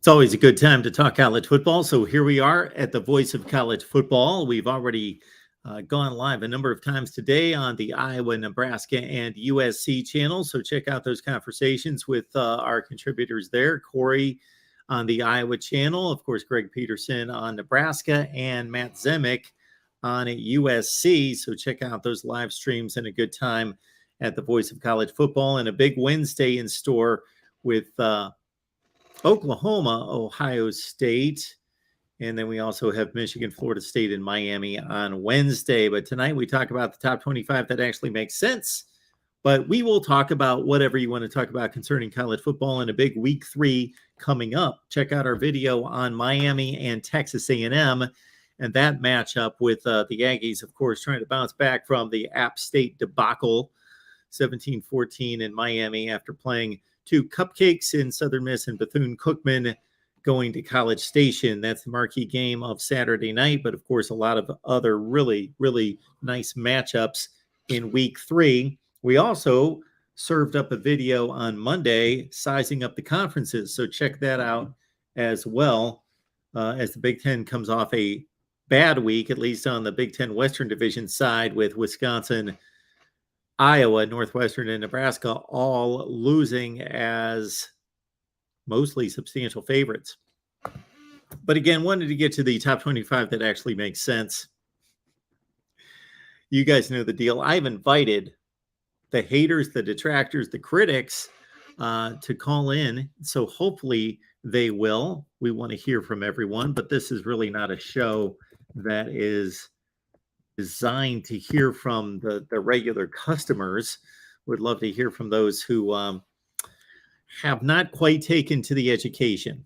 It's always a good time to talk college football. So here we are at the Voice of College Football. We've already gone live a number of times today on the Iowa, Nebraska, and USC channels. So check out those conversations with our contributors there. Corey on the Iowa channel, of course, Greg Peterson on Nebraska, and Matt Zemek on USC. So check out those live streams and a good time at the Voice of College Football, and a big Wednesday in store with Oklahoma, Ohio State, and then we also have Michigan, Florida State, and Miami on Wednesday. But tonight we talk about the top 25 that actually makes sense. But we will talk about whatever you want to talk about concerning college football in a big week 3 coming up. Check out our video on Miami and Texas A&M and that matchup with the Aggies, of course, trying to bounce back from the App State debacle, 17-14 in Miami after playing 2 cupcakes in Southern Miss and Bethune-Cookman going to College Station. That's the marquee game of Saturday night, but of course, a lot of other really, really nice matchups in week 3. We also served up a video on Monday sizing up the conferences, so check that out as well as the Big Ten comes off a bad week, at least on the Big Ten Western Division side, with Wisconsin, Iowa, Northwestern, and Nebraska all losing as mostly substantial favorites. But again, wanted to get to the top 25 that actually makes sense. You guys know the deal. I've invited the haters, the detractors, the critics to call in. So hopefully they will. We want to hear from everyone, but this is really not a show that is designed to hear from the regular customers. Would love to hear from those who have not quite taken to the education.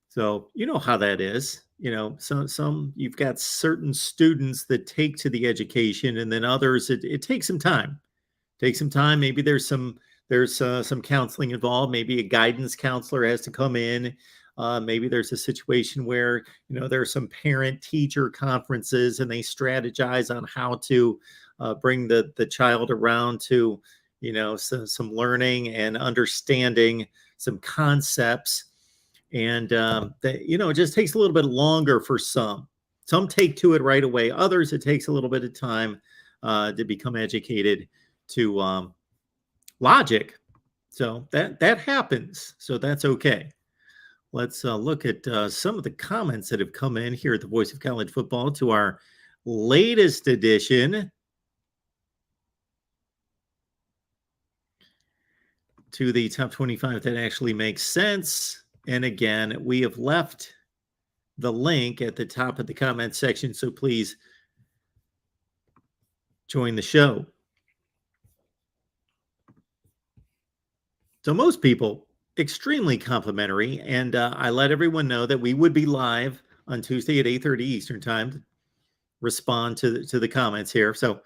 So you know how that is. You know, some you've got certain students that take to the education, and then others it takes some time. Take some time. Maybe there's some counseling involved. Maybe a guidance counselor has to come in. Maybe there's a situation where, you know, there are some parent-teacher conferences and they strategize on how to bring the child around to, you know, some learning and understanding some concepts. And, that, you know, it just takes a little bit longer for some. Some take to it right away. Others, it takes a little bit of time to become educated to logic. So that happens. So that's okay. Let's look at some of the comments that have come in here at the Voice of College Football to our latest edition to the top 25 that actually makes sense. And again, we have left the link at the top of the comment section, so please join the show. So most people, extremely complimentary, and I let everyone know that we would be live on Tuesday at 8:30 Eastern time to respond to the comments here. So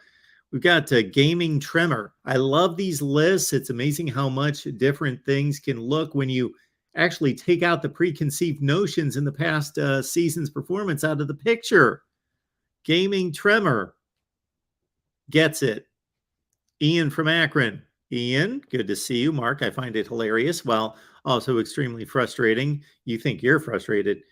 we've got Gaming Tremor. I love these lists. It's amazing how much different things can look when you actually take out the preconceived notions in the past season's performance out of the picture. Gaming Tremor gets it. Ian from Akron. Ian, good to see you. Mark, I find it hilarious, while also extremely frustrating. You think you're frustrated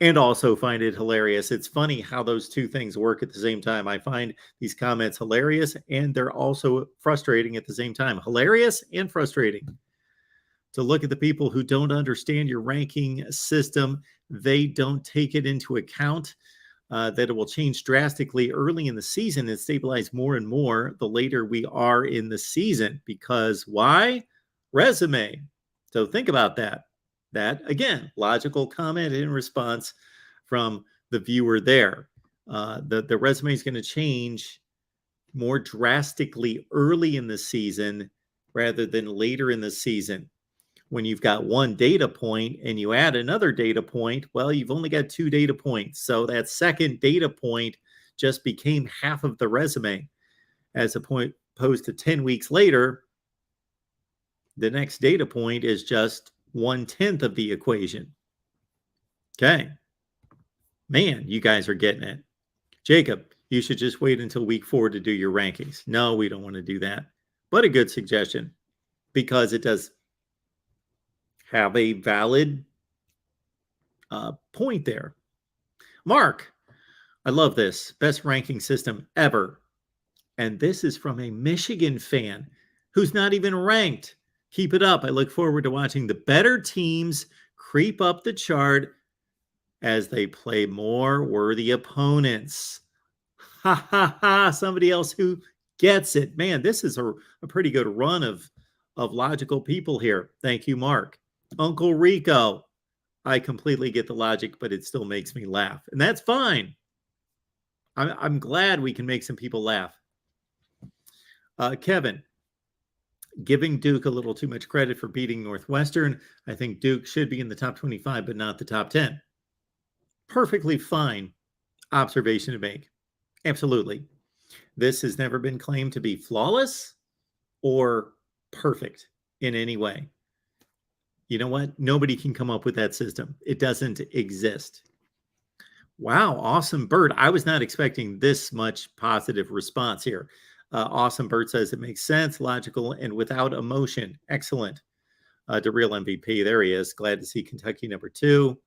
and also find it hilarious. It's funny how those two things work at the same time. I find these comments hilarious and they're also frustrating at the same time. Hilarious and frustrating. To look at the people who don't understand your ranking system, they don't take it into account. That it will change drastically early in the season and stabilize more and more the later we are in the season. Because why? Resume. So think about that. That, again, logical comment in response from the viewer there. The resume is going to change more drastically early in the season rather than later in the season. When you've got one data point and you add another data point, well, you've only got 2 data points. So that second data point just became half of the resume. As opposed to 10 weeks later, the next data point is just 1/10 of the equation. Okay. Man, you guys are getting it. Jacob, you should just wait until week 4 to do your rankings. No, we don't want to do that. But a good suggestion, because it does have a valid point there. Mark, I love this. Best ranking system ever. And this is from a Michigan fan who's not even ranked. Keep it up. I look forward to watching the better teams creep up the chart as they play more worthy opponents. Ha ha ha. Somebody else who gets it. Man, this is a pretty good run of logical people here. Thank you, Mark. Uncle Rico. I completely get the logic, but it still makes me laugh. And that's fine. I'm glad we can make some people laugh. Kevin, giving Duke a little too much credit for beating Northwestern. I think Duke should be in the top 25, but not the top 10. Perfectly fine observation to make. Absolutely. This has never been claimed to be flawless or perfect in any way. You know what? Nobody can come up with that system. It doesn't exist. Wow, Awesome Bird. I was not expecting this much positive response here. Awesome Bird says it makes sense, logical, and without emotion. Excellent. The real MVP. There he is. Glad to see Kentucky number 2.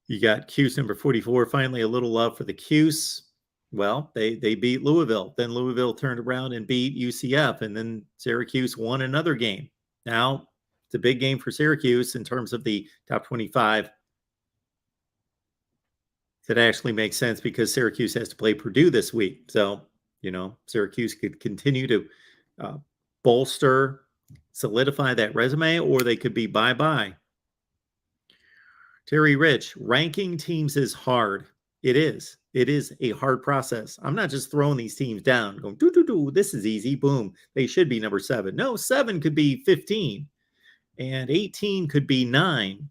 You got Cuse number 44. Finally, a little love for the Cuse. Well, they beat Louisville. Then Louisville turned around and beat UCF. And then Syracuse won another game. Now, it's a big game for Syracuse in terms of the top 25. That actually makes sense because Syracuse has to play Purdue this week. So, Syracuse could continue to bolster, solidify that resume, or they could be bye-bye. Terry Rich, ranking teams is hard. It is. It is a hard process. I'm not just throwing these teams down, going, this is easy, boom. They should be number 7. No, 7 could be 15, and 18 could be 9.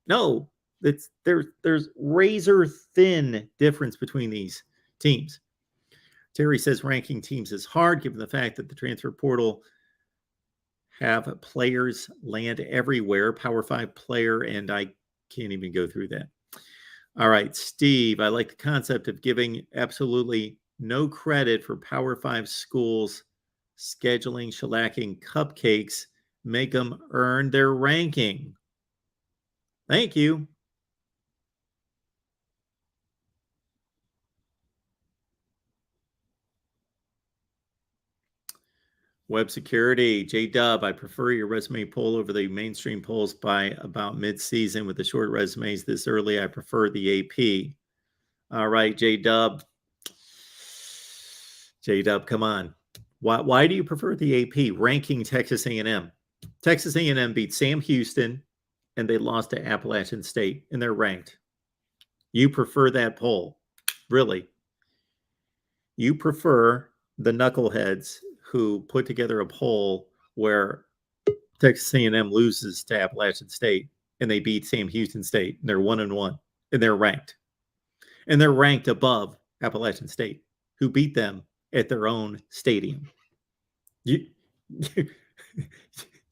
No, there's razor thin difference between these teams. Terry says ranking teams is hard given the fact that the transfer portal have players land everywhere, Power 5 player, and I can't even go through that. All right, Steve, I like the concept of giving absolutely no credit for Power 5 schools scheduling shellacking cupcakes, make them earn their ranking. Thank you. Web security, J-Dub, I prefer your resume poll over the mainstream polls by about mid-season with the short resumes this early. I prefer the AP. All right, J-Dub. J-Dub, come on. Why do you prefer the AP? Ranking Texas A&M. Texas A&M beat Sam Houston, and they lost to Appalachian State, and they're ranked. You prefer that poll. Really. You prefer the knuckleheads who put together a poll where Texas A&M loses to Appalachian State and they beat Sam Houston State and they're 1-1 and they're ranked. And they're ranked above Appalachian State, who beat them at their own stadium. You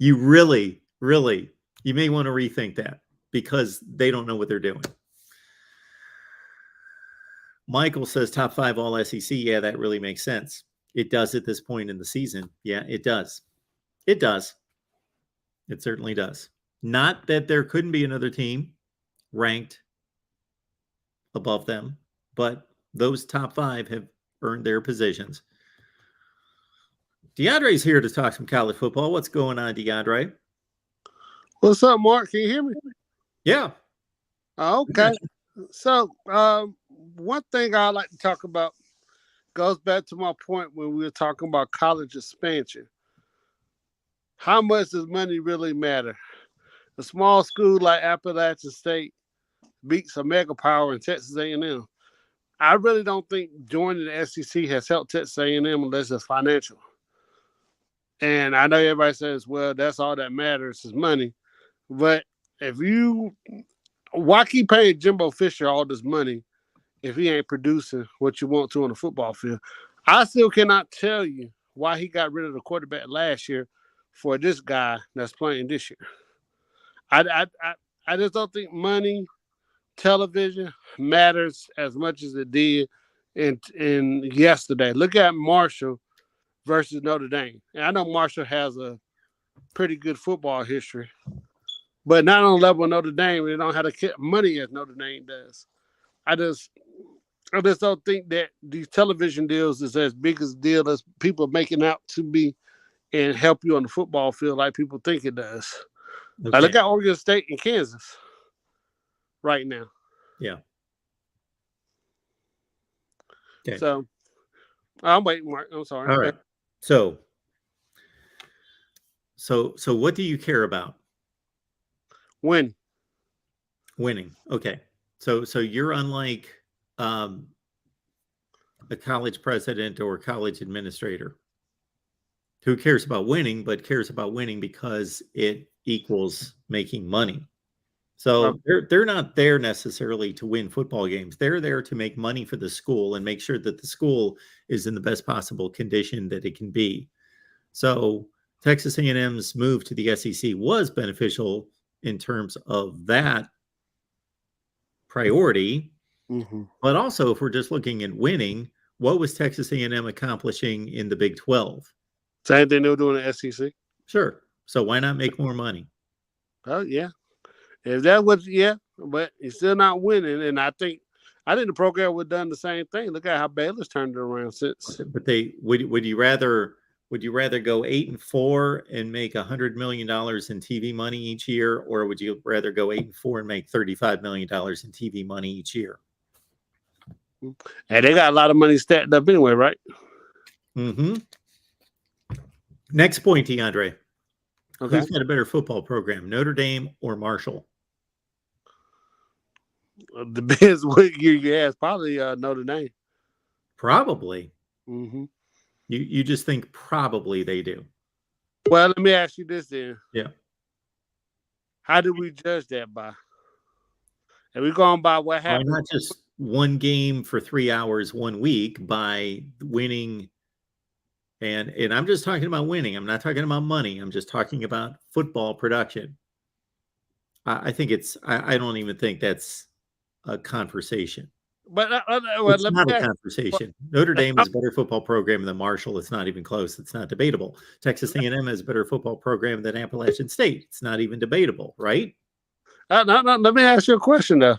really, you may want to rethink that because they don't know what they're doing. Michael says top 5 all SEC. Yeah, that really makes sense. It does at this point in the season. Yeah, it does. It does. It certainly does. Not that there couldn't be another team ranked above them, but those top 5 have earned their positions. DeAndre's here to talk some college football. What's going on, DeAndre? What's up, Mark? Can you hear me? Yeah. Okay. So, one thing I like to talk about goes back to my point when we were talking about college expansion. How much does money really matter? A small school like Appalachian State beats a mega power in Texas A&M. I really don't think joining the SEC has helped Texas A&M unless it's financial. And I know everybody says, well, that's all that matters is money. But why keep paying Jimbo Fisher all this money if he ain't producing what you want to on the football field? I still cannot tell you why he got rid of the quarterback last year for this guy that's playing this year. I just don't think money, television matters as much as it did in yesterday. Look at Marshall versus Notre Dame. And I know Marshall has a pretty good football history, but not on the level of Notre Dame. They don't have the money as Notre Dame does. I just don't think that these television deals is as big a deal as people are making out to be and help you on the football field like people think it does. Okay. Look at Oregon State and Kansas right now. Yeah. Okay. So I'm waiting, Mark. I'm sorry. All right. So what do you care about? Winning. Okay. So you're unlike a college president or college administrator who cares about winning, but cares about winning because it equals making money. So they're not there necessarily to win football games. They're there to make money for the school and make sure that the school is in the best possible condition that it can be. So Texas A&M's move to the SEC was beneficial in terms of that priority. Mm-hmm. But also, if we're just looking at winning, what was Texas A&M accomplishing in the Big 12? Same thing they were doing in the SEC. Sure. So why not make more money? Oh yeah. If that was but he's still not winning, and I think the program would have done the same thing. Look at how Baylor's turned it around since. But they would you rather go 8-4 and make $100 million in TV money each year, or would you rather go 8-4 and make $35 million in TV money each year? And they got a lot of money stacked up anyway, right? Mm-hmm. Next point, DeAndre. Okay. Who's got a better football program, Notre Dame or Marshall? Depends what year you ask. Probably Notre Dame. Probably. Mm-hmm. You just think probably they do. Well, let me ask you this then. Yeah. How do we judge that by? Are we going by what happened? Why not just one game for 3 hours 1 week by winning? And I'm just talking about winning. I'm not talking about money. I'm just talking about football production. I think I don't even think that's a conversation. But it's not a conversation. Notre Dame is a better football program than Marshall. It's not even close. It's not debatable. Texas A&M is a better football program than Appalachian State. It's not even debatable, right? Let me ask you a question though.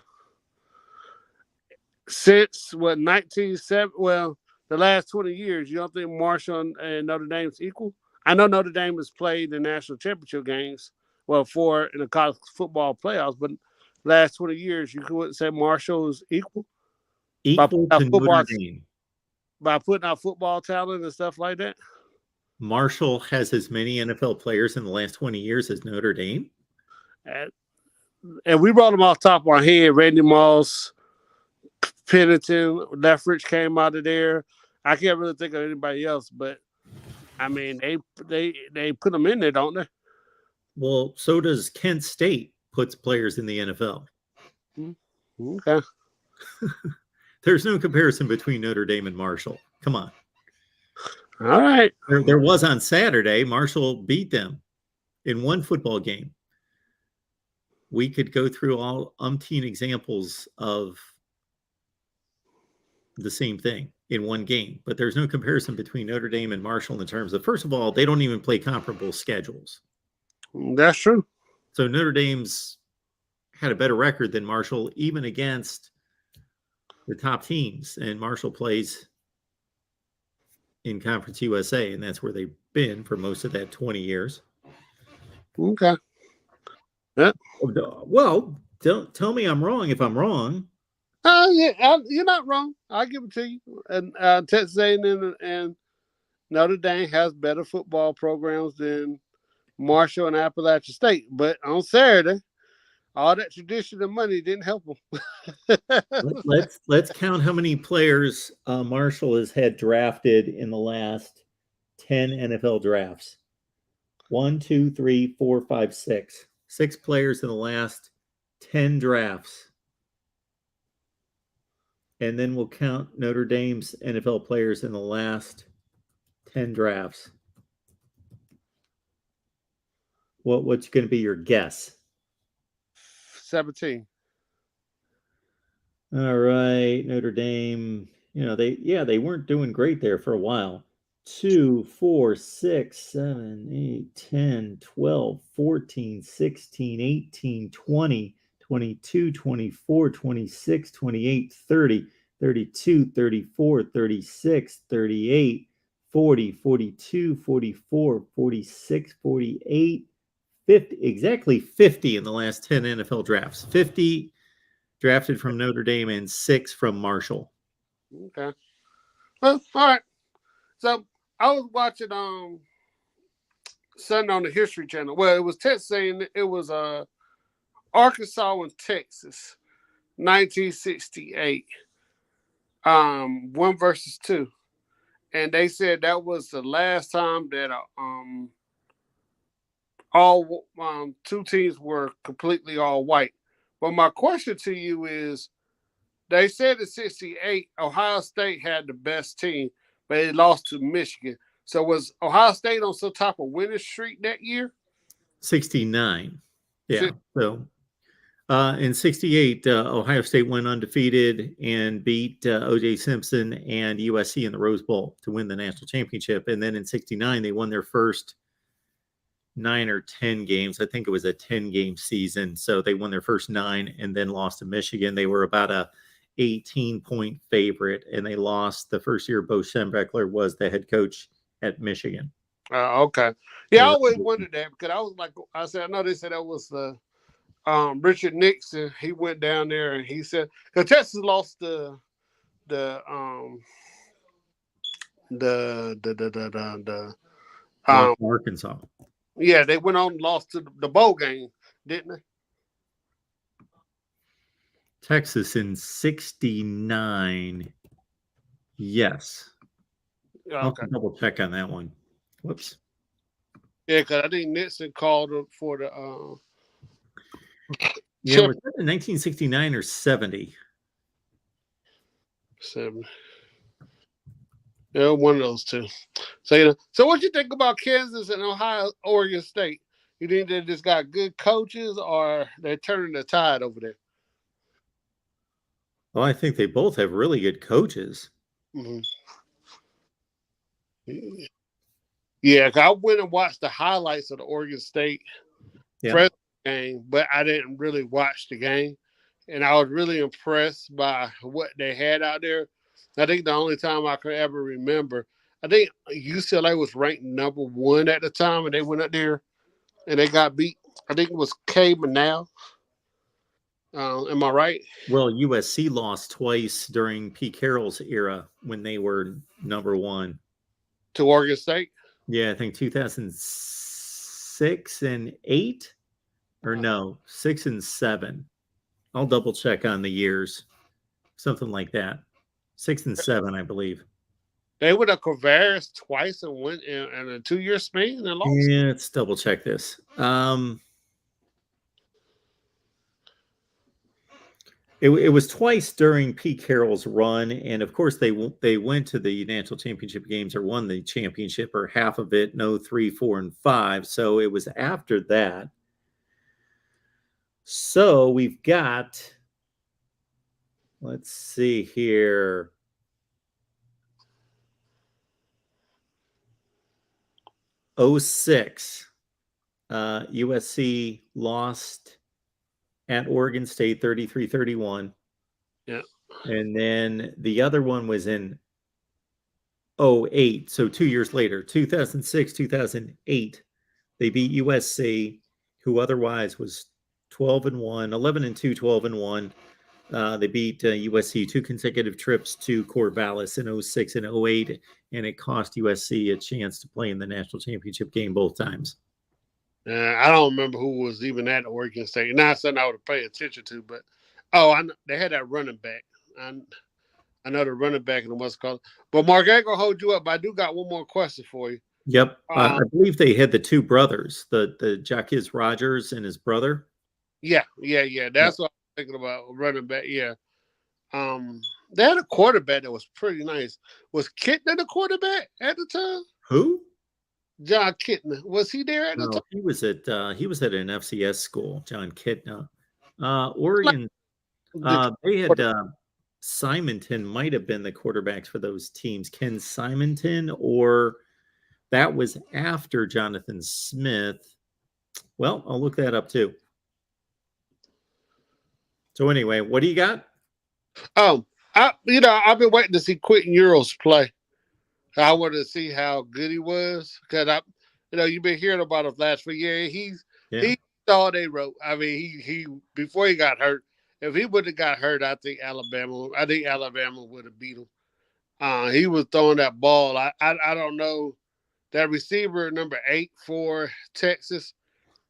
Since what 1970? Well, the last 20 years, you don't think Marshall and Notre Dame's equal? I know Notre Dame has played the national championship games, in the college football playoffs, but last 20 years, you wouldn't say Marshall is equal? Equal to Notre Dame. By putting out football talent and stuff like that? Marshall has as many NFL players in the last 20 years as Notre Dame. And we brought them off the top of our head. Randy Moss, Pennington, Lethbridge came out of there. I can't really think of anybody else, but I mean, they put them in there, don't they? Well, so does Kent State puts players in the NFL. Okay. There's no comparison between Notre Dame and Marshall. Come on. All right. There was on Saturday. Marshall beat them in one football game. We could go through all umpteen examples of the same thing in one game, but there's no comparison between Notre Dame and Marshall in terms of, first of all, they don't even play comparable schedules. That's true. So Notre Dame's had a better record than Marshall, even against the top teams, and Marshall plays in Conference USA, and that's where they've been for most of that 20 years. Okay. Yeah. Well, don't tell me I'm wrong if I'm wrong. You're not wrong. I'll give it to you. And Texas A&M and Notre Dame has better football programs than Marshall and Appalachian State. But on Saturday, all that tradition and money didn't help them. Let's count how many players Marshall has had drafted in the last 10 NFL drafts. 1, 2, 3, 4, 5, 6. 6 players in the last 10 drafts. And then we'll count Notre Dame's NFL players in the last 10 drafts. What's going to be your guess? 17. All right, Notre Dame. They weren't doing great there for a while. 2, 4, 6, 7, 8, 10, 12, 14, 16, 18, 20, 22, 24, 26, 28, 30, 32, 34, 36, 38, 40, 42, 44, 46, 48, 50, exactly 50 in the last 10 NFL drafts. 50 drafted from Notre Dame and 6 from Marshall. Okay. Well, all right. So I was watching something on the History Channel. Well, it was Texas saying it was Arkansas and Texas, 1968. 1 versus 2. And they said that was the last time that all two teams were completely all white. But my question to you is, they said in 68, Ohio State had the best team, but it lost to Michigan. So was Ohio State on some type of winning streak that year? 69. Yeah. So in 68, Ohio State went undefeated and beat O.J. Simpson and USC in the Rose Bowl to win the national championship. And then in 69, they won their first 9 or 10 games. I think it was a 10-game season. So they won their first 9 and then lost to Michigan. They were about a 18-point favorite, and they lost the first year Bo Schembechler was the head coach at Michigan. Okay. Yeah, I always wondered that because I was like, I know they said that was Richard Nixon. He went down there and he said, because Texas lost the Arkansas. Yeah, they went on and lost to the bowl game, didn't they? Texas in 69. Yes. Okay. I'll have to double check on that one. Whoops. Yeah, because I think Nixon called for the yeah, was that in 1969 or 70? 70. Yeah, one of those two. So what you think about Kansas and Oregon State? You think they just got good coaches, or they're turning the tide over there? Well, I think they both have really good coaches. Mm-hmm. Yeah, I went and watched the highlights of the Oregon State Preseason game, but I didn't really watch the game. And I was really impressed by what they had out there. I think the only time I could ever remember, I think UCLA was ranked number 1 at the time, and they went up there and they got beat. I think it was Cayman now. Am I right? Well, USC lost twice during Pete Carroll's era when they were number 1. To Oregon State? Yeah, I think 2006 and 8, or no, 6 and 7. I'll double check on the years, something like that. 6 and 7, I believe. They went to Corvallis twice and went in a 2-year span and lost. Yeah, let's double check this. It was twice during Pete Carroll's run, and of course they went to the national championship games or won the championship or half of it. No, 3, 4, and 5. So it was after that. So we've got, let's see here. '06, USC lost at Oregon State 33-31. Yeah. And then the other one was in 08. So 2 years later, 2006, 2008, they beat USC, who otherwise was 12-1, 11-2, 12-1. They beat USC 2 consecutive trips to Corvallis in 06 and 08, and it cost USC a chance to play in the national championship game both times. I don't remember who was even at Oregon State. Not something I would pay attention to, but I know they had that running back. I know the running back and what's called. But Mark, I ain't gonna hold you up. But I do got one more question for you. Yep, I believe they had the 2 brothers, the Jacques Rogers and his brother. Yeah. That's what I'm thinking about, running back. Yeah. They had a quarterback that was pretty nice. Was Kittner the quarterback at the time? Who? John Kittner. Was he there at the time? He was at an FCS school. John Kittner. Oregon. They had Simonton might have been the quarterbacks for those teams. Ken Simonton, or that was after Jonathan Smith. Well, I'll look that up too. So anyway, what do you got? I've been waiting to see Quentin Euros play. I wanted to see how good he was because you've been hearing about him last week. Yeah, he's all they wrote. I mean, he before he got hurt. If he wouldn't have got hurt, I think Alabama would have beat him. He was throwing that ball. I don't know that receiver number 8 for Texas.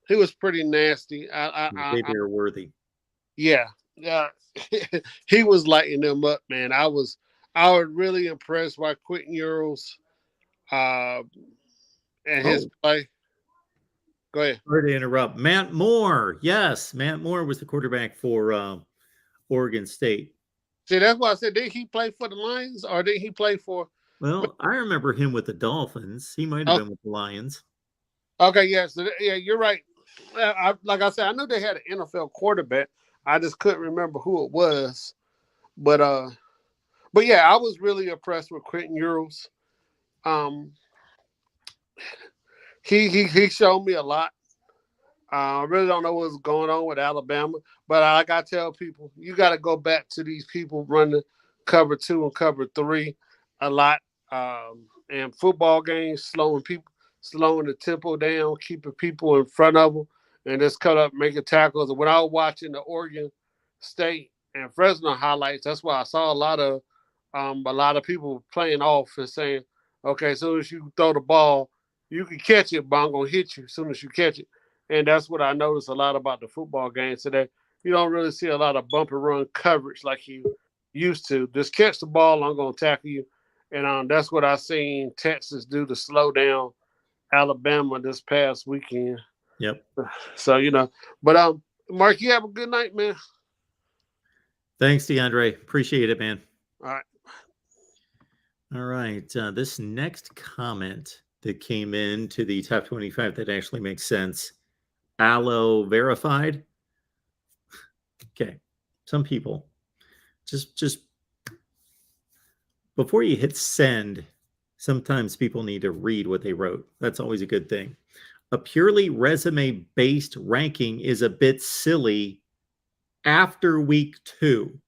He was pretty nasty. Xavier Worthy. Yeah. He was lighting them up, man. I was really impressed by Quentin Euros and his play. Go ahead. Sorry to interrupt. Matt Moore. Yes, Matt Moore was the quarterback for Oregon State. See, that's why I said, did he play for the Lions or did he play for? Well, I remember him with the Dolphins. He might have been with the Lions. Okay, yes. Yeah, you're right. Like I said, I knew they had an NFL quarterback. I just couldn't remember who it was. But yeah, I was really impressed with Quentin Euros. He showed me a lot. I really don't know what's going on with Alabama, but like I tell people, you got to go back to these people running cover 2 and cover 3 a lot. And football games, slowing the tempo down, keeping people in front of them, and just cut up, making tackles. And when I was watching the Oregon State and Fresno highlights, that's why I saw a lot of people playing off and saying, okay, as soon as you throw the ball, you can catch it, but I'm going to hit you as soon as you catch it. And that's what I noticed a lot about the football games today. You don't really see a lot of bump and run coverage like you used to. Just catch the ball, I'm going to tackle you. And that's what I seen Texas do to slow down Alabama this past weekend. Yep. So, but Mark, you have a good night, man. Thanks, DeAndre. Appreciate it, man. All right. All right. This next comment that came in to the top 25 that actually makes sense. Allo verified. Okay. Some people just before you hit send, sometimes people need to read what they wrote. That's always a good thing. A purely resume-based ranking is a bit silly after week 2.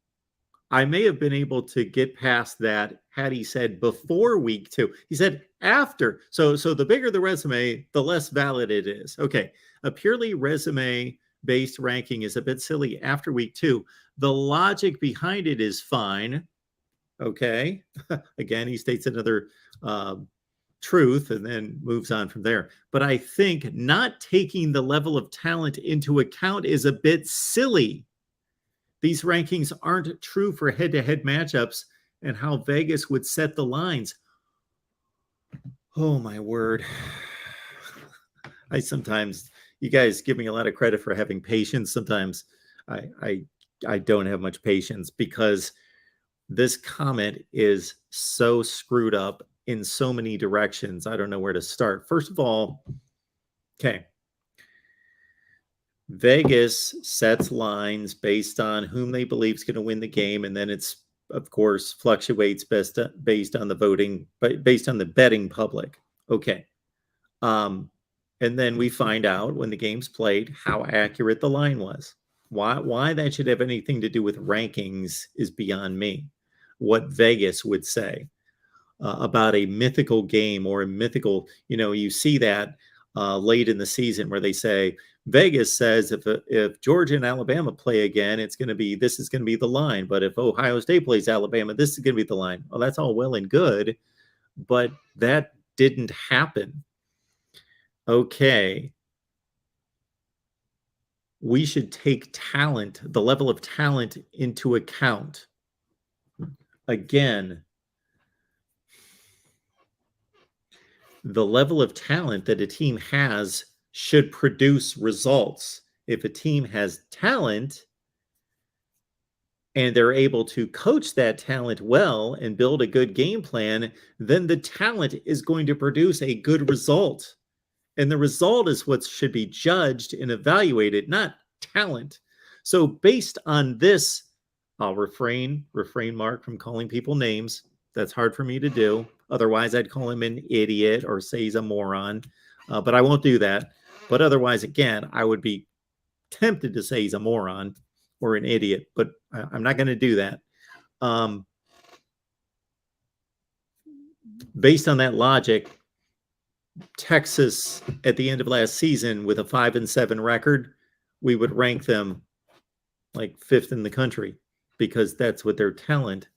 I may have been able to get past that had he said before week 2. He said after. So the bigger the resume, the less valid it is. Okay. A purely resume-based ranking is a bit silly after week 2. The logic behind it is fine. Okay. Again, he states another truth and then moves on from there. But I think not taking the level of talent into account is a bit silly. These rankings aren't true for head-to-head matchups and how Vegas would set the lines. Oh, my word. You guys give me a lot of credit for having patience. Sometimes I don't have much patience because this comment is so screwed up in so many directions. I don't know where to start. First of all, okay. Vegas sets lines based on whom they believe is going to win the game. And then it's, of course, fluctuates based on the voting, but based on the betting public. Okay. And then we find out when the game's played how accurate the line was. Why that should have anything to do with rankings is beyond me. What Vegas would say about a mythical game or a mythical, you see that late in the season where they say, Vegas says if Georgia and Alabama play again, this is going to be the line. But if Ohio State plays Alabama, this is going to be the line. Well, that's all well and good, but that didn't happen. Okay. We should take the level of talent into account. Again, the level of talent that a team has should produce results. If a team has talent and they're able to coach that talent well and build a good game plan, then the talent is going to produce a good result. And the result is what should be judged and evaluated, not talent. So based on this I'll refrain, Mark, from calling people names. That's hard for me to do. Otherwise, I'd call him an idiot or say he's a moron. But I won't do that. But otherwise, again, I would be tempted to say he's a moron or an idiot, but I'm not going to do that. Based on that logic, Texas at the end of last season with a 5-7 record, we would rank them like 5th in the country because that's what their talent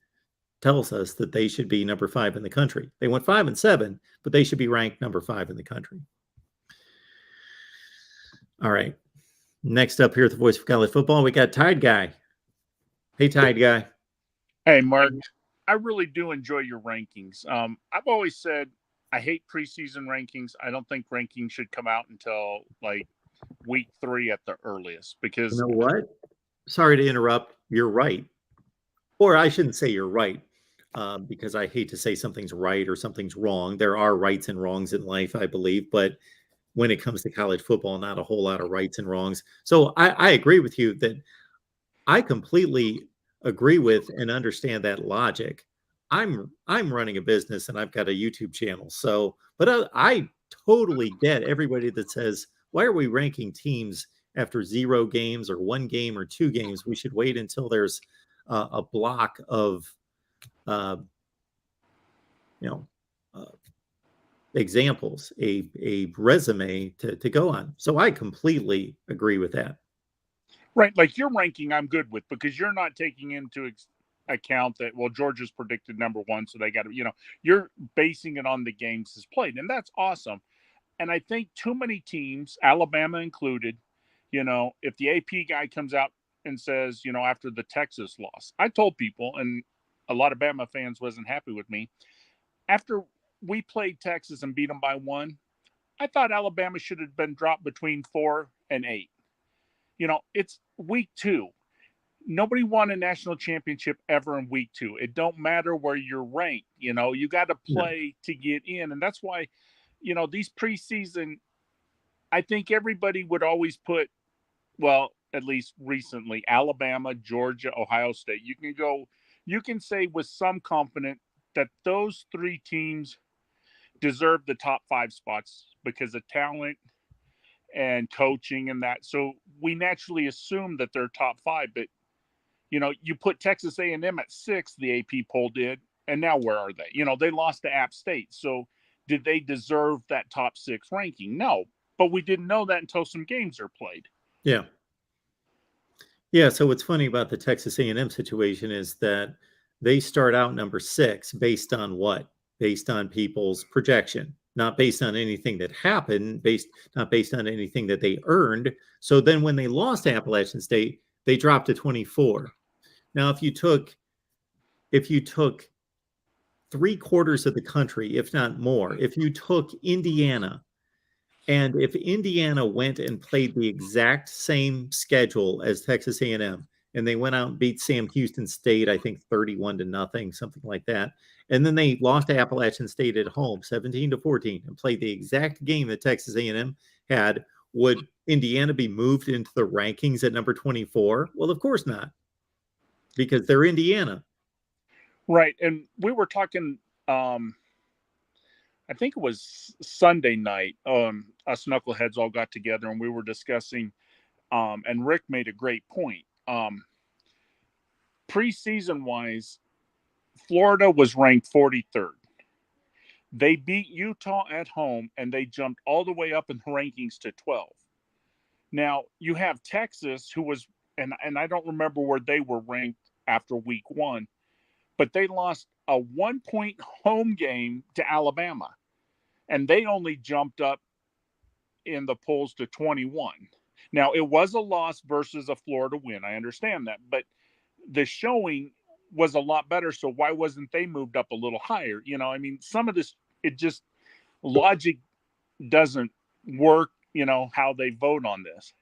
tells us, that they should be number 5 in the country. They went 5-7, but they should be ranked number 5 in the country. All right. Next up here at the Voice of College Football, we got Tide Guy. Hey, Tide Guy. Hey, Mark. I really do enjoy your rankings. I've always said I hate preseason rankings. I don't think rankings should come out until like week 3 at the earliest because you know what? Sorry to interrupt. You're right. Or I shouldn't say you're right because I hate to say something's right or something's wrong. There are rights and wrongs in life, I believe. But when it comes to college football, not a whole lot of rights and wrongs. So I agree with you that I completely agree with and understand that logic. I'm running a business and I've got a YouTube channel. So, but I totally get everybody that says, why are we ranking teams after 0 games or 1 game or 2 games? We should wait until there's a block of, examples, a resume to go on. So I completely agree with that. Right. Like your ranking, I'm good with because you're not taking into account that, well, Georgia's predicted number 1. So they got to, you're basing it on the games that's played. And that's awesome. And I think too many teams, Alabama included, if the AP guy comes out and says, after the Texas loss, I told people, and a lot of Bama fans wasn't happy with me, after we played Texas and beat them by 1, I thought Alabama should have been dropped between 4 and 8. It's week 2. Nobody won a national championship ever in week 2. It don't matter where you're ranked. You got to play to get in. And that's why, these preseason, I think everybody would always put, well, at least recently, Alabama, Georgia, Ohio State. You can say with some confidence that those 3 teams deserve the top 5 spots because of talent and coaching and that. So we naturally assume that they're top 5, but you put Texas A&M at 6, the AP poll did, and now where are they? They lost to App State. So did they deserve that top 6 ranking? No, but we didn't know that until some games are played. Yeah. Yeah, so what's funny about the Texas A&M situation is that they start out number 6 based on what? Based on people's projection, not based on anything that happened, not based on anything that they earned. So then when they lost to Appalachian State, they dropped to 24. Now, if you took 3/4 of the country, if not more, if you took Indiana, and if Indiana went and played the exact same schedule as Texas A&M, and they went out and beat Sam Houston State, I think 31-0, something like that, and then they lost to Appalachian State at home, 17-14, and played the exact game that Texas A&M had, would Indiana be moved into the rankings at number 24? Well, of course not, because they're Indiana. Right. And we were talking, I think it was Sunday night, us knuckleheads all got together and we were discussing, and Rick made a great point. Preseason wise, Florida was ranked 43rd. They beat Utah at home and they jumped all the way up in the rankings to 12. Now you have Texas, who was, and I don't remember where they were ranked after week 1, but they lost a 1-point home game to Alabama, and they only jumped up in the polls to 21. Now, it was a loss versus a Florida win. I understand that, but the showing was a lot better. So why wasn't they moved up a little higher? Some of this, it just, logic doesn't work, how they vote on this.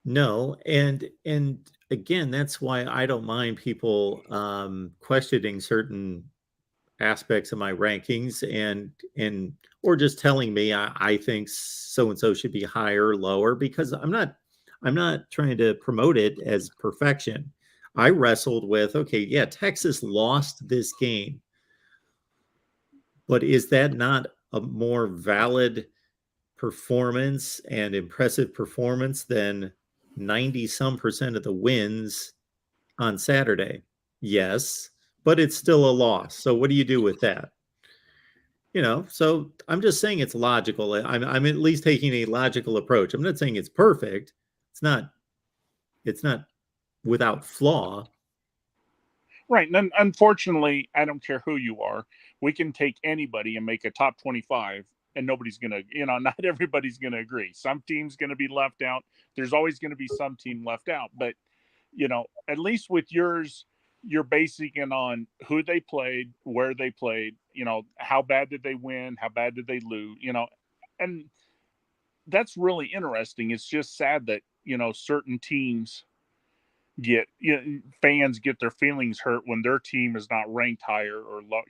No, and again, that's why I don't mind people questioning certain aspects of my rankings and or just telling me I think so and so should be higher or lower, because I'm not trying to promote it as perfection. I wrestled with, okay, yeah, Texas lost this game, but is that not a more valid performance and impressive performance than 90 some percent of the wins on Saturday? Yes, but it's still a loss. So what do you do with that? So I'm just saying it's logical. I'm at least taking a logical approach. I'm not saying it's perfect. It's not without flaw. Right. And unfortunately, I don't care who you are. We can take anybody and make a top 25, and nobody's going to, not everybody's going to agree. Some team's going to be left out. There's always going to be some team left out. But, at least with yours, you're basing it on who they played, where they played, how bad did they win? How bad did they lose? And that's really interesting. It's just sad that, certain teams fans get their feelings hurt when their team is not ranked higher or low.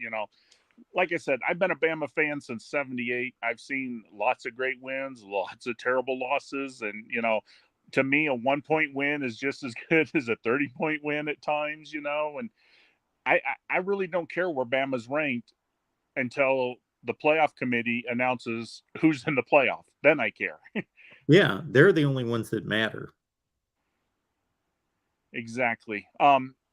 Like I said, I've been a Bama fan since '78. I've seen lots of great wins, lots of terrible losses, and to me, a 1-point win is just as good as a 30-point win at times. And I really don't care where Bama's ranked until the playoff committee announces who's in the playoff. Then I care. Yeah, they're the only ones that matter. Exactly.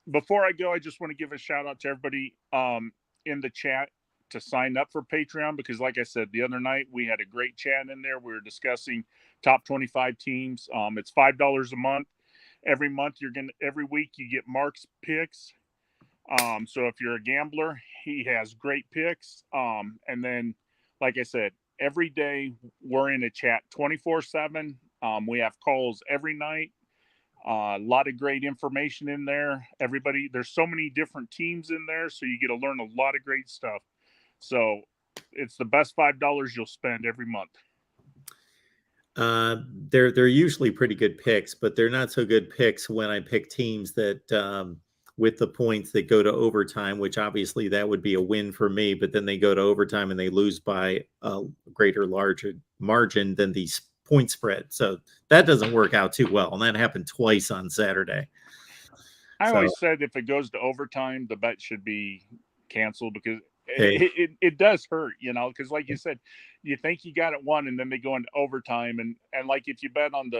Before I go, I just want to give a shout out to everybody in the chat to sign up for Patreon, because like I said, the other night we had a great chat in there. We were discussing top 25 teams. It's $5 a month. Every month every week you get Mark's picks. So if you're a gambler, he has great picks. And then, like I said, every day we're in a chat 24/7. We have calls every night. A lot of great information in there. There's so many different teams in there, so you get to learn a lot of great stuff. So it's the best $5 you'll spend every month. They're usually pretty good picks, but they're not so good picks when I pick teams that with the points that go to overtime, which obviously that would be a win for me, but then they go to overtime and they lose by a larger margin than the point spread. So that doesn't work out too well. And that happened twice on Saturday. I always said if it goes to overtime, the bet should be canceled, because it does hurt, because like you said, you think you got it won and then they go into overtime. And like if you bet on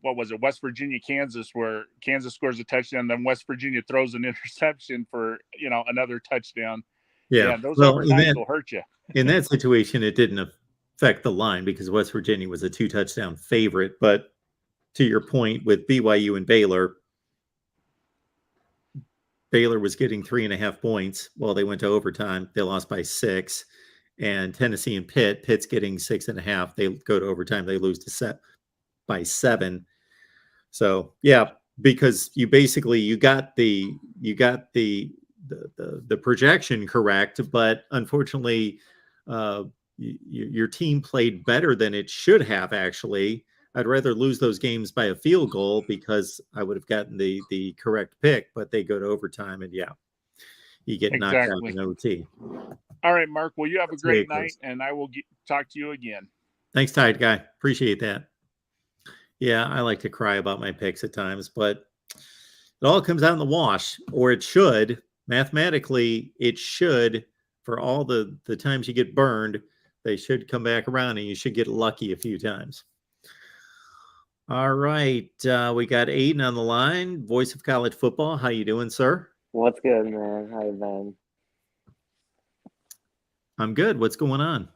what was it, West Virginia, Kansas, where Kansas scores a touchdown, then West Virginia throws an interception for, another touchdown. Yeah, those overtimes will hurt you. In that situation, it didn't affect the line because West Virginia was a 2-touchdown favorite. But to your point with BYU and Baylor was getting 3.5 points. Well, they went to overtime. They lost by 6. And Tennessee and Pitt's getting 6.5. They go to overtime. They lose by 7. So yeah, because you got the projection correct, but unfortunately, your team played better than it should have. Actually, I'd rather lose those games by a field goal because I would have gotten the correct pick, but they go to overtime and yeah, you get knocked out in OT. All right, Mark. Well, you have a great night, and I will talk to you again. Thanks, Tide Guy. Appreciate that. Yeah, I like to cry about my picks at times, but it all comes out in the wash, or it should. Mathematically, it should. For all the times you get burned, they should come back around, and you should get lucky a few times. All right, we got Aiden on the line, voice of college football. How you doing, sir? What's good, man? How you been? I'm good. What's going on?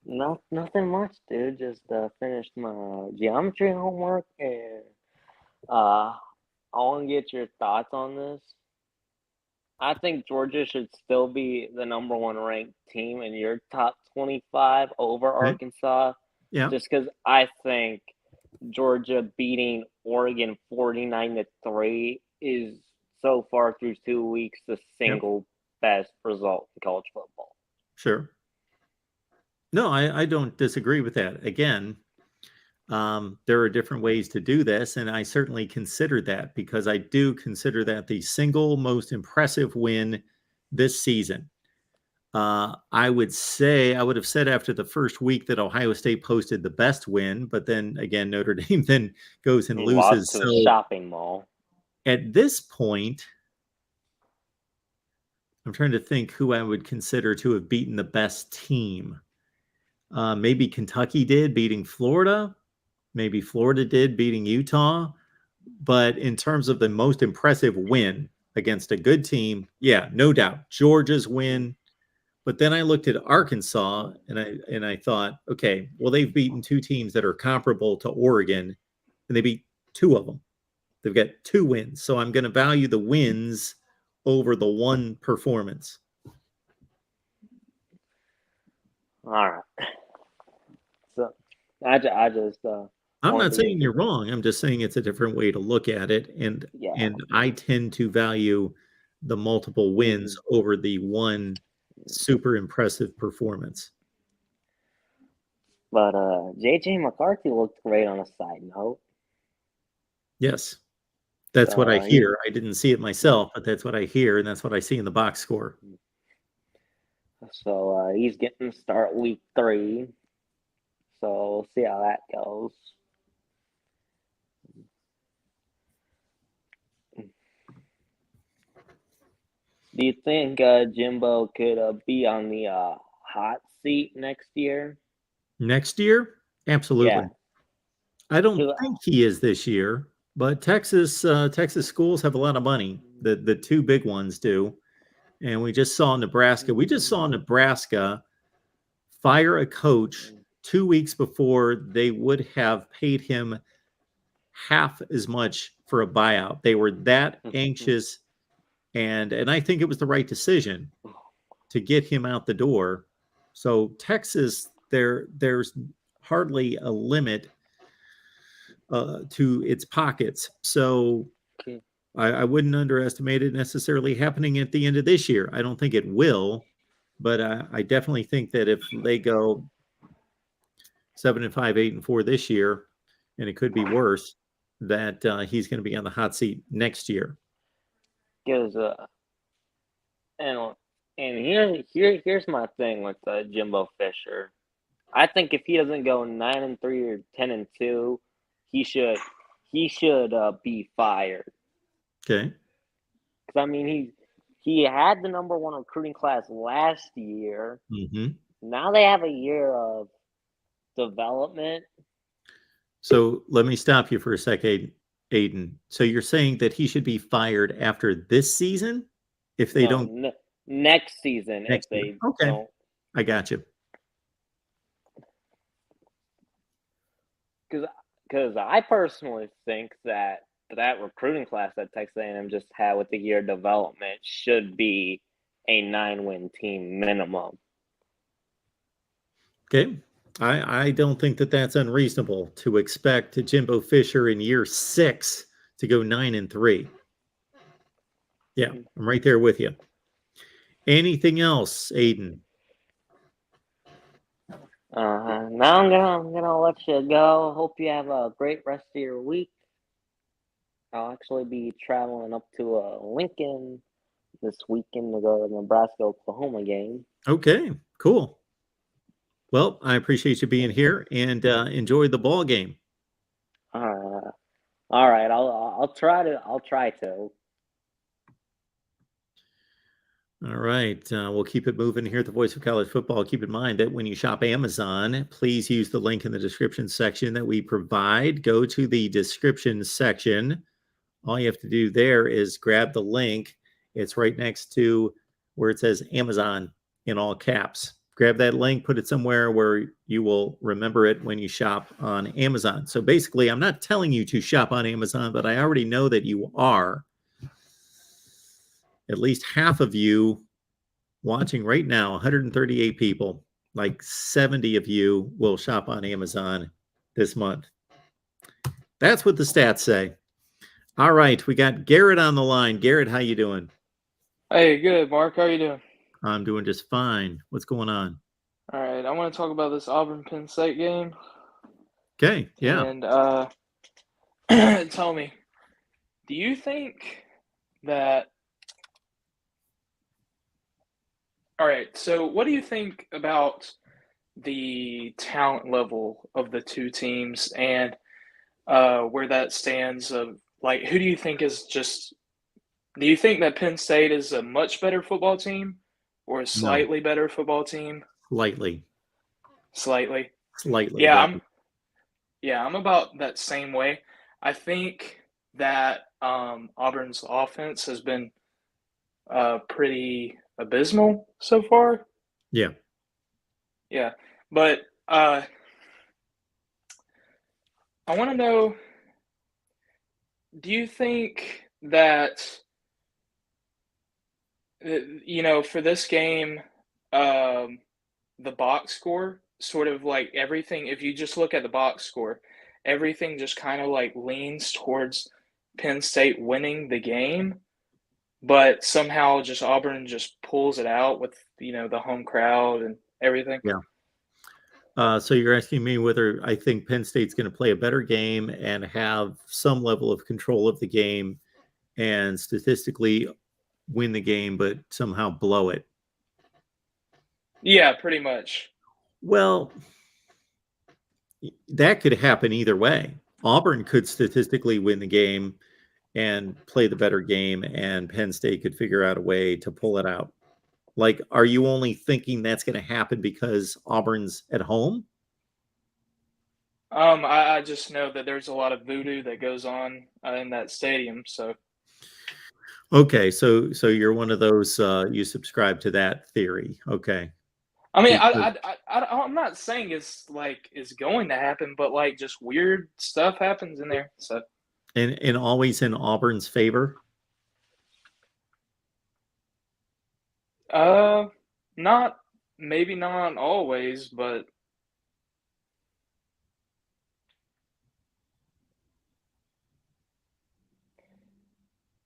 Nothing much, dude. Just finished my geometry homework, and I want to get your thoughts on this. I think Georgia should still be the number 1 ranked team in your top 25 over Arkansas. Yeah. Just because I think Georgia beating Oregon 49-3 is so far through 2 weeks the single best result in college football. Sure. No, I don't disagree with that. Again, there are different ways to do this, and I certainly consider that because I do consider that the single most impressive win this season. I would have said after the first week that Ohio State posted the best win, but then again, Notre Dame then goes and loses. Lost to the shopping mall. at this point, I'm trying to think who I would consider to have beaten the best team. Maybe Kentucky did, beating Florida. Maybe Florida did, beating Utah. But in terms of the most impressive win against a good team, yeah, no doubt, Georgia's win. But then I looked at Arkansas and I thought, okay, well, they've beaten two teams that are comparable to Oregon, and they beat two of them. They've got 2 wins. So I'm going to value the wins over the one performance. All right. So I just I'm not saying you're wrong. I'm just saying it's a different way to look at it. And I tend to value the multiple wins over the one super impressive performance. But JJ McCarthy looked great on a side note. Yes. That's what I hear. I didn't see it myself, but that's what I hear, and that's what I see in the box score. So he's getting to start week 3. So we'll see how that goes. Do you think Jimbo could be on the hot seat next year? Next year? Absolutely. Yeah. I don't think he is this year, but Texas schools have a lot of money. The 2 big ones do. And we just saw Nebraska. We just saw Nebraska fire a coach 2 weeks before they would have paid him half as much for a buyout. They were that anxious, and I think it was the right decision to get him out the door. So Texas, there's hardly a limit to its pockets. So I wouldn't underestimate it necessarily happening at the end of this year. I don't think it will, but I definitely think that if they go 7-5, 8-4 this year, and it could be worse, that he's going to be on the hot seat next year. Because and here's my thing with Jimbo Fisher. I think if he doesn't go 9-3 or 10-2, he should be fired. Okay. Because I mean he had the number 1 recruiting class last year. Mm-hmm. Now they have a year of development. So let me stop you for a second, Aiden. So you're saying that he should be fired after this season if they don't next season if year. they don't. I got you. Because I personally think that recruiting class that Texas A&M just had with the year development should be a 9-win team minimum. Okay. I don't think that that's unreasonable to expect Jimbo Fisher in year 6 to go 9-3. Yeah, I'm right there with you. Anything else, Aiden? Now I'm gonna let you go. Hope you have a great rest of your week. I'll actually be traveling up to Lincoln this weekend to go to the Nebraska-Oklahoma game. Okay, cool. Well, I appreciate you being here and enjoy the ball game. All right. I'll try to. All right. We'll keep it moving here at the Voice of College Football. Keep in mind that when you shop Amazon, please use the link in the description section that we provide. Go to the description section. All you have to do there is grab the link. It's right next to where it says Amazon in all caps. Grab that link, put it somewhere where you will remember it when you shop on Amazon. So basically, I'm not telling you to shop on Amazon, but I already know that you are. At least half of you watching right now, 138 people, like 70 of you will shop on Amazon this month. That's what the stats say. All right, we got Garrett on the line. Garrett, how you doing? Hey, good, Mark. How you doing? I'm doing just fine. What's going on? All right, I want to talk about this Auburn-Penn State game. Okay, yeah. And tell me, do you think that – all right, so what do you think about the talent level of the two teams and where that stands of like, who do you think is just? Do you think that Penn State is a much better football team, or a No, slightly better football team? slightly Slightly. better. I'm about that same way. I think that Auburn's offense has been pretty abysmal so far. Yeah. Yeah, but I want to know, do you think that for this game, the box score sort of like everything, if you just look at the box score, everything just kind of like leans towards Penn State winning the game, but somehow just Auburn just pulls it out with, the home crowd and everything? Yeah. So you're asking me whether I think Penn State's going to play a better game and have some level of control of the game and statistically win the game, but somehow blow it. Yeah, pretty much. Well, that could happen either way. Auburn could statistically win the game and play the better game, and Penn State could figure out a way to pull it out. Like, are you only thinking that's going to happen because Auburn's at home? I just know that there's a lot of voodoo that goes on in that stadium. So Okay, so you're one of those you subscribe to that theory. Okay. I mean, Because- I'm not saying it's going to happen, but like just weird stuff happens in there. So and always in Auburn's favor. not maybe not always, but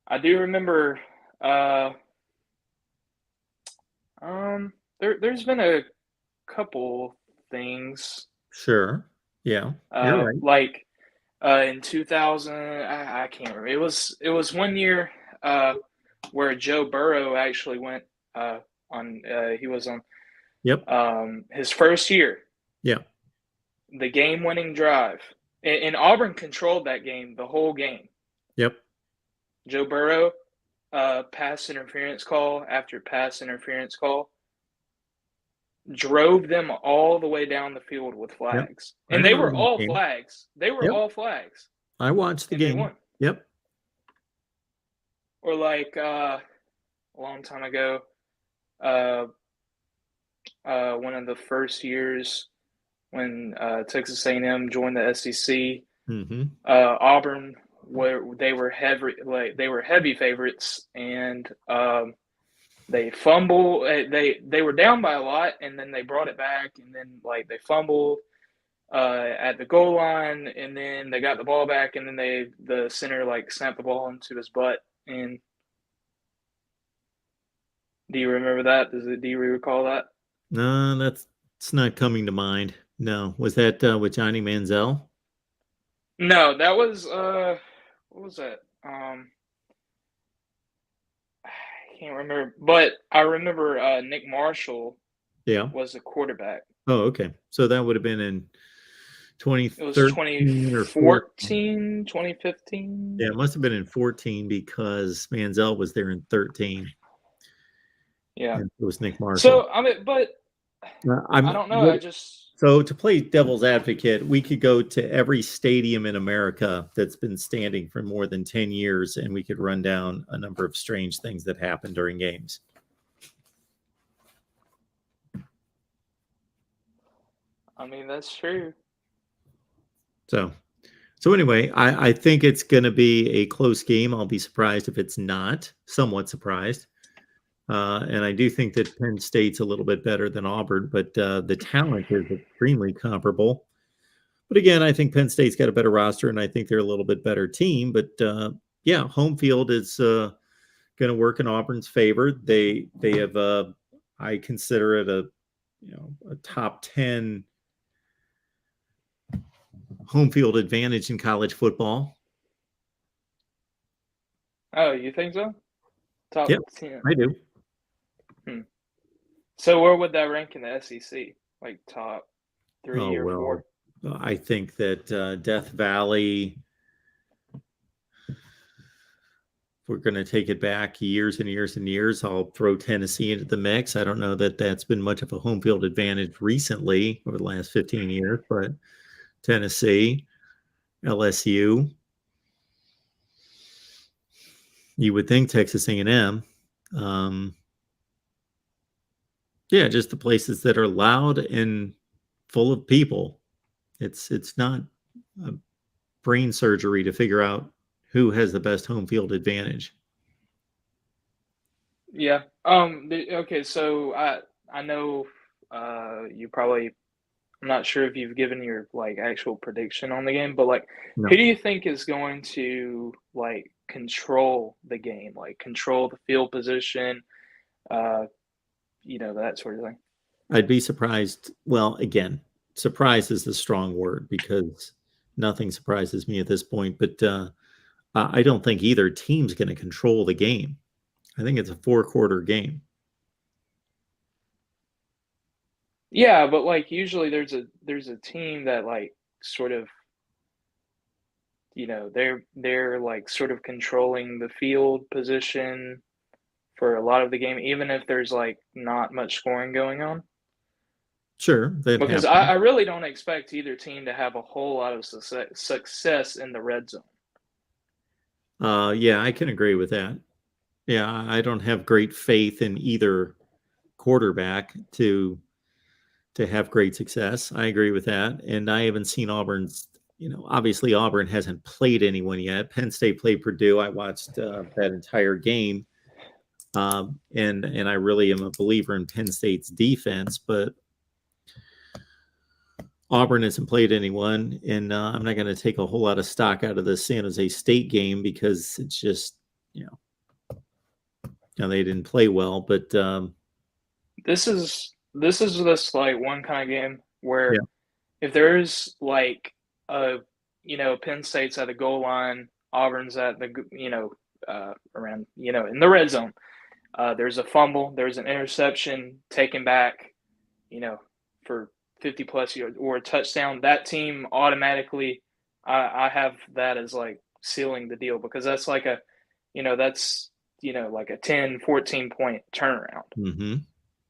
I do remember there's been a couple things Sure. Yeah. You're right. like in 2000, I can't remember. It was one year where Joe Burrow actually went he was on Yep. his first year. Yeah. The game-winning drive. And Auburn controlled that game, the whole game. Yep. Joe Burrow, pass interference call after pass interference call, drove them all the way down the field with flags. I And they remember were that all game. flags. They were Yep. all flags. I watched the And they game. won. Yep. Or like a long time ago, one of the first years when Texas A&M joined the SEC, Mm-hmm. Auburn they were heavy favorites, and they fumbled. They were down by a lot, and then they brought it back, and then like they fumbled at the goal line, and then they got the ball back, and then the center like snapped the ball into his butt. And do you remember that? Do you recall that? No, it's not coming to mind. No, was that with Johnny Manziel? No, that was what was that? I can't remember, but I remember Nick Marshall Yeah. was the quarterback. Oh, okay. So that would have been in It was 2013 or 2014, 2015. Yeah, it must have been in 14 because Manziel was there in 13. Yeah. And it was Nick Marshall. So I mean, but I don't know. So to play devil's advocate, we could go to every stadium in America that's been standing for more than 10 years, and we could run down a number of strange things that happen during games. I mean, that's true. So anyway, I think it's going to be a close game. I'll be surprised if it's not, somewhat surprised. And I do think that Penn State's a little bit better than Auburn, but the talent is extremely comparable. But again, I think Penn State's got a better roster, and I think they're a little bit better team. But yeah, home field is going to work in Auburn's favor. They have I consider it a top 10 home field advantage in college football. Oh, you think so? Top Yep, 10. I do. So where would that rank in the SEC? Like top 3 or 4? I think that Death Valley, we're going to take it back years and years and years, I'll throw Tennessee into the mix. I don't know that that's been much of a home field advantage recently over the last 15 years, but Tennessee, LSU, you would think Texas A&M. Yeah, just the places that are loud and full of people. It's not a brain surgery to figure out who has the best home field advantage. Yeah. Okay. So I know you probably. I'm not sure if you've given your like actual prediction on the game, but like, No. who do you think is going to like control the game, like control the field position, that sort of thing? I'd be surprised. Well, again, surprise is the strong word because nothing surprises me at this point. But I don't think either team's going to control the game. I think it's a 4-quarter game. Yeah, but like usually there's a team that like sort of they're like sort of controlling the field position for a lot of the game, even if there's like not much scoring going on. Sure, that Because happens. I really don't expect either team to have a whole lot of success in the red zone. Yeah, I can agree with that. Yeah, I don't have great faith in either quarterback to have great success. I agree with that. And I haven't seen Auburn's, obviously Auburn hasn't played anyone yet. Penn State played Purdue. I watched that entire game. And I really am a believer in Penn State's defense, but Auburn hasn't played anyone. And I'm not going to take a whole lot of stock out of the San Jose State game because it's just, they didn't play well. But this is this like one kind of game where if there's like Penn State's at the goal line, Auburn's at the around in the red zone. There's a fumble, there's an interception taken back, for 50 plus yards or a touchdown. That team automatically, I have that as like sealing the deal because that's like like a 10, 14 point turnaround. Mm-hmm.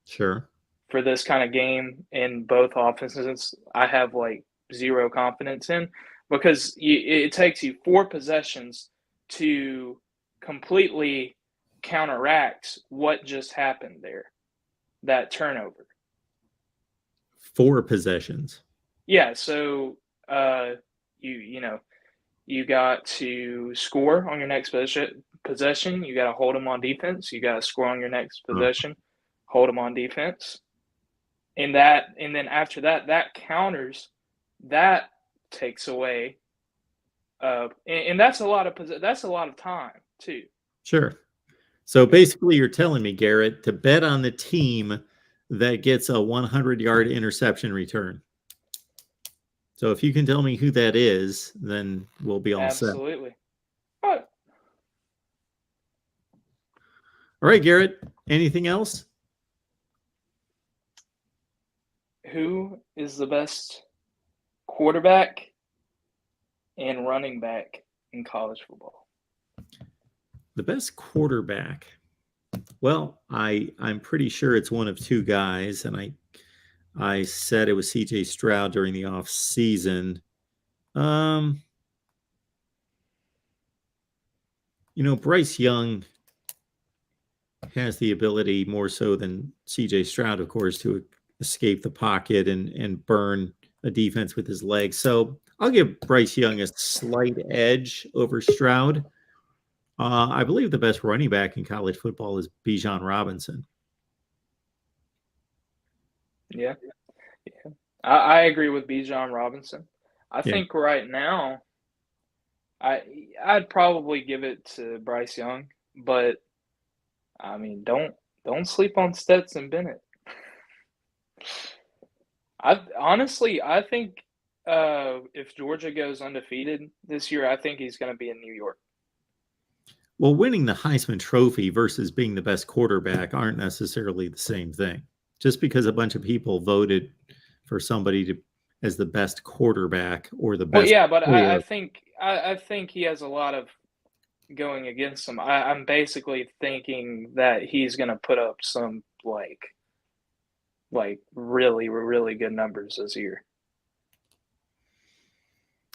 Sure. For this kind of game in both offenses, I have like zero confidence in because it takes you 4 possessions to completely counteract what just happened there, that turnover. 4 possessions. Yeah, so you got to score on your next possession. You got to hold them on defense. You got to score on your next possession, hold them on defense. And then after that counters, that takes away, and that's a lot of time too. Sure. So basically, you're telling me, Garrett, to bet on the team that gets a 100-yard interception return. So if you can tell me who that is, then we'll be all set. Absolutely. All right, Garrett. Anything else? Who is the best quarterback and running back in college football? The best quarterback. Well, I'm pretty sure it's one of 2 guys, and I said it was CJ Stroud during the off season. Bryce Young has the ability more so than CJ Stroud, of course, to escape the pocket and burn a defense with his legs. So I'll give Bryce Young a slight edge over Stroud. I believe the best running back in college football is Bijan Robinson. Yeah. I agree with Bijan Robinson. I think right now, I'd probably give it to Bryce Young, but I mean, don't sleep on Stetson Bennett. I think if Georgia goes undefeated this year, I think he's going to be in New York. Well, winning the Heisman Trophy versus being the best quarterback aren't necessarily the same thing. Just because a bunch of people voted for somebody as the best quarterback or the best. Well, yeah, but I think he has a lot of going against him. I'm basically thinking that he's going to put up some like really, really good numbers this year.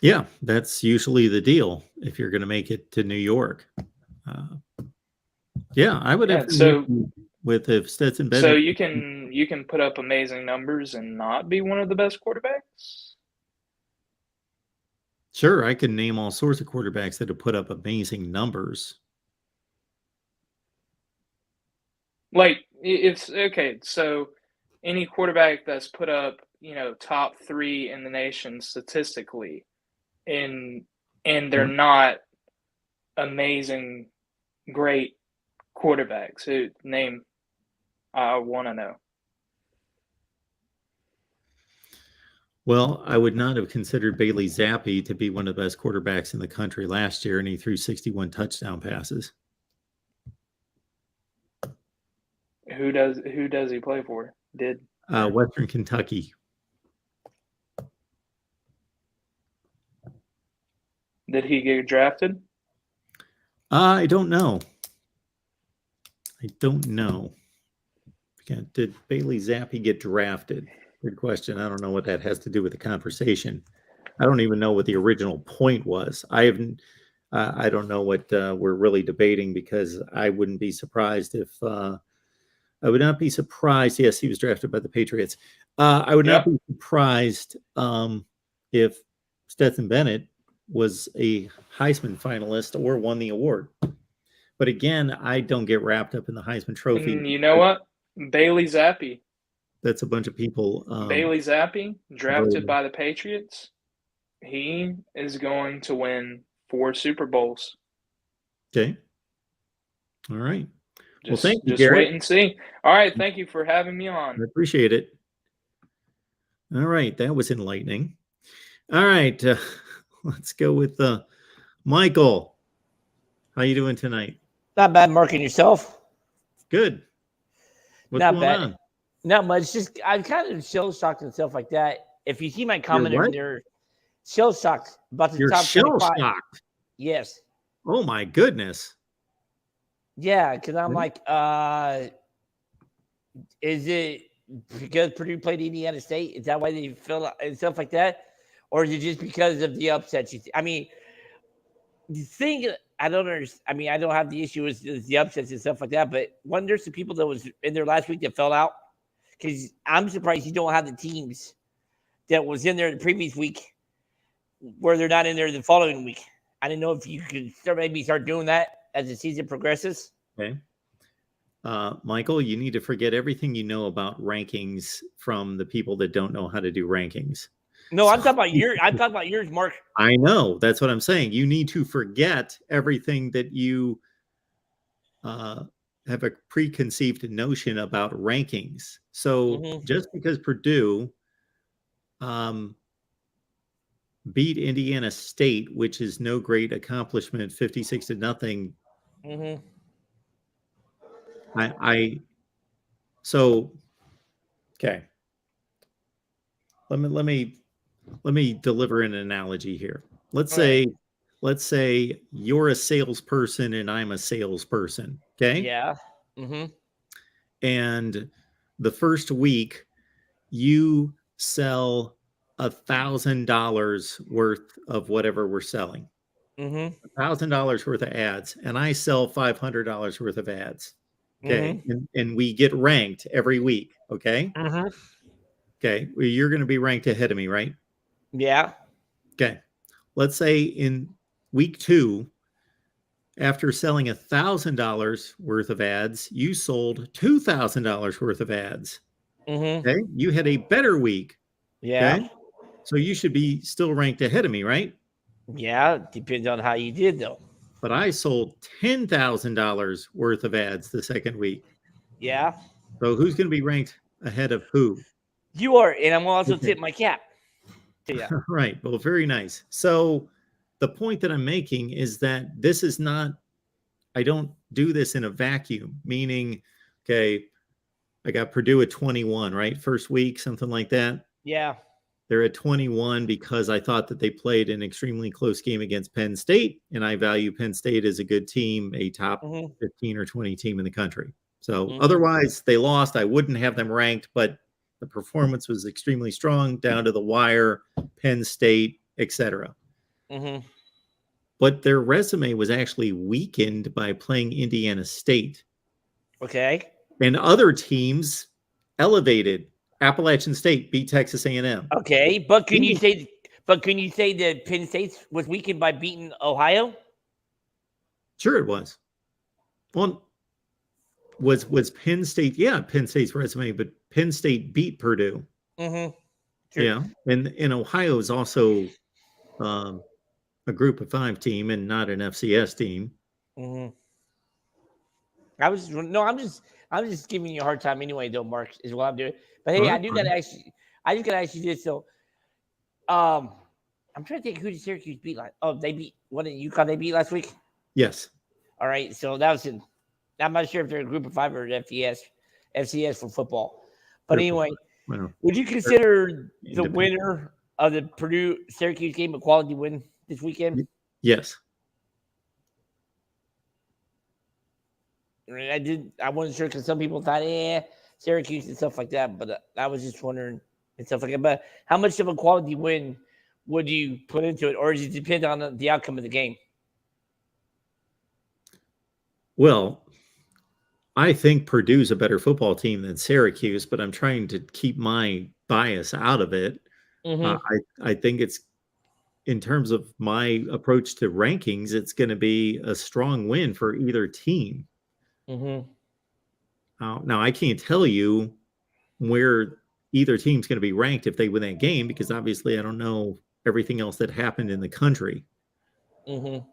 Yeah, that's usually the deal if you're going to make it to New York. Yeah, I would have So with if Stetson Bennett. So you can put up amazing numbers and not be one of the best quarterbacks? Sure, I can name all sorts of quarterbacks that have put up amazing numbers. Like it's okay, so any quarterback that's put up, top 3 in the nation statistically and they're not amazing great quarterbacks. Who name I want to know. Well, I would not have considered Bailey Zappi to be one of the best quarterbacks in the country last year, and he threw 61 touchdown passes. Who does he play for? Western Kentucky. Did he get drafted? I don't know. Did Bailey Zappi get drafted? Good question. I don't know what that has to do with the conversation. I don't even know what the original point was. I don't know what we're really debating, because I wouldn't be surprised if I would not be surprised. Yes, he was drafted by the Patriots. I would not be surprised if Stetson Bennett was a Heisman finalist or won the award. But again, I don't get wrapped up in the Heisman Trophy. And you know what? Bailey Zappi. That's a bunch of people. Bailey Zappi, drafted by the Patriots. He is going to win 4 Super Bowls. Okay. All right. Just, well, thank you, just Garrett. wait and see. All right. Thank you for having me on. I appreciate it. All right. That was enlightening. All right. Let's go with Michael. How you doing tonight? Not bad, Mark, and yourself? Good. What's Not going bad. on? Not much. Just I'm kind of shell shocked and stuff like that. If you see my comment in there, shell shocked about the You're top shell 25. shocked. Yes. Oh my goodness. Yeah, because I'm like, is it because Purdue played Indiana State? Is that why they fell out and stuff like that? Or is it just because of the upsets? I mean, the thing I don't understand. I mean, I don't have the issue with the upsets and stuff like that, but when there's some people that was in there last week that fell out, because I'm surprised you don't have the teams that was in there the previous week where they're not in there the following week. I didn't know if you could maybe start doing that as the season progresses. Okay. Michael, you need to forget everything you know about rankings from the people that don't know how to do rankings. No, I'm talking about yours, Mark. I know. That's what I'm saying. You need to forget everything that you have a preconceived notion about rankings. So just because Purdue beat Indiana State, which is no great accomplishment, 56-0. Okay. Let me deliver an analogy here. Let's say you're a salesperson and I'm a salesperson. Okay. Yeah. And the first week you sell $1,000 worth of whatever we're selling. $1,000 worth of ads, and I sell $500 worth of ads. Okay. And we get ranked every week. Okay. Okay. Well, you're going to be ranked ahead of me, right? Yeah. Okay. Let's say in week 2, after selling $1,000 worth of ads, you sold $2,000 worth of ads. Okay. You had a better week. Yeah. Okay? So you should be still ranked ahead of me, right? Yeah. Depends on how you did, though. But I sold $10,000 worth of ads the second week. Yeah. So who's going to be ranked ahead of who? You are. And I'm also tip my cap. Yeah. Right. Well, very nice. So the point that I'm making is that this is not, I don't do this in a vacuum, meaning, okay, I got Purdue at 21, right? First week, something like that. Yeah. They're at 21 because I thought that they played an extremely close game against Penn State, and I value Penn State as a good team, a top 15 or 20 team in the country. So otherwise, they lost. I wouldn't have them ranked, but the performance was extremely strong, down to the wire, Penn State, etc. But their resume was actually weakened by playing Indiana State. Okay. And other teams elevated. Appalachian State beat Texas A&M. Okay, but can you say that Penn State was weakened by beating Ohio? Sure, it was. Well, was Penn State? Yeah, Penn State's resume, but Penn State beat Purdue. Sure. Yeah, and Ohio is also a Group of 5 team and not an FCS team. I'm just giving you a hard time anyway, though, Mark, is what I'm doing. But hey, I just gotta ask you this. So, I'm trying to think who did Syracuse beat last. Oh, they beat UConn. They beat last week. Yes. All right. So that was I'm not sure if they're a Group of 5 or FCS for football. But anyway, would you consider the winner of the Purdue Syracuse game a quality win this weekend? Yes. I wasn't sure because some people thought, Syracuse and stuff like that, but I was just wondering and stuff like that. But how much of a quality win would you put into it, or does it depend on the outcome of the game? Well, I think Purdue's a better football team than Syracuse, but I'm trying to keep my bias out of it. I think it's, in terms of my approach to rankings, it's going to be a strong win for either team. Now, I can't tell you where either team's going to be ranked if they win that game, because obviously I don't know everything else that happened in the country. And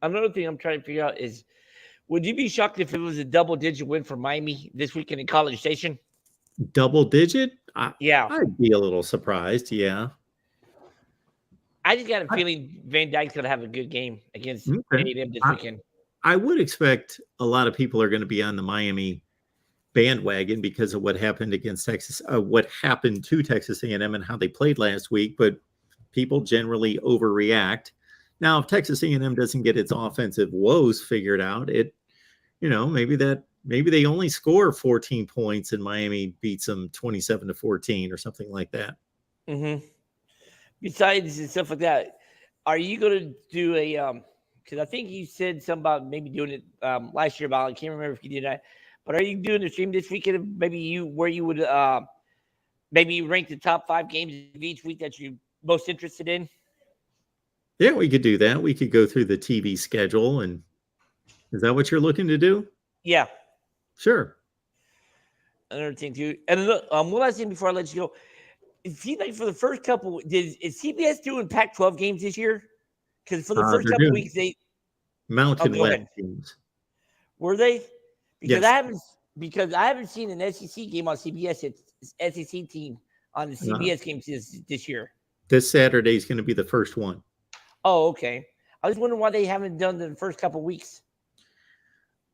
another thing I'm trying to figure out is, would you be shocked if it was a double-digit win for Miami this weekend in College Station? Double-digit? Yeah. I'd be a little surprised, yeah. I just got a feeling Van Dyke's going to have a good game against A&M this weekend. I would expect a lot of people are going to be on the Miami bandwagon because of what happened against Texas, what happened to Texas A&M and how they played last week. But people generally overreact. Now, if Texas A&M doesn't get its offensive woes figured out, maybe they only score 14 points and Miami beats them 27-14 or something like that. Besides and stuff like that, are you going to do a because I think you said something about maybe doing it last year, about I can't remember if you did that. But are you doing the stream this weekend? Maybe where you would maybe rank the top 5 games of each week that you're most interested in? Yeah, we could do that. We could go through the TV schedule. And is that what you're looking to do? Yeah. Sure. Another thing too. And look, one last thing before I let you go. It seems like for the first couple, is CBS doing Pac-12 games this year? Because for the first couple of weeks, they Mountain West teams. Were they? Because yes. I haven't seen an SEC game on CBS. It's SEC team on the CBS games this year. This Saturday is going to be the first one. Oh, okay. I was wondering why they haven't done the first couple of weeks.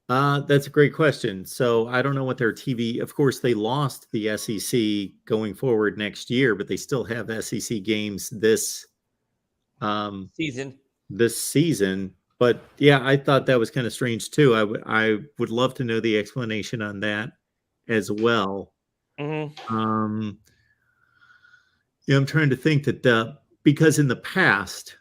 That's a great question. So I don't know what their TV. Of course, they lost the SEC going forward next year, but they still have SEC games this season. But yeah, I thought that was kind of strange too. I would love to know the explanation on that as well. I'm trying to think that because in the past,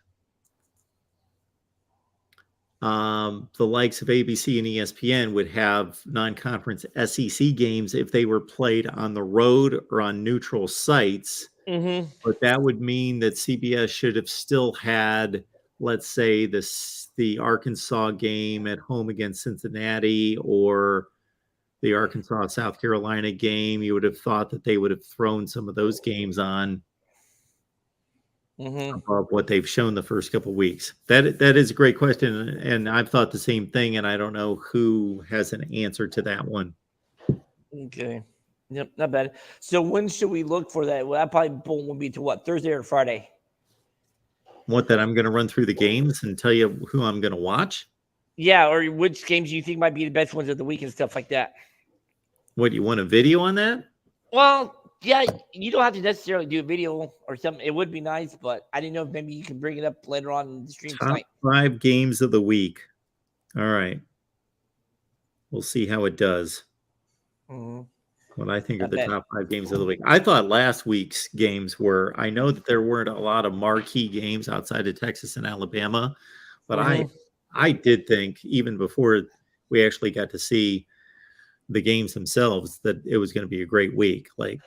the likes of ABC and ESPN would have non-conference SEC games if they were played on the road or on neutral sites. But that would mean that CBS should have still had, let's say, the Arkansas game at home against Cincinnati, or the Arkansas-South Carolina game. You would have thought that they would have thrown some of those games on above what they've shown the first couple of weeks. That is a great question, and I've thought the same thing, and I don't know who has an answer to that one. Okay. Yep, not bad. So when should we look for that? Well, that probably will be to what, Thursday or Friday? What, that I'm going to run through the games and tell you who I'm going to watch? Yeah, or which games you think might be the best ones of the week and stuff like that. What, you want a video on that? Well, Yeah, you don't have to necessarily do a video or something. It would be nice, but I didn't know if maybe you can bring it up later on in the stream Top tonight. 5 games of the week. All right. We'll see how it does. Mhm. What I think are Not the bad. top 5 games of the week. I thought last week's games were, I know that there weren't a lot of marquee games outside of Texas and Alabama, but Mhm. I did think even before we actually got to see the games themselves that it was going to be a great week. Like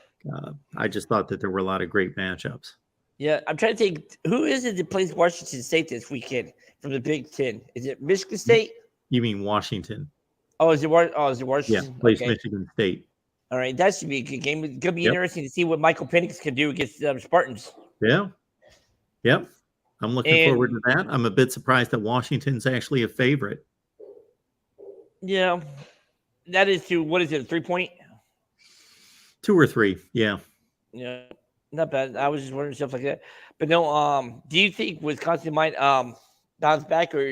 I just thought that there were a lot of great matchups. Yeah, I'm trying to think who is it that plays Washington State this weekend from the Big Ten? Is it Michigan State? You mean Washington? Oh, is it Yeah, Washington? plays Okay. Michigan State. All right, that should be a good game. It's gonna be Yep. interesting to see what Michael Penix can do against the Spartans. Yeah. Yep. I'm looking forward to And that. I'm a bit surprised that Washington's actually a favorite. yeah, that is to what is it? A 3-point? 2 or 3. Yeah. Yeah, not bad. I was just wondering stuff like that. But no, do you think Wisconsin might bounce back, or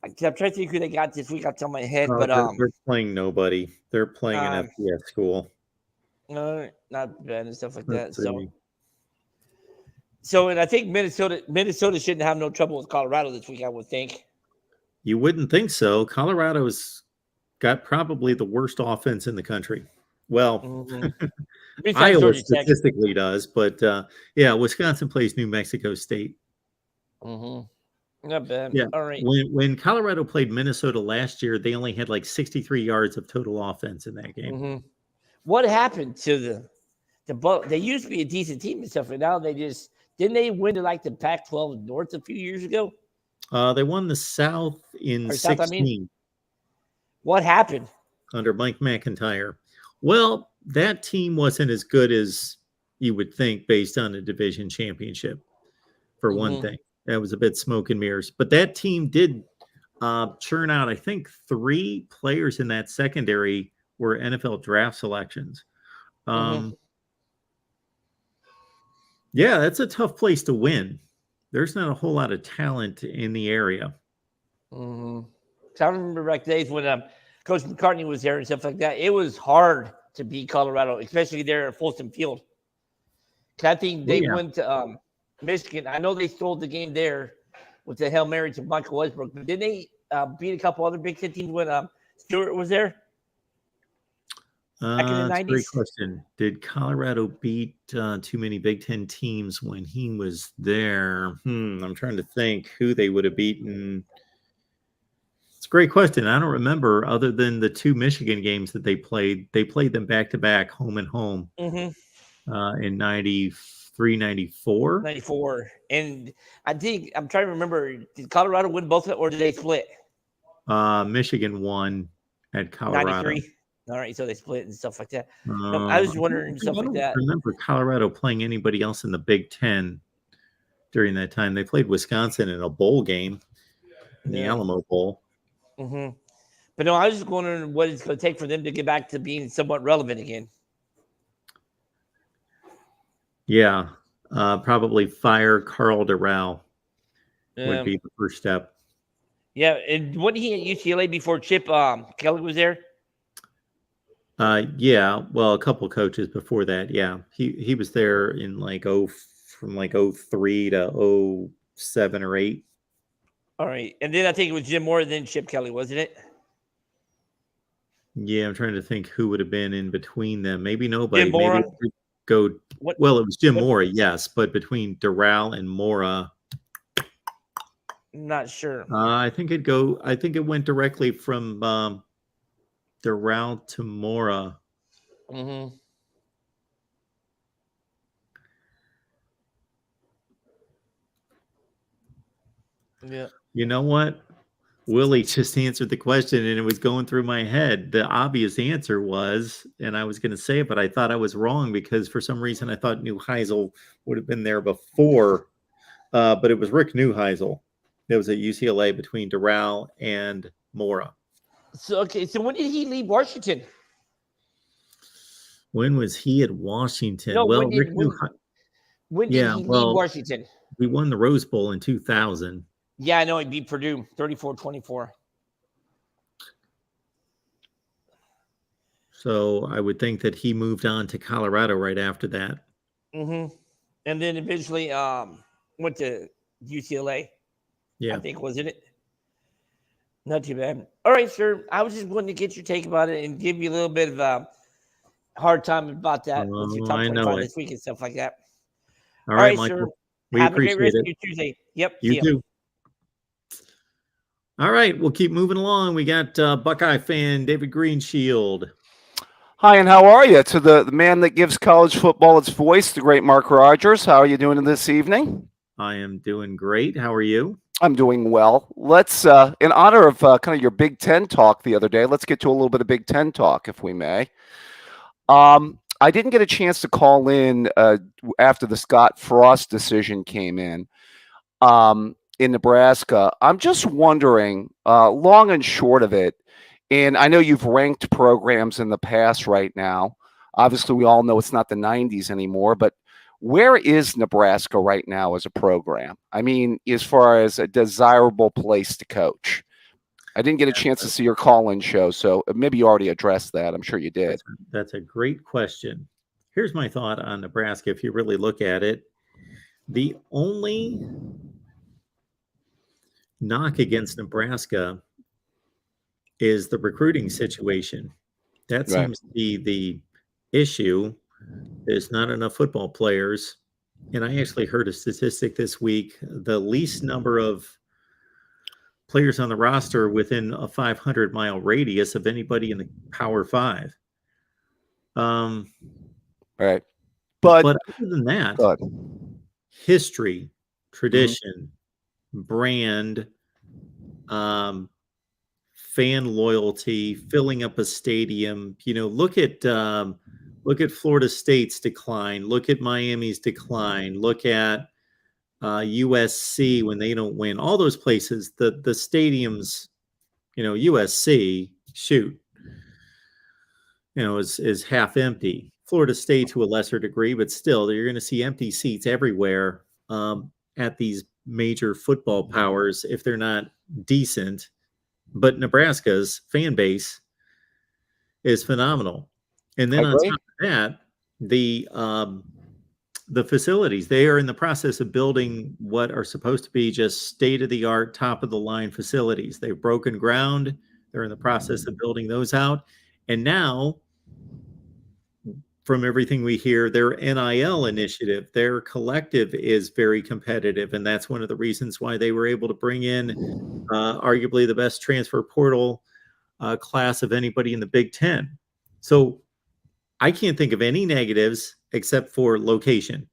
I'm trying to think who they got this week off the top of my head, but they're playing nobody. They're playing an FBS school. no, not bad and stuff like Let's that. see. So, and I think Minnesota shouldn't have no trouble with Colorado this week, I would think. You wouldn't think so. Colorado's got probably the worst offense in the country. Well, Besides Iowa Georgia Tech. statistically does, but yeah, Wisconsin plays New Mexico State. Not bad. Yeah. All right. When Colorado played Minnesota last year, they only had like 63 yards of total offense in that game. What happened to the they used to be a decent team and stuff, and now they just didn't they win to like the Pac-12 North a few years ago? They won the South in 16. What happened? Under Mike McIntyre. Well, that team wasn't as good as you would think based on a division championship, for one thing. That was a bit smoke and mirrors. But that team did churn out, I think, 3 players in that secondary were NFL draft selections. Yeah, that's a tough place to win. There's not a whole lot of talent in the area. So I remember back days when Coach McCartney was there and stuff like that. It was hard to beat Colorado, especially there at Folsom Field. I think they went to Michigan. I know they stole the game there with the Hail Mary to Michael Westbrook, but didn't they beat a couple other Big Ten teams when Stewart was there? Back in the 90s? Great question. Did Colorado beat too many Big Ten teams when he was there? I'm trying to think who they would have beaten. It's a great question. I don't remember other than the 2 Michigan games that they played. They played them back to back, home and home, in 93, 94. 94. And I think I'm trying to remember, did Colorado win both of it or did they split? Michigan won at Colorado. 93. All right, so they split and stuff like that. No, I was wondering stuff like that. I remember Colorado playing anybody else in the Big Ten during that time. They played Wisconsin in a bowl game, in the Alamo Bowl. But no, I was just wondering what it's going to take for them to get back to being somewhat relevant again. Yeah, probably fire Carl Doral would be the first step. Yeah, and wasn't he at UCLA before Chip Kelly was there? Yeah, well, a couple coaches before that. Yeah, he was there in from 03 to 07 or 08. All right, and then I think it was Jim Moore, then Chip Kelly, wasn't it? Yeah, I'm trying to think who would have been in between them. Maybe nobody. Jim Mora? Maybe it would go. Well, it was Jim Mora, yes, but between Doral and Mora, not sure. I think it went directly from Doral to Mora. Yeah. You know what? Willie just answered the question and it was going through my head. The obvious answer was, and I was going to say it, but I thought I was wrong because for some reason I thought Neuheisel would have been there before, but it was Rick Neuheisel. That was at UCLA between Doral and Mora. So when did he leave Washington? When was he at Washington? No, well, when did he leave Washington? We won the Rose Bowl in 2000. Yeah, I know. He beat Purdue 34-24. So I would think that he moved on to Colorado right after that. Mm-hmm. And then eventually went to UCLA. Yeah. I think, wasn't it? Not too bad. All right, sir. I was just wanting to get your take about it and give you a little bit of a hard time about that with your top I know 25 it. this week and stuff like that. All All right, right, Michael. sir. We Have a great appreciate rest of it. your Tuesday. Yep. You see ya. too. All right, we'll keep moving along. We got Buckeye fan David Greenshield. Hi, and how are you? To the man that gives college football its voice, the great Mark Rogers. How are you doing this evening? I am doing great. How are you? I'm doing well. Let's, in honor of kind of your Big Ten talk the other day, let's get to a little bit of Big Ten talk, if we may. I didn't get a chance to call in after the Scott Frost decision came in Nebraska. I'm just wondering, long and short of it, and I know you've ranked programs in the past right now. Obviously, we all know it's not the 90s anymore, but where is Nebraska right now as a program? I mean, as far as a desirable place to coach. I didn't get a chance to see your call-in show, so maybe you already addressed that. I'm sure you did. That's a great question. Here's my thought on Nebraska. If you really look at it, the only knock against Nebraska is the recruiting situation. That Right. seems to be the issue. There's not enough football players. And I actually heard a statistic this week. The least number of players on the roster within a 500-mile radius of anybody in the Power Five. Right. But other than that, but history, tradition, brand, fan loyalty, filling up a stadium. You know, look at Florida State's decline. Look at Miami's decline. Look at USC when they don't win. All those places, the stadiums. You know, USC, shoot, you know, is half empty. Florida State to a lesser degree, but still, you're going to see empty seats everywhere at these major football powers if they're not decent. But Nebraska's fan base is phenomenal. And then on top of that, the facilities, they are in the process of building what are supposed to be just state-of-the-art, top-of-the-line facilities. They've broken ground. They're in the process of building those out. And now, from everything we hear, their NIL initiative, their collective is very competitive. And that's one of the reasons why they were able to bring in arguably the best transfer portal class of anybody in the Big Ten. So I can't think of any negatives except for location.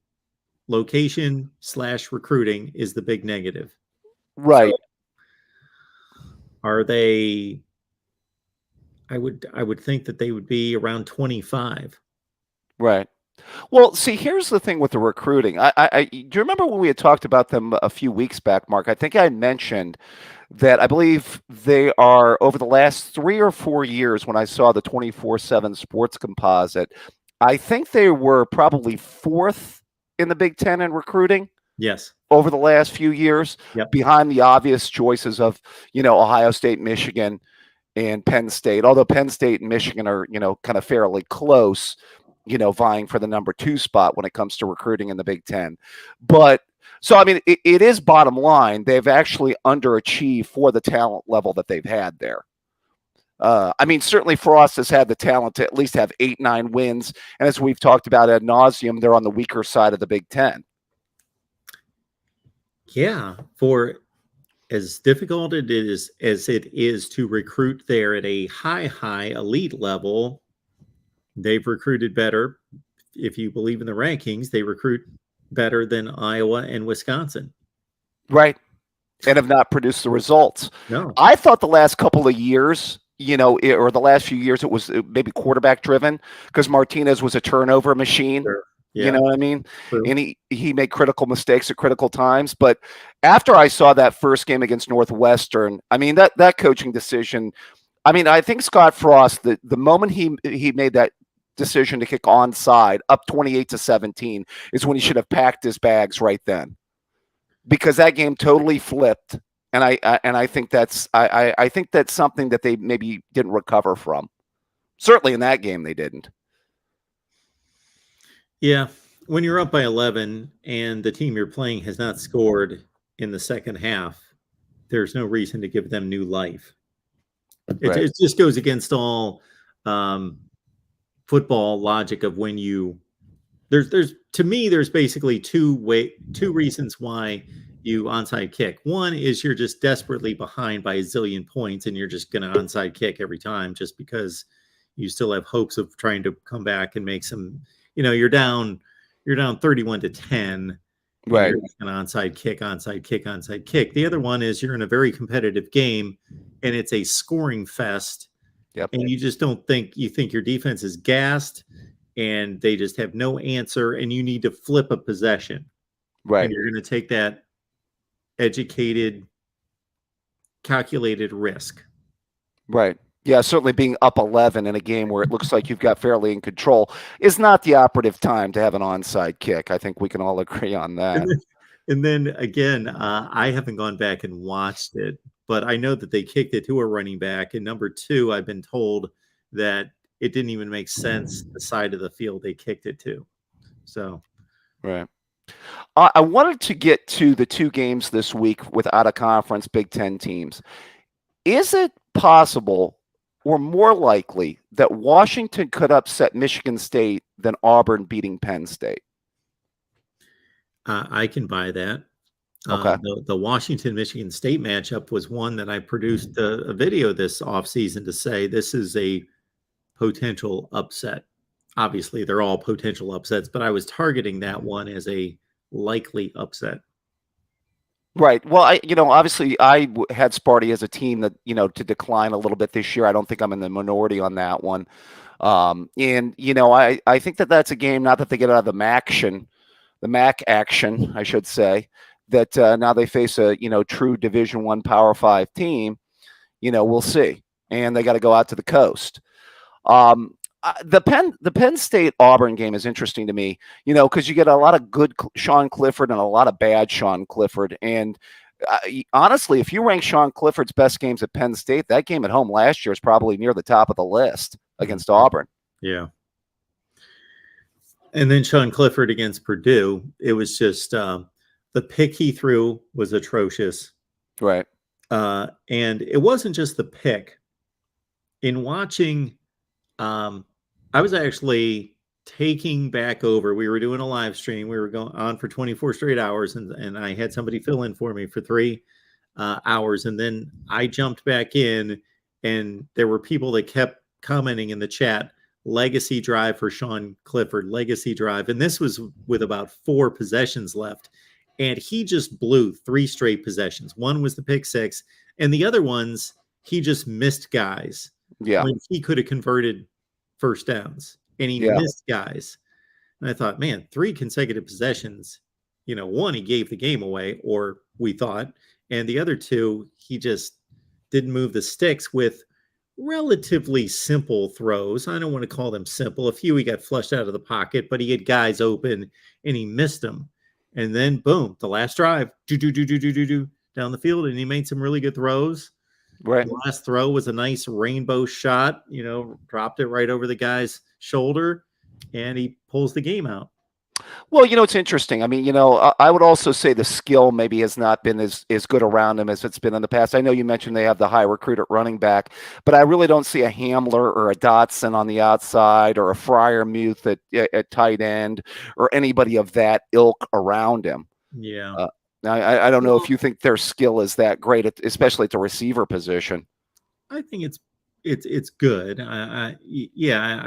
Location/recruiting is the big negative. Right. So are they? I would think that they would be around 25. Right. Well, see, here's the thing with the recruiting. Do you remember when we had talked about them a few weeks back, Mark? I think I mentioned that I believe they are, over the last 3 or 4 years, when I saw the 24/7 Sports Composite, I think they were probably 4th in the Big Ten in recruiting. Yes. Over the last few years, behind the obvious choices of, you know, Ohio State, Michigan, and Penn State. Although Penn State and Michigan are, you know, kind of fairly close, you know, vying for the number 2 spot when it comes to recruiting in the Big Ten. But so, I mean, it is bottom line. They've actually underachieved for the talent level that they've had there. I mean, certainly Frost has had the talent to at least have 8, 9 wins. And as we've talked about ad nauseum, they're on the weaker side of the Big Ten. Yeah. For as difficult it is as it is to recruit there at a high elite level, they've recruited better. If you believe in the rankings, they recruit better than Iowa and Wisconsin. Right. And have not produced the results. No. I thought the last couple of years, you know, or the last few years, it was maybe quarterback driven because Martinez was a turnover machine. Sure. Yeah. You know what I mean? True. And he made critical mistakes at critical times. But after I saw that first game against Northwestern, I mean, that coaching decision, I mean, I think Scott Frost, the moment he made that decision to kick onside up 28-17 is when he should have packed his bags right then, because that game totally flipped. And I think that's I think that's something that they maybe didn't recover from. Certainly in that game, they didn't. Yeah. When you're up by 11 and the team you're playing has not scored in the second half, there's no reason to give them new life. Right. It just goes against all football logic of when you there's to me there's basically two reasons why you onside kick. One is you're just desperately behind by a zillion points and you're just going to onside kick every time just because you still have hopes of trying to come back and make some, you're down 31-10. Right. You're just going to onside kick. The other one is you're in a very competitive game and it's a scoring fest. Yep. And you just you think your defense is gassed and they just have no answer and you need to flip a possession. Right. And you're going to take that educated, calculated risk. Right. Yeah, certainly being up 11 in a game where it looks like you've got fairly in control is not the operative time to have an onside kick. I think we can all agree on that. And then again, I haven't gone back and watched it, but I know that they kicked it to a running back. And number two, I've been told that it didn't even make sense the side of the field they kicked it to. So, right. I wanted to get to the two games this week with out-of-conference Big Ten teams. Is it possible or more likely that Washington could upset Michigan State than Auburn beating Penn State? I can buy that. Okay. The Washington-Michigan State matchup was one that I produced a video this offseason to say this is a potential upset. Obviously, they're all potential upsets, but I was targeting that one as a likely upset. Right. Well, obviously I had Sparty as a team that, to decline a little bit this year. I don't think I'm in the minority on that one. And I think that that's a game, not that they get out of the MAC action, I should say, that now they face a, true Division I Power 5 team. We'll see. And they got to go out to the coast. The Penn State Auburn game is interesting to me, because you get a lot of good Sean Clifford and a lot of bad Sean Clifford. And honestly, if you rank Sean Clifford's best games at Penn State, that game at home last year is probably near the top of the list against Auburn. Yeah. And then Sean Clifford against Purdue, it was just the pick he threw was atrocious. Right. And it wasn't just the pick. In watching, I was actually taking back over. We were doing a live stream. We were going on for 24 straight hours, and I had somebody fill in for me for 3 hours. And then I jumped back in, and there were people that kept commenting in the chat, legacy drive for Sean Clifford, legacy drive. And this was with about 4 possessions left. And he just blew 3 straight possessions. One was the pick six, and the other ones, he just missed guys. Yeah. When he could have converted first downs, and he missed guys. And I thought, man, 3 consecutive possessions, one, he gave the game away, or we thought, and the other 2, he just didn't move the sticks with relatively simple throws. I don't want to call them simple. A few he got flushed out of the pocket, but he had guys open and he missed them. And then boom, the last drive, down the field, and he made some really good throws. Right. The last throw was a nice rainbow shot, dropped it right over the guy's shoulder, and he pulls the game out. Well, it's interesting. I mean, I would also say the skill maybe has not been as good around him as it's been in the past. I know you mentioned they have the high recruit at running back, but I really don't see a Hamler or a Dotson on the outside or a Freiermuth at tight end or anybody of that ilk around him. Yeah. I don't know if you think their skill is that great, especially at the receiver position. I think it's good. I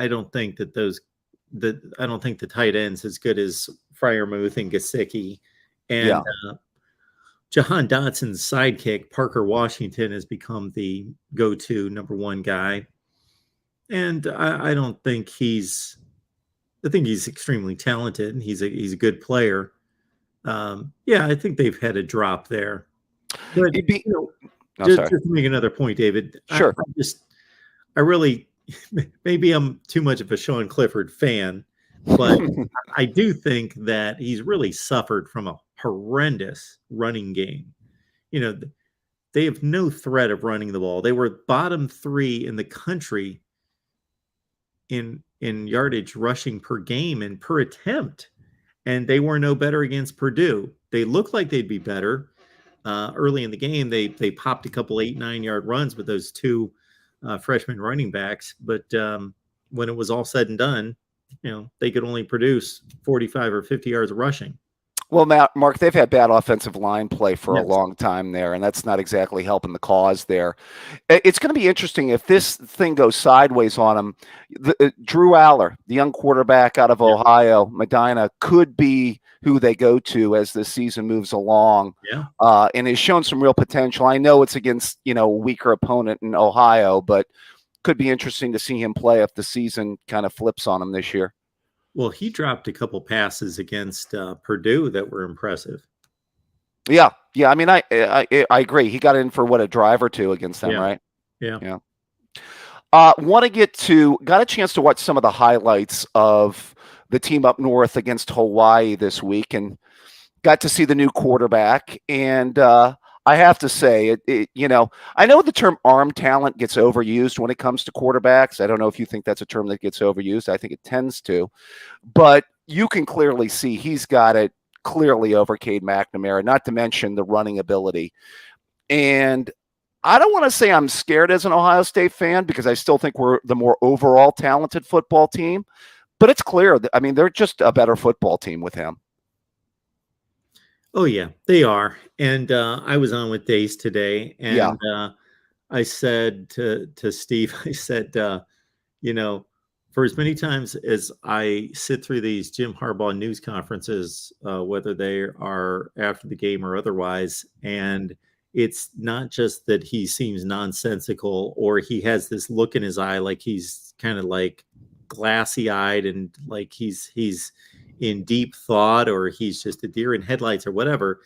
don't think that I don't think the tight end's as good as Freiermuth and Gesicki. And Jahan Dotson's sidekick, Parker Washington, has become the go-to number 1 guy. And I don't think I think he's extremely talented, and he's a good player. I think they've had a drop there. But, just to make another point, David. Sure. I really, maybe I'm too much of a Sean Clifford fan, but I do think that he's really suffered from a horrendous running game. They have no threat of running the ball. They were bottom 3 in the country in yardage rushing per game and per attempt, and they were no better against Purdue. They looked like they'd be better early in the game. They popped a couple 8-9 yard runs with those two freshman running backs, but when it was all said and done, they could only produce 45 or 50 yards of rushing. Well, Mark, they've had bad offensive line play for a long time there, and that's not exactly helping the cause there. It's going to be interesting if this thing goes sideways on them. Drew Aller, the young quarterback out of Ohio, Medina, could be who they go to as the season moves along, and has shown some real potential. I know it's against a weaker opponent in Ohio, but could be interesting to see him play if the season kind of flips on him this year. Well, he dropped a couple passes against Purdue that were impressive. Yeah. I mean, I agree. He got in for a drive or two against them, right? Yeah. Got a chance to watch some of the highlights of the team up north against Hawaii this week, and got to see the new quarterback. And I have to say, I know the term arm talent gets overused when it comes to quarterbacks. I don't know if you think that's a term that gets overused. I think it tends to. But you can clearly see he's got it clearly over Cade McNamara, not to mention the running ability. And I don't want to say I'm scared as an Ohio State fan, because I still think we're the more overall talented football team. But it's clear that, they're just a better football team with him. Oh, yeah, they are. And I was on with Dace today, and I said to Steve, I said, for as many times as I sit through these Jim Harbaugh news conferences, whether they are after the game or otherwise, and it's not just that he seems nonsensical or he has this look in his eye like he's kind of like glassy-eyed and like he's in deep thought, or he's just a deer in headlights or whatever.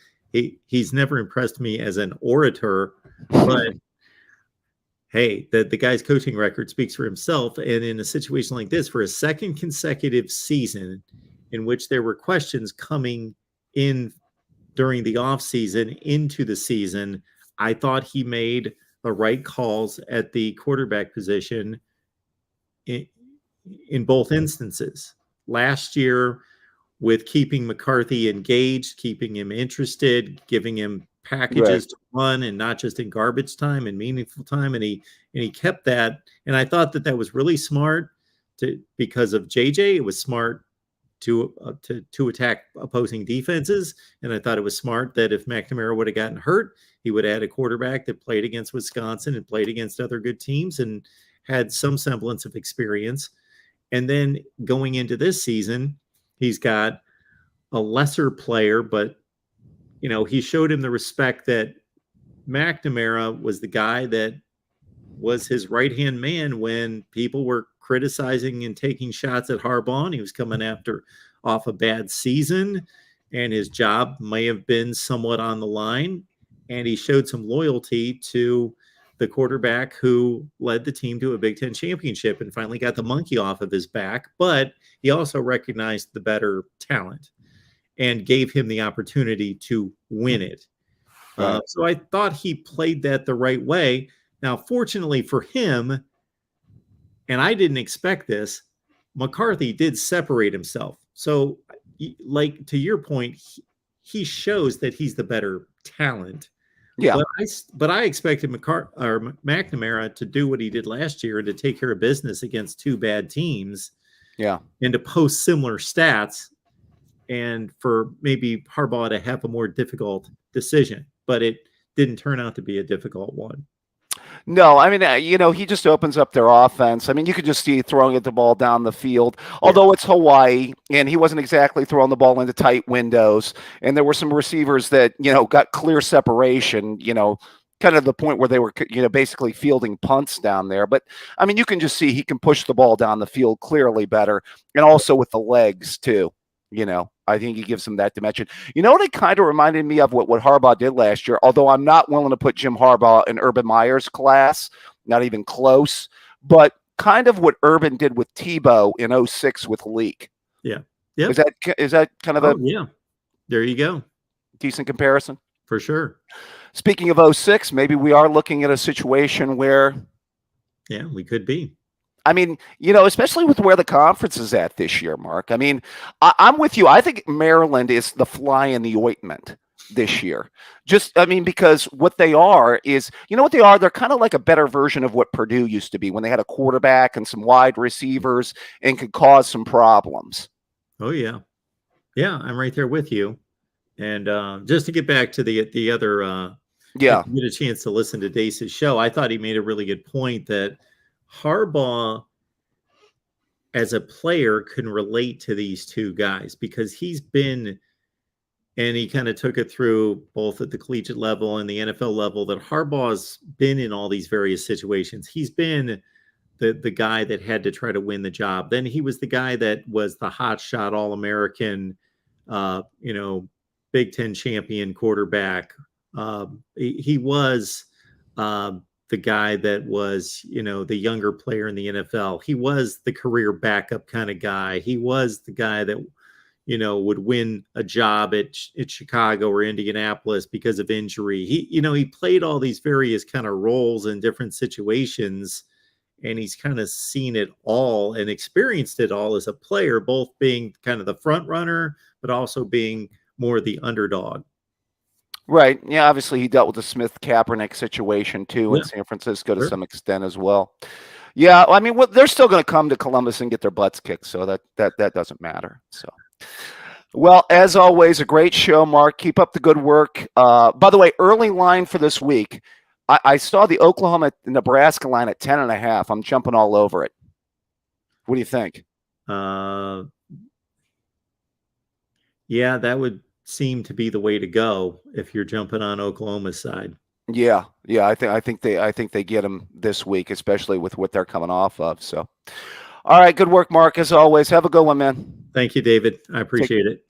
He's never impressed me as an orator, but hey, the guy's coaching record speaks for himself. And in a situation like this, for a second consecutive season in which there were questions coming in during the offseason into the season, I thought he made the right calls at the quarterback position in both instances. Last year, with keeping McCarthy engaged, keeping him interested, giving him packages to run, and not just in garbage time and meaningful time. And he kept that. And I thought that was really smart because of JJ. It was smart to attack opposing defenses. And I thought it was smart that if McNamara would have gotten hurt, he would have had a quarterback that played against Wisconsin and played against other good teams and had some semblance of experience. And then going into this season, he's got a lesser player, but he showed him the respect that McNamara was the guy that was his right-hand man when people were criticizing and taking shots at Harbaugh. And he was coming off a bad season, and his job may have been somewhat on the line. And he showed some loyalty to the quarterback who led the team to a Big Ten championship and finally got the monkey off of his back. But he also recognized the better talent and gave him the opportunity to win it. Right. So I thought he played that the right way. Now, fortunately for him, and I didn't expect this, McCarthy did separate himself. So, like, to your point, he shows that he's the better talent. Yeah. But I expected McNamara to do what he did last year and to take care of business against two bad teams. Yeah. And to post similar stats, and for maybe Harbaugh to have a more difficult decision. But it didn't turn out to be a difficult one. No, I mean, he just opens up their offense. I mean, you could just see throwing the ball down the field, although it's Hawaii, and he wasn't exactly throwing the ball into tight windows. And there were some receivers that, got clear separation, kind of the point where they were, basically fielding punts down there. But, I mean, you can just see he can push the ball down the field clearly better, and also with the legs, too. I think he gives them that dimension. What it kind of reminded me of what Harbaugh did last year, although I'm not willing to put Jim Harbaugh in Urban Meyer's class, not even close, but kind of what Urban did with Tebow in 2006 with Leak. Yeah. Is that kind of yeah. There you go. Decent comparison? For sure. Speaking of 2006, maybe we are looking at a situation where we could be. I mean, especially with where the conference is at this year, Mark. I mean, I'm with you. I think Maryland is the fly in the ointment this year. Because what they are is, what they are? They're kind of like a better version of what Purdue used to be when they had a quarterback and some wide receivers and could cause some problems. Oh, yeah. Yeah, I'm right there with you. And just to get back to the other, yeah, get a chance to listen to Dace's show, I thought he made a really good point that Harbaugh, as a player, can relate to these two guys because he's been, and he kind of took it through both at the collegiate level and the NFL level, that Harbaugh's been in all these various situations. He's been the guy that had to try to win the job. Then he was the guy that was the hotshot All-American, Big Ten champion quarterback. He was the guy that was, the younger player in the NFL. He was the career backup kind of guy. He was the guy that, would win a job at Chicago or Indianapolis because of injury. He played all these various kind of roles in different situations, and he's kind of seen it all and experienced it all as a player, both being kind of the front runner, but also being more the underdog. Right. Yeah. Obviously, he dealt with the Smith Kaepernick situation too in San Francisco to some extent as well. Yeah. I mean, they're still going to come to Columbus and get their butts kicked, so that doesn't matter. So, well, as always, a great show, Mark. Keep up the good work. By the way, early line for this week. I saw the Oklahoma-Nebraska line at 10.5. I'm jumping all over it. What do you think? Yeah, that would seem to be the way to go if you're jumping on Oklahoma's side. Yeah. I think they get them this week, especially with what they're coming off of. So, all right, good work, Mark. As always, have a good one, man. Thank you, David. I appreciate it.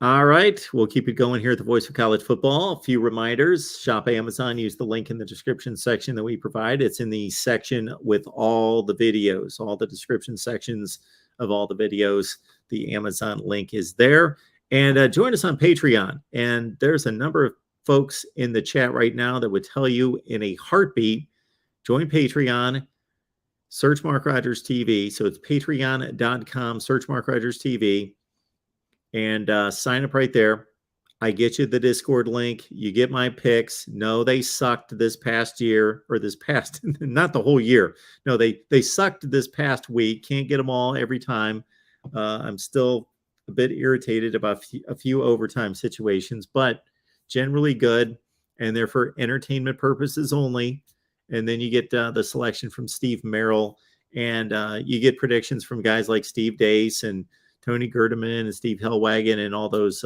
All right, we'll keep it going here at the Voice of College Football. A few reminders: shop Amazon. Use the link in the description section that we provide. It's in the section with all the videos, all the description sections of all the videos. The Amazon link is there. And join us on Patreon. And there's a number of folks in the chat right now that would tell you in a heartbeat, join Patreon, search MarkRogersTV. So it's patreon.com, search MarkRogersTV, and sign up right there. I get you the Discord link. You get my picks. No, they sucked this past year, or this past, not the whole year. No, they sucked this past week. Can't get them all every time. I'm still a bit irritated about a few overtime situations, but generally good, and they're for entertainment purposes only. And then you get the selection from Steve Merrill, and you get predictions from guys like Steve Dace and Tony Gerdeman and Steve Hellwagon and all those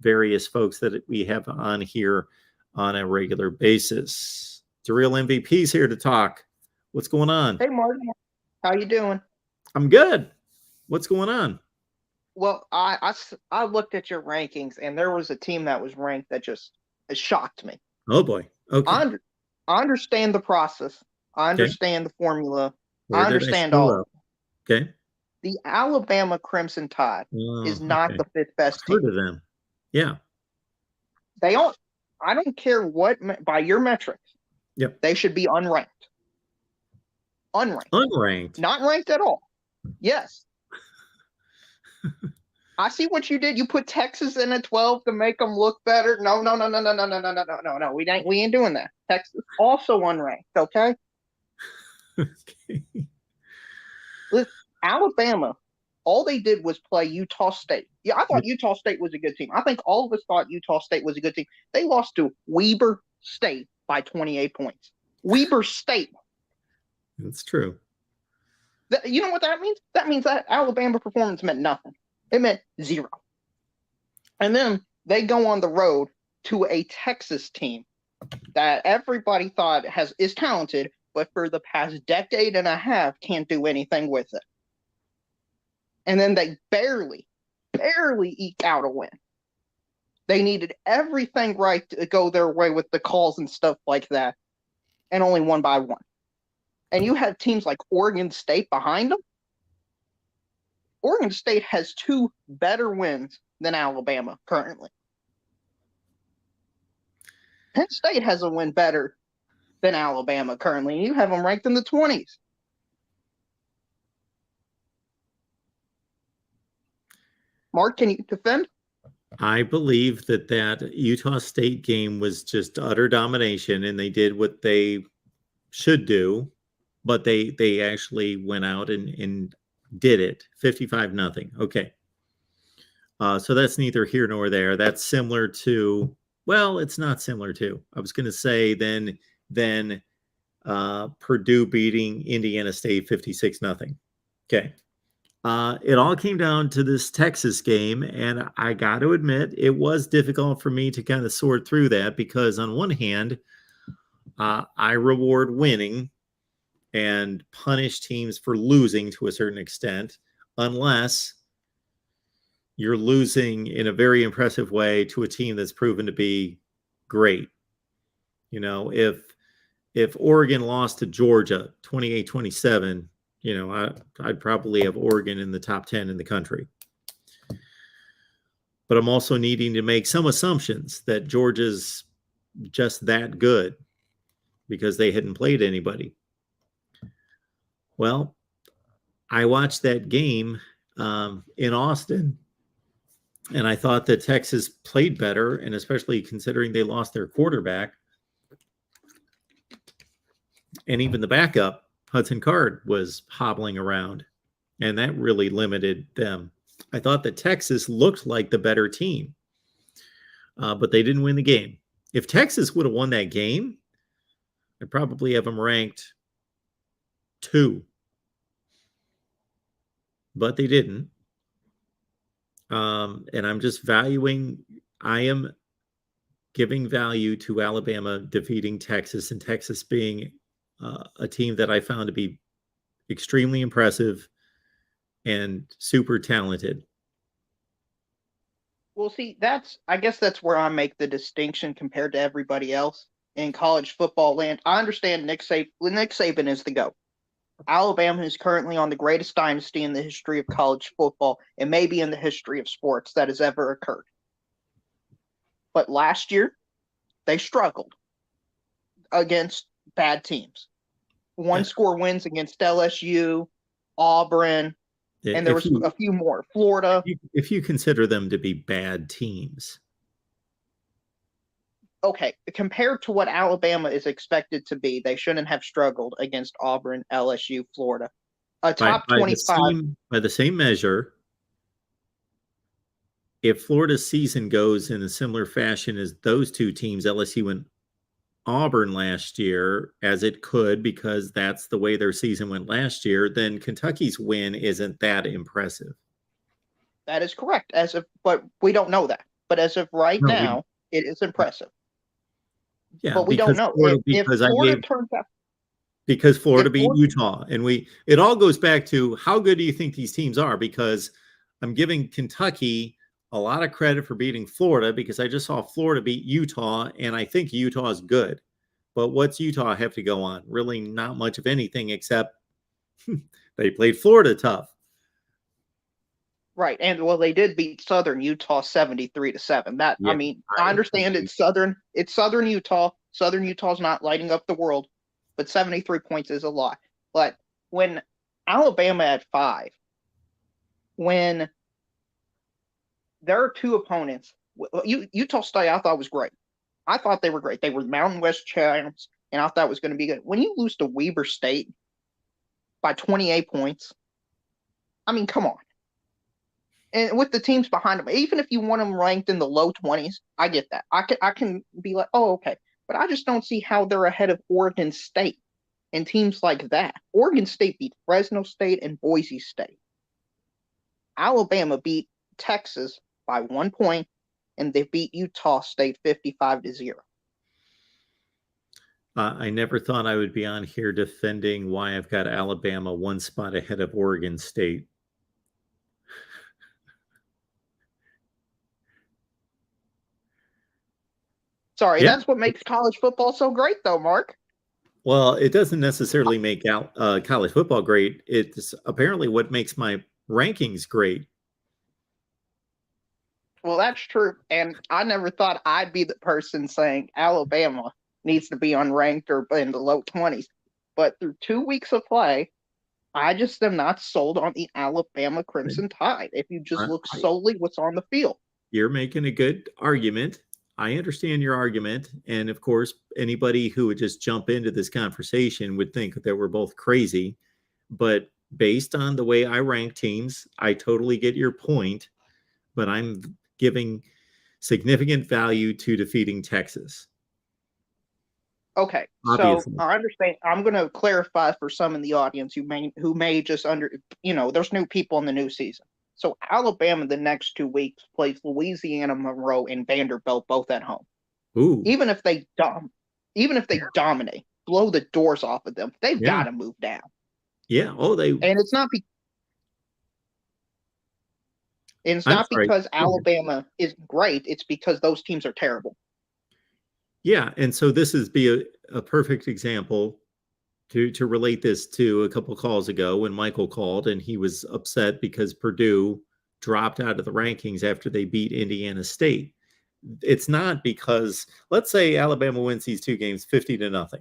various folks that we have on here on a regular basis. The real MVP's here to talk. What's going on? Hey, Martin. How you doing? I'm good. What's going on? Well, I looked at your rankings, and there was a team that was ranked that just shocked me. Oh, boy. Okay. I understand the process. I understand the formula. I understand all of it. Okay. The Alabama Crimson Tide is not the fifth best team. Heard of them. Yeah. I don't care what, by your metrics, they should be unranked. Unranked? Not ranked at all. Yes. I see what you did. You put Texas in at 12 to make them look better. No. We ain't doing that. Texas also unranked, okay? Okay. Listen, Alabama, all they did was play Utah State. Yeah, I thought Utah State was a good team. I think all of us thought Utah State was a good team. They lost to Weber State by 28 points. Weber State. That's true. You know what that means? That means that Alabama performance meant nothing. It meant zero. And then they go on the road to a Texas team that everybody thought is talented, but for the past decade and a half can't do anything with it. And then they barely eked out a win. They needed everything right to go their way with the calls and stuff like that, and only won by one. And you have teams like Oregon State behind them. Oregon State has 2 better wins than Alabama currently. Penn State has a win better than Alabama currently. And you have them ranked in the 20s. Mark, can you defend? I believe that Utah State game was just utter domination, and they did what they should do, but they actually went out and did it 55-0. Okay. So that's neither here nor there. That's similar to, well, it's not similar to. I was going to say then Purdue beating Indiana State 56-0. Okay. It all came down to this Texas game, and I got to admit it was difficult for me to kind of sort through that because on one hand, I reward winning and punish teams for losing to a certain extent, unless you're losing in a very impressive way to a team that's proven to be great. You know, if Oregon lost to Georgia 28-27, you know, I'd probably have Oregon in the top 10 in the country. But I'm also needing to make some assumptions that Georgia's just that good because they hadn't played anybody. Well, I watched that game in Austin, and I thought that Texas played better, and especially considering they lost their quarterback. And even the backup, Hudson Card, was hobbling around, and that really limited them. I thought that Texas looked like the better team, but they didn't win the game. If Texas would have won that game, I'd probably have them ranked 2. But they didn't. And I'm just I am giving value to Alabama defeating Texas, and Texas being a team that I found to be extremely impressive and super talented. Well, see, I guess that's where I make the distinction compared to everybody else in college football land. I understand Nick Saban is the GOAT. Alabama is currently on the greatest dynasty in the history of college football and maybe in the history of sports that has ever occurred. But last year, they struggled against bad teams. One-score wins against LSU, Auburn, and there was a few more. Florida. If you consider them to be bad teams. Okay, compared to what Alabama is expected to be, they shouldn't have struggled against Auburn, LSU, Florida. A top 25. By the same measure, if Florida's season goes in a similar fashion as those two teams, LSU and Auburn last year, as it could because that's the way their season went last year, then Kentucky's win isn't that impressive. That is correct. But we don't know that. But as of right now, it is impressive. Yeah, but we don't know. Because Florida beat Utah. And it all goes back to how good do you think these teams are? Because I'm giving Kentucky a lot of credit for beating Florida because I just saw Florida beat Utah, and I think Utah is good. But what's Utah have to go on? Really not much of anything except they played Florida tough. Right. And well, they did beat Southern Utah 73-7. That, yeah, I mean, I understand it's Southern Utah. Southern Utah's not lighting up the world, but 73 points is a lot. But when Alabama at 5, when there are two opponents, Utah State I thought was great. I thought they were great. They were Mountain West champs, and I thought it was going to be good. When you lose to Weber State by 28 points, I mean, come on. And with the teams behind them, even if you want them ranked in the low 20s, I get that. I can be like, oh, okay. But I just don't see how they're ahead of Oregon State and teams like that. Oregon State beat Fresno State and Boise State. Alabama beat Texas by 1 point, and they beat Utah State 55-0. I never thought I would be on here defending why I've got Alabama 1 spot ahead of Oregon State. Sorry, yeah. That's what makes college football so great, though, Mark. Well, it doesn't necessarily make college football great. It's apparently what makes my rankings great. Well, that's true. And I never thought I'd be the person saying Alabama needs to be unranked or in the low 20s. But through 2 weeks of play, I just am not sold on the Alabama Crimson Tide if you just look solely what's on the field. You're making a good argument. I understand your argument. And of course, anybody who would just jump into this conversation would think that we're both crazy. But based on the way I rank teams, I totally get your point. But I'm giving significant value to defeating Texas. Okay, Obviously. so I understand. I'm going to clarify for some in the audience who may just there's new people in the new season. So Alabama the next 2 weeks plays Louisiana Monroe and Vanderbilt both at home. Ooh. Even if they dominate, blow the doors off of them, they've got to move down. Yeah. Oh, and it's not because Alabama is great. It's because those teams are terrible. Yeah, and so this is a perfect example to relate this to a couple calls ago when Michael called and he was upset because Purdue dropped out of the rankings after they beat Indiana State. It's not because, let's say Alabama wins these 2 games 50-0.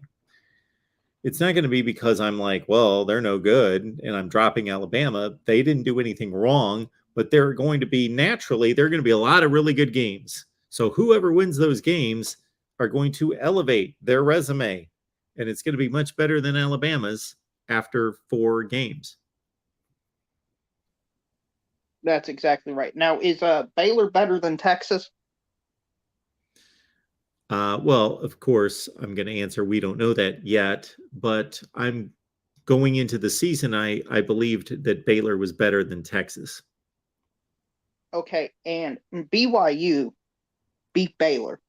It's not going to be because I'm like, well, they're no good and I'm dropping Alabama. They didn't do anything wrong, but there are going to be a lot of really good games. So whoever wins those games are going to elevate their resume, and it's going to be much better than Alabama's after 4 games. That's exactly right. Now, is Baylor better than Texas? Well, of course, I'm going to answer we don't know that yet, but I'm going into the season, I believed that Baylor was better than Texas. Okay, and BYU beat Baylor.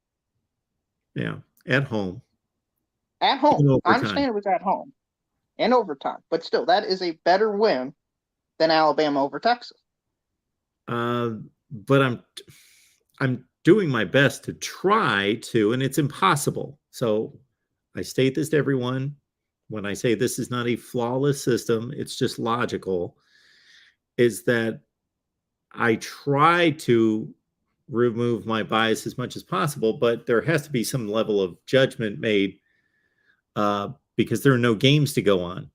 Yeah, at home. At home. I understand it was at home. And overtime. But still, that is a better win than Alabama over Texas. But I'm doing my best to try to, and it's impossible. So I state this to everyone. When I say this is not a flawless system, it's just logical, is that I try to remove my bias as much as possible, but there has to be some level of judgment made because there are no games to go on.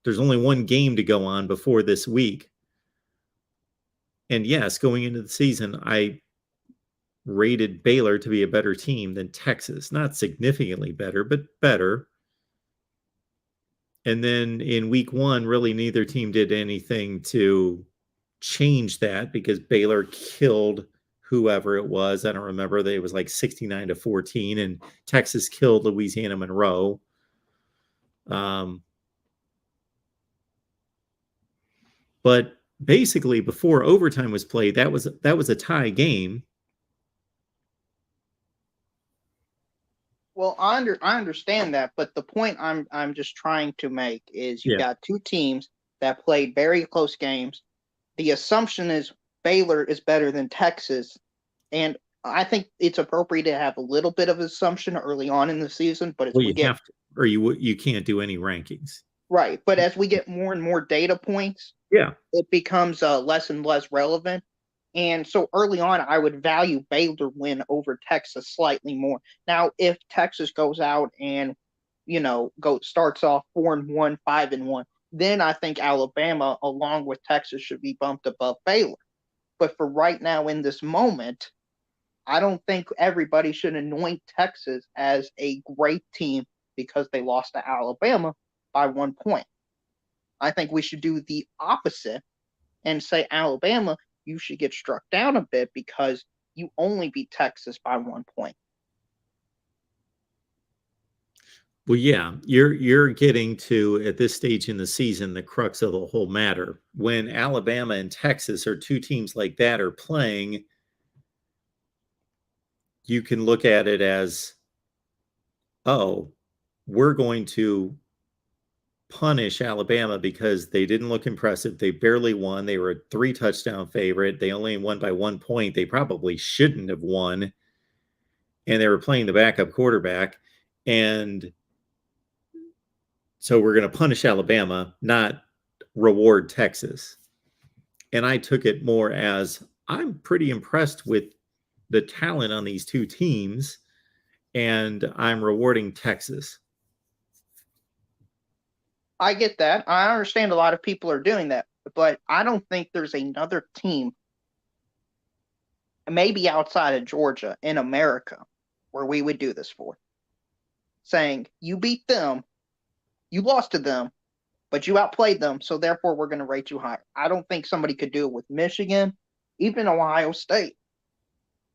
There's only 1 game to go on before this week. And yes, going into the season, I rated Baylor to be a better team than Texas. Not significantly better, but better. And then in week 1, really neither team did anything to change that because Baylor killed whoever it was. I don't remember. It was like 69-14, and Texas killed Louisiana Monroe. But basically, before overtime was played, that was a tie game. Well, I understand that, but the point I'm just trying to make is you got 2 teams that played very close games. The assumption is Baylor is better than Texas, and I think it's appropriate to have a little bit of assumption early on in the season. But as you have to, or you can't do any rankings. Right, but as we get more and more data points, it becomes less and less relevant. And so early on, I would value Baylor win over Texas slightly more. Now, if Texas goes out and starts off 4-1, 5-1, then I think Alabama, along with Texas, should be bumped above Baylor. But for right now, in this moment, I don't think everybody should anoint Texas as a great team because they lost to Alabama by 1 point. I think we should do the opposite and say, Alabama, you should get struck down a bit because you only beat Texas by 1 point. Well, yeah, you're getting to, at this stage in the season, the crux of the whole matter. When Alabama and Texas, or 2 teams like that, are playing, you can look at it as, oh, we're going to punish Alabama because they didn't look impressive. They barely won. They were a 3-touchdown favorite. They only won by 1 point. They probably shouldn't have won. And they were playing the backup quarterback. And so we're going to punish Alabama, not reward Texas. And I took it more as, I'm pretty impressed with the talent on these 2 teams. and I'm rewarding Texas. I get that. I understand a lot of people are doing that, but I don't think there's another team, maybe outside of Georgia, in America where we would do this for. Saying, you beat them, you lost to them, but you outplayed them, so therefore we're going to rate you higher. I don't think somebody could do it with Michigan, even Ohio State.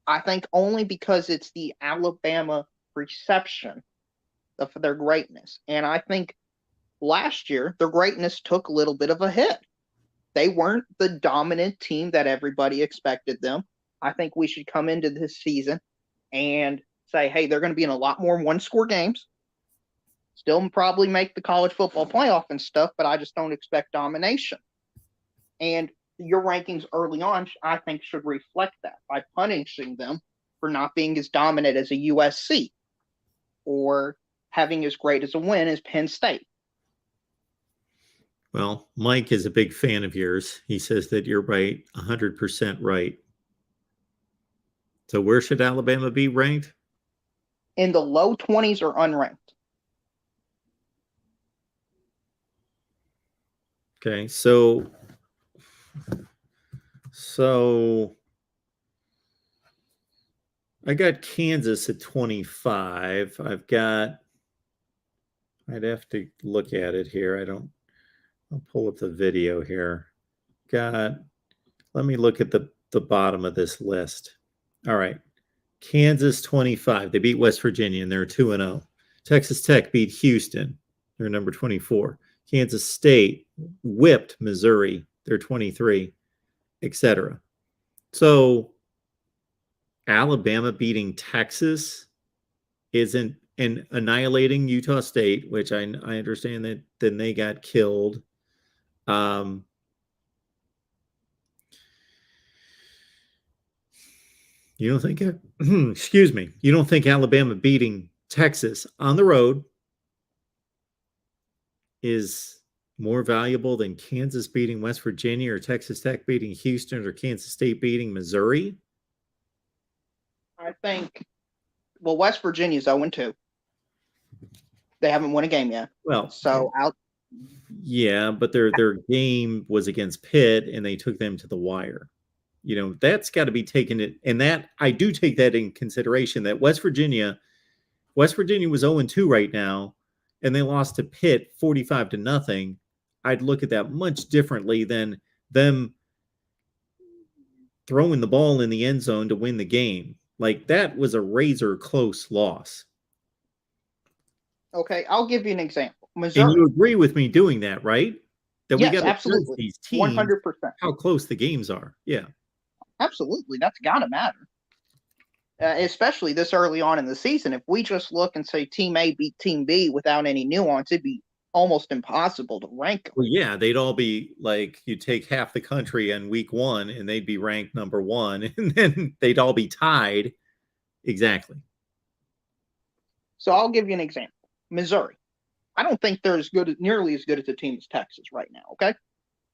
I think only because it's the Alabama perception of their greatness. And I think last year, their greatness took a little bit of a hit. They weren't the dominant team that everybody expected them. I think we should come into this season and say, hey, they're going to be in a lot more one-score games. Still probably make the college football playoff and stuff, but I just don't expect domination. And your rankings early on, I think, should reflect that by punishing them for not being as dominant as a USC or having as great as a win as Penn State. Well, Mike is a big fan of yours. He says that you're right, 100% right. So where should Alabama be ranked? In the low 20s or unranked. Okay, so I got Kansas at 25. I'd have to look at it here. I'll pull up the video here. Let me look at the bottom of this list. All right. Kansas 25. They beat West Virginia and they're 2-0. Texas Tech beat Houston. They're number 24. Kansas State whipped Missouri. They're 23, etc. So Alabama beating Texas isn't and annihilating Utah State, which I understand that then they got killed. You don't think excuse me, you don't think Alabama beating Texas on the road is more valuable than Kansas beating West Virginia or Texas Tech beating Houston or Kansas State beating Missouri? I think, well, West Virginia's 0-2. They haven't won a game yet. Well, so yeah, but their game was against Pitt and they took them to the wire. You know, that's got to be taken in, and that I do take that in consideration that West Virginia was 0-2 right now, and they lost to Pitt 45-0. I'd look at that much differently than them throwing the ball in the end zone to win the game. Like, that was a razor close loss. Okay, I'll give you an example. Missouri. And you agree with me doing that, right? That yes, we got to absolutely. these teams 100%. how close the games are. Yeah. Absolutely. That's got to matter. Especially this early on in the season. If we just look and say Team A beat Team B without any nuance, it'd be almost impossible to rank them. Well, yeah, they'd all be like, you take half the country in week one and they'd be ranked number one, and then they'd all be tied. Exactly. So I'll give you an example. Missouri. I don't think they're nearly as good as the team as Texas right now, okay?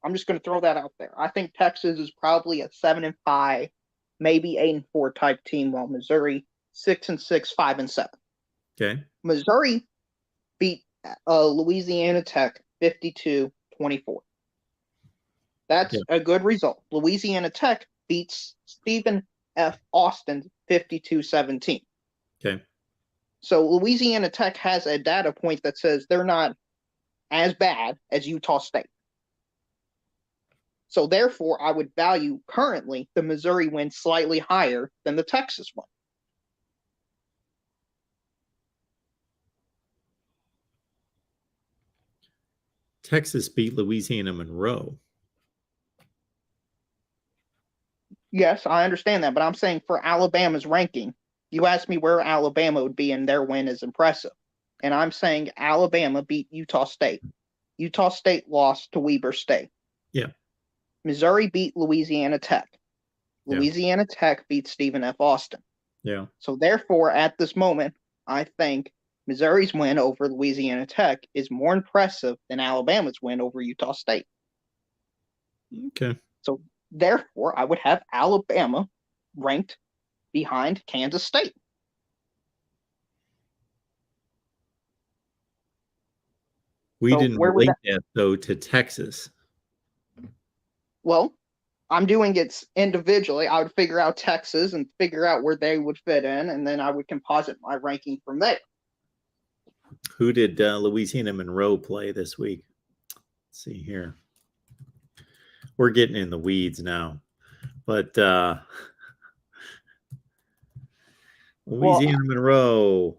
I'm just going to throw that out there. I think Texas is probably a 7-5, maybe 8-4 type team, while Missouri 6-6, 5-7. Okay. Missouri beat Louisiana Tech 52-24. That's a good result. Louisiana Tech beats Stephen F. Austin 52-17. Okay. So Louisiana Tech has a data point that says they're not as bad as Utah State. So therefore, I would value currently the Missouri win slightly higher than the Texas one. Texas beat Louisiana Monroe. Yes, I understand that, but I'm saying for Alabama's ranking, you asked me where Alabama would be and their win is impressive. And I'm saying Alabama beat Utah State. Utah State lost to Weber State. Yeah. Missouri beat Louisiana Tech. Louisiana Tech beat Stephen F. Austin. Yeah. So therefore, at this moment, I think Missouri's win over Louisiana Tech is more impressive than Alabama's win over Utah State. Okay. So therefore, I would have Alabama ranked behind Kansas State. We So didn't where would relate that though to Texas. Well, I'm doing it individually. I would figure out Texas and figure out where they would fit in, and then I would composite my ranking from there. Who did Louisiana Monroe play this week? Let's see here. We're getting in the weeds now, but Louisiana Monroe.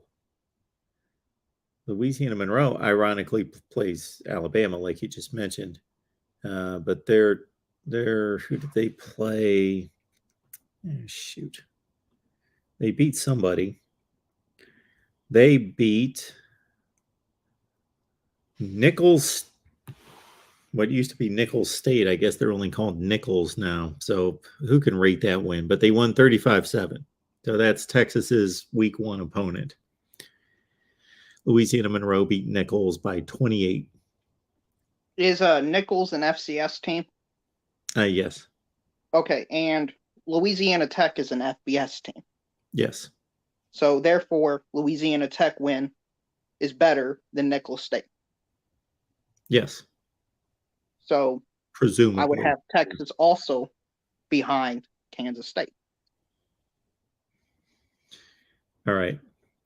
Louisiana Monroe, ironically, plays Alabama, like you just mentioned. But they're who did they play? Oh, shoot, they beat somebody. They beat Nichols. What used to be Nichols State. I guess they're only called Nichols now. So who can rate that win? But they won 35-7. So that's Texas's week 1 opponent. Louisiana Monroe beat Nichols by 28. Is Nichols an FCS team? Yes. Okay, and Louisiana Tech is an FBS team. Yes. So therefore, Louisiana Tech win is better than Nichols State. Yes. So presumably I would have Texas also behind Kansas State. All right.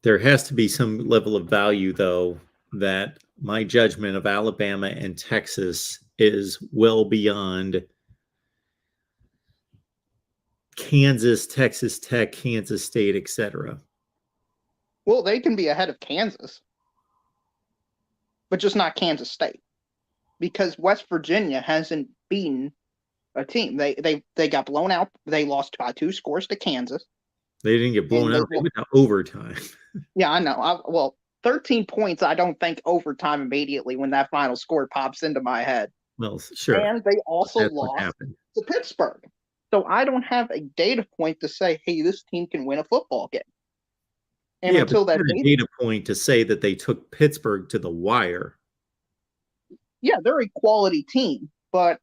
There has to be some level of value, though, that my judgment of Alabama and Texas is well beyond Kansas, Texas Tech, Kansas State, etc. Well, they can be ahead of Kansas, but just not Kansas State, because West Virginia hasn't beaten a team. They got blown out. They lost by 2 scores to Kansas. They didn't get blown out. They went to overtime. Yeah, I know. 13 points, I don't think overtime immediately when that final score pops into my head. Well, sure. And they also lost to Pittsburgh. So I don't have a data point to say, hey, this team can win a football game. And until that data point to say that they took Pittsburgh to the wire. Yeah, they're a quality team, but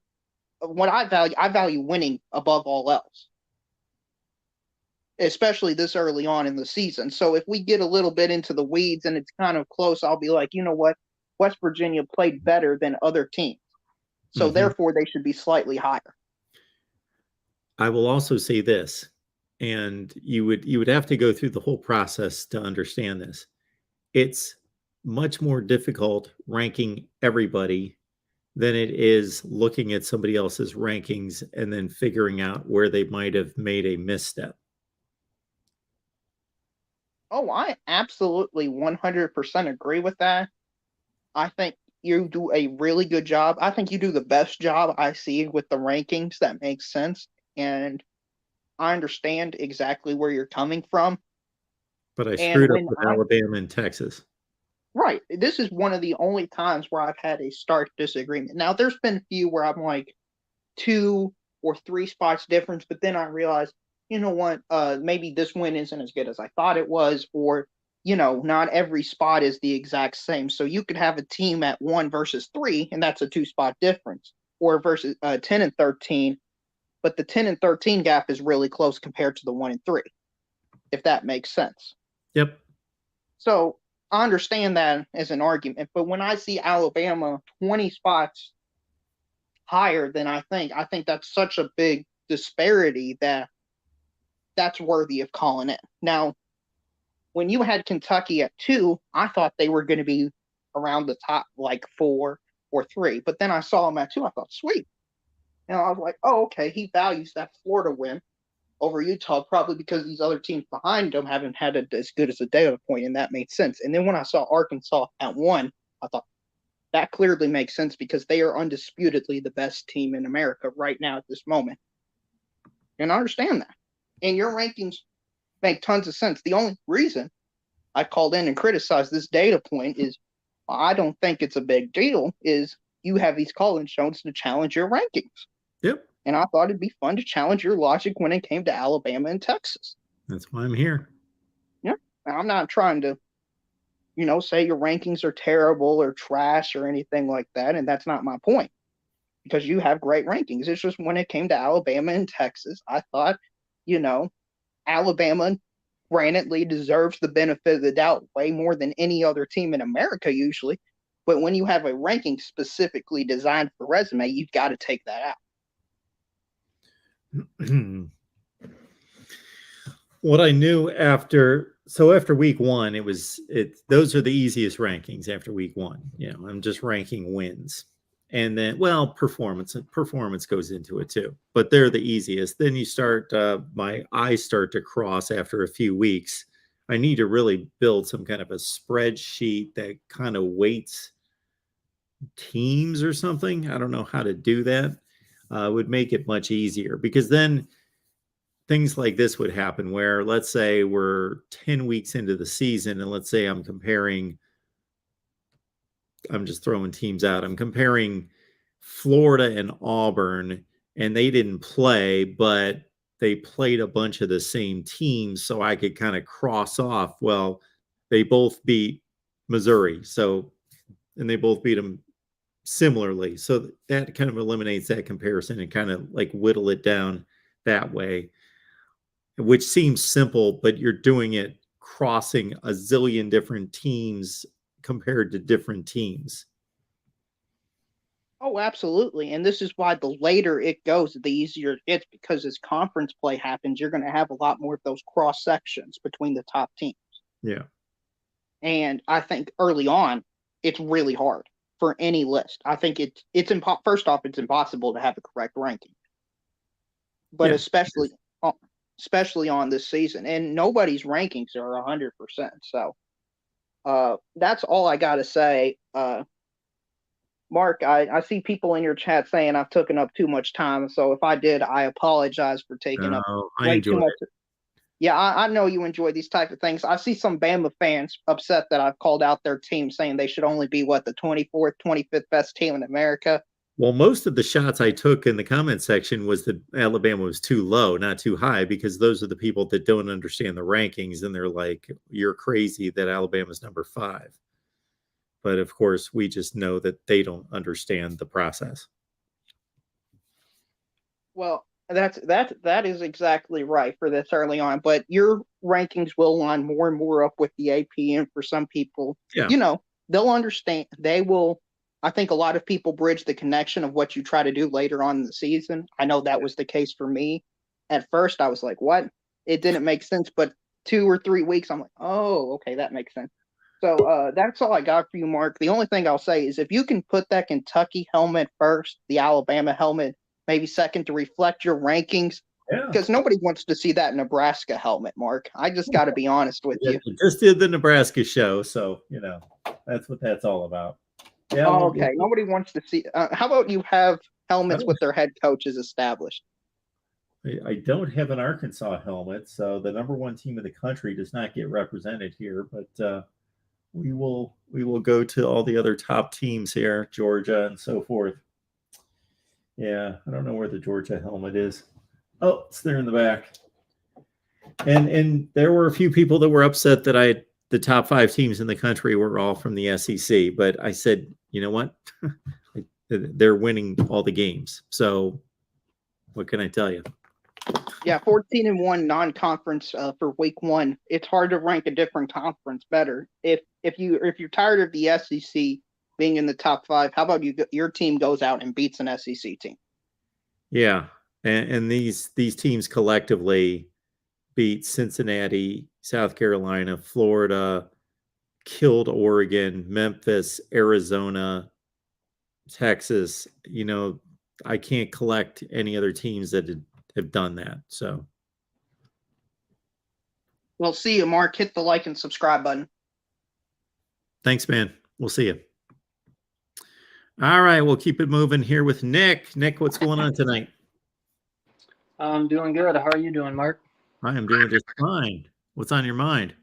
what I value winning above all else, especially this early on in the season. So if we get a little bit into the weeds and it's kind of close, I'll be like, you know what? West Virginia played better than other teams. So therefore they should be slightly higher. I will also say this, and you would have to go through the whole process to understand this. It's much more difficult ranking everybody than it is looking at somebody else's rankings and then figuring out where they might have made a misstep. Oh, I absolutely 100% agree with that. I think you do a really good job. I think you do the best job I see with the rankings. That makes sense. And I understand exactly where you're coming from. But I screwed up with Alabama and Texas. Right. This is one of the only times where I've had a stark disagreement. Now, there's been a few where I'm like 2 or 3 spots difference, but then I realized, you know what, maybe this win isn't as good as I thought it was, or, you know, not every spot is the exact same. So you could have a team at 1 versus 3, and that's a 2-spot difference, or versus 10 and 13, but the 10 and 13 gap is really close compared to the 1 and 3, if that makes sense. Yep. So I understand that as an argument, but when I see Alabama 20 spots higher than I think that's such a big disparity that that's worthy of calling it. Now, when you had Kentucky at 2, I thought they were going to be around the top, like 4 or 3, but then I saw them at 2. I thought, sweet. And I was like, oh, okay, he values that Florida win over Utah, probably because these other teams behind them haven't had as good as a data point, and that made sense. And then when I saw Arkansas at 1, I thought that clearly makes sense because they are undisputedly the best team in America right now at this moment. And I understand that. And your rankings make tons of sense. The only reason I called in and criticized this data point is I don't think it's a big deal, is you have these call-in shows to challenge your rankings. Yep. And I thought it'd be fun to challenge your logic when it came to Alabama and Texas. That's why I'm here. Yeah. I'm not trying to, you know, say your rankings are terrible or trash or anything like that. And that's not my point, because you have great rankings. It's just when it came to Alabama and Texas, I thought, you know, Alabama grantedly deserves the benefit of the doubt way more than any other team in America usually. But when you have a ranking specifically designed for resume, you've got to take that out. What I knew after week one, those are the easiest rankings after week one. I'm just ranking wins. And then, well, performance goes into it too, but they're the easiest. Then you start, my eyes start to cross after a few weeks. I need to really build some kind of a spreadsheet that kind of weights teams or something. I don't know how to do that. Would make it much easier, because then things like this would happen where, let's say we're 10 weeks into the season, and let's say I'm just throwing teams out. I'm comparing Florida and Auburn, and they didn't play, but they played a bunch of the same teams. So I could kind of cross off, well, they both beat Missouri. And they both beat them similarly. So that kind of eliminates that comparison and kind of like whittle it down that way, which seems simple, but you're doing it crossing a zillion different teams compared to different teams. Oh, absolutely. And this is why the later it goes, the easier it's, because as conference play happens, you're going to have a lot more of those cross sections between the top teams. Yeah. And I think early on, it's really hard for any list. I think first off, it's impossible to have a correct ranking, but especially on this season, and nobody's rankings are 100%. So that's all I got to say. Mark, I see people in your chat saying I've taken up too much time. So if I did, I apologize for taking up way too much. Yeah, I know you enjoy these type of things. I see some Bama fans upset that I've called out their team, saying they should only be, the 24th, 25th best team in America. Well, most of the shots I took in the comment section was that Alabama was too low, not too high, because those are the people that don't understand the rankings, and they're like, you're crazy that Alabama's number 5. But of course, we just know that they don't understand the process. Well, that is exactly right for this early on, but your rankings will line more and more up with the AP, and for some people, they'll understand. They will. I think a lot of people bridge the connection of what you try to do later on in the season. I know that was the case for me. At first, I was like, what? It didn't make sense, but 2 or 3 weeks, I'm like, oh, okay, that makes sense. So that's all I got for you, Mark. The only thing I'll say is if you can put that Kentucky helmet first, the Alabama helmet maybe second, to reflect your rankings, because nobody wants to see that Nebraska helmet, Mark. I just got to be honest with you. Just did the Nebraska show, so that's what that's all about. Yeah. Okay. Nobody wants to see. How about you have helmets with their head coaches established? I don't have an Arkansas helmet, so the number 1 team in the country does not get represented here. But we will go to all the other top teams here, Georgia and so forth. Yeah, I don't know where the Georgia helmet is. Oh, it's there in the back. And there were a few people that were upset that the top 5 teams in the country were all from the SEC. But I said, you know what? They're winning all the games. So what can I tell you? Yeah, 14-1 non-conference for week 1. It's hard to rank a different conference better. If you're tired of the SEC being in the top 5, how about your team goes out and beats an SEC team? Yeah, and these teams collectively beat Cincinnati, South Carolina, Florida, killed Oregon, Memphis, Arizona, Texas. I can't collect any other teams that have done that. So, well, see you, Mark. Hit the like and subscribe button. Thanks, man. We'll see you. All right, we'll keep it moving here with Nick. Nick, what's going on tonight? I'm doing good. How are you doing, Mark? I am doing just fine. What's on your mind?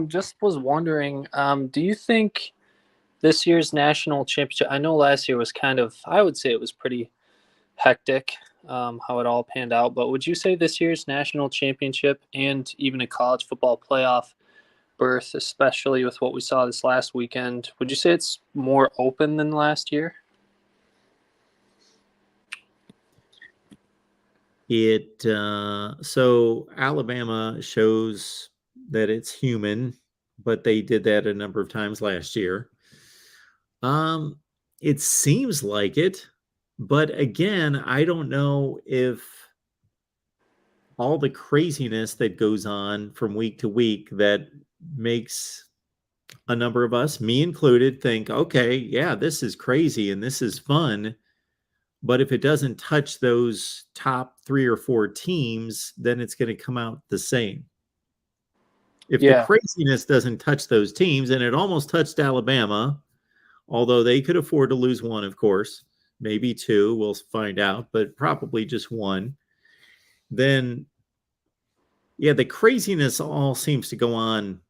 Just was wondering, do you think this year's national championship, I know last year was I would say it was pretty hectic, how it all panned out, but would you say this year's national championship and even a college football playoff berth, especially with what we saw this last weekend, would you say it's more open than last year? So Alabama shows that it's human, but they did that a number of times last year. It seems like it, but again, I don't know if all the craziness that goes on from week to week that makes a number of us, me included, think, okay, yeah, this is crazy and this is fun. But if it doesn't touch those top 3 or 4 teams, then it's going to come out the same. If the Yeah. craziness doesn't touch those teams, and it almost touched Alabama, although they could afford to lose one, of course, maybe 2, we'll find out, but probably just 1, then yeah, the craziness all seems to go on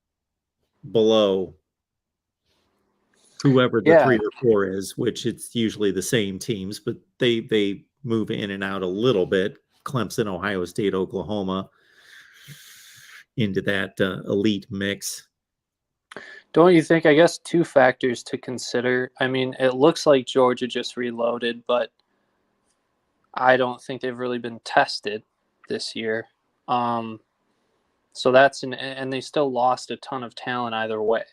below whoever the Yeah. 3 or 4 is, which it's usually the same teams, but they move in and out a little bit. Clemson, Ohio State, Oklahoma into that elite mix. Don't you think, I guess, 2 factors to consider. I mean, it looks like Georgia just reloaded, but I don't think they've really been tested this year. So that's and they still lost a ton of talent either way.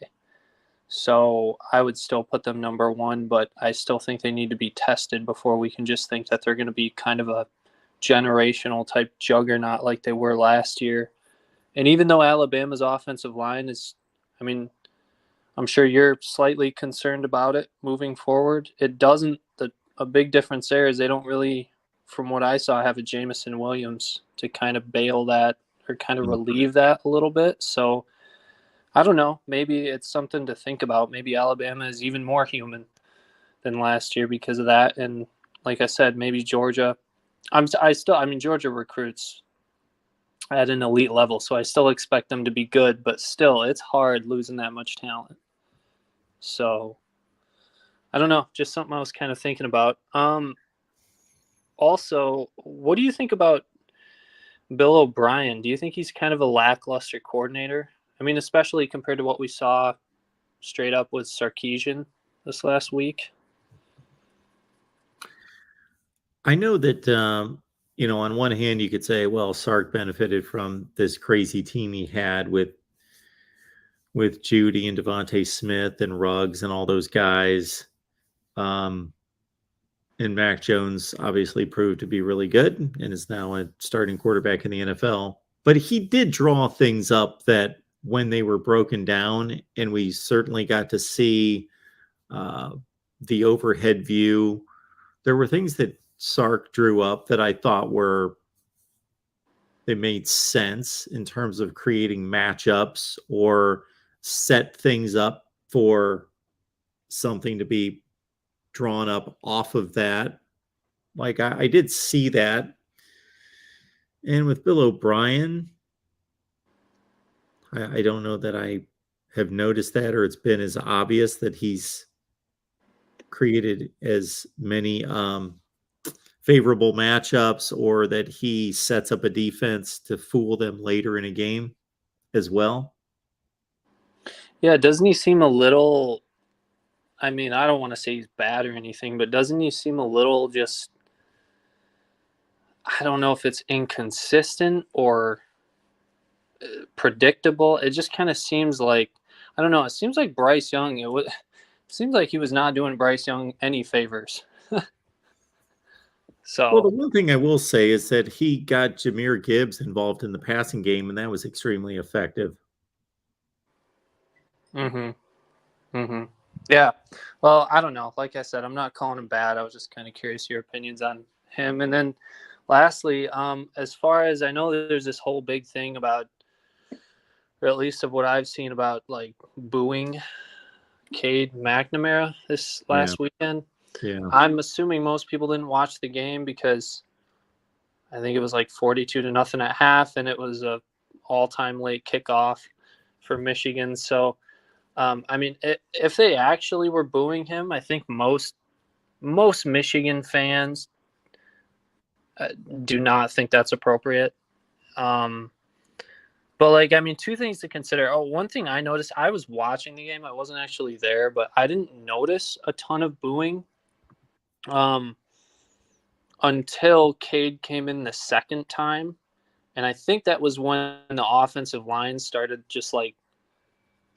So I would still put them number 1, but I still think they need to be tested before we can just think that they're going to be kind of a generational type juggernaut like they were last year. And even though Alabama's offensive line is, I mean, I'm sure you're slightly concerned about it moving forward. It doesn't, a big difference there is they don't really, from what I saw, have a Jamison Williams to kind of bail that or kind of relieve that a little bit. So I don't know. Maybe it's something to think about. Maybe Alabama is even more human than last year because of that. And like I said, maybe Georgia. Georgia recruits at an elite level, so I still expect them to be good. But still, it's hard losing that much talent. So I don't know. Just something I was kind of thinking about. Also, what do you think about Bill O'Brien? Do you think he's kind of a lackluster coordinator? I mean, especially compared to what we saw straight up with Sarkisian this last week. I know that, on one hand, you could say, well, Sark benefited from this crazy team he had with Judy and Devontae Smith and Ruggs and all those guys. And Mac Jones obviously proved to be really good and is now a starting quarterback in the NFL. But he did draw things up that when they were broken down, and we certainly got to see the overhead view, there were things that Sark drew up that I thought they made sense in terms of creating matchups or set things up for something to be drawn up off of that. Like I did see that. And with Bill O'Brien, I don't know that I have noticed that, or it's been as obvious that he's created as many favorable matchups, or that he sets up a defense to fool them later in a game as well. Yeah, doesn't he seem a little, I mean, I don't want to say he's bad or anything, but doesn't he seem a little just, I don't know if it's inconsistent or predictable. It just kind of seems like, I don't know, it seems like Bryce Young, it seems like he was not doing Bryce Young any favors. So, well, the one thing I will say is that he got Jahmyr Gibbs involved in the passing game, and that was extremely effective. Yeah. Well, I don't know. Like I said, I'm not calling him bad. I was just kind of curious your opinions on him. And then lastly, as far as I know, there's this whole big thing about, or at least of what I've seen about, like, booing Cade McNamara this last weekend. Yeah. I'm assuming most people didn't watch the game because I think it was like 42-0 at half, and it was a all-time late kickoff for Michigan. So, I mean, if they actually were booing him, I think most Michigan fans do not think that's appropriate. But, like, I mean, 2 things to consider. Oh, one thing I noticed, I was watching the game. I wasn't actually there, but I didn't notice a ton of booing until Cade came in the second time. And I think that was when the offensive line started just, like,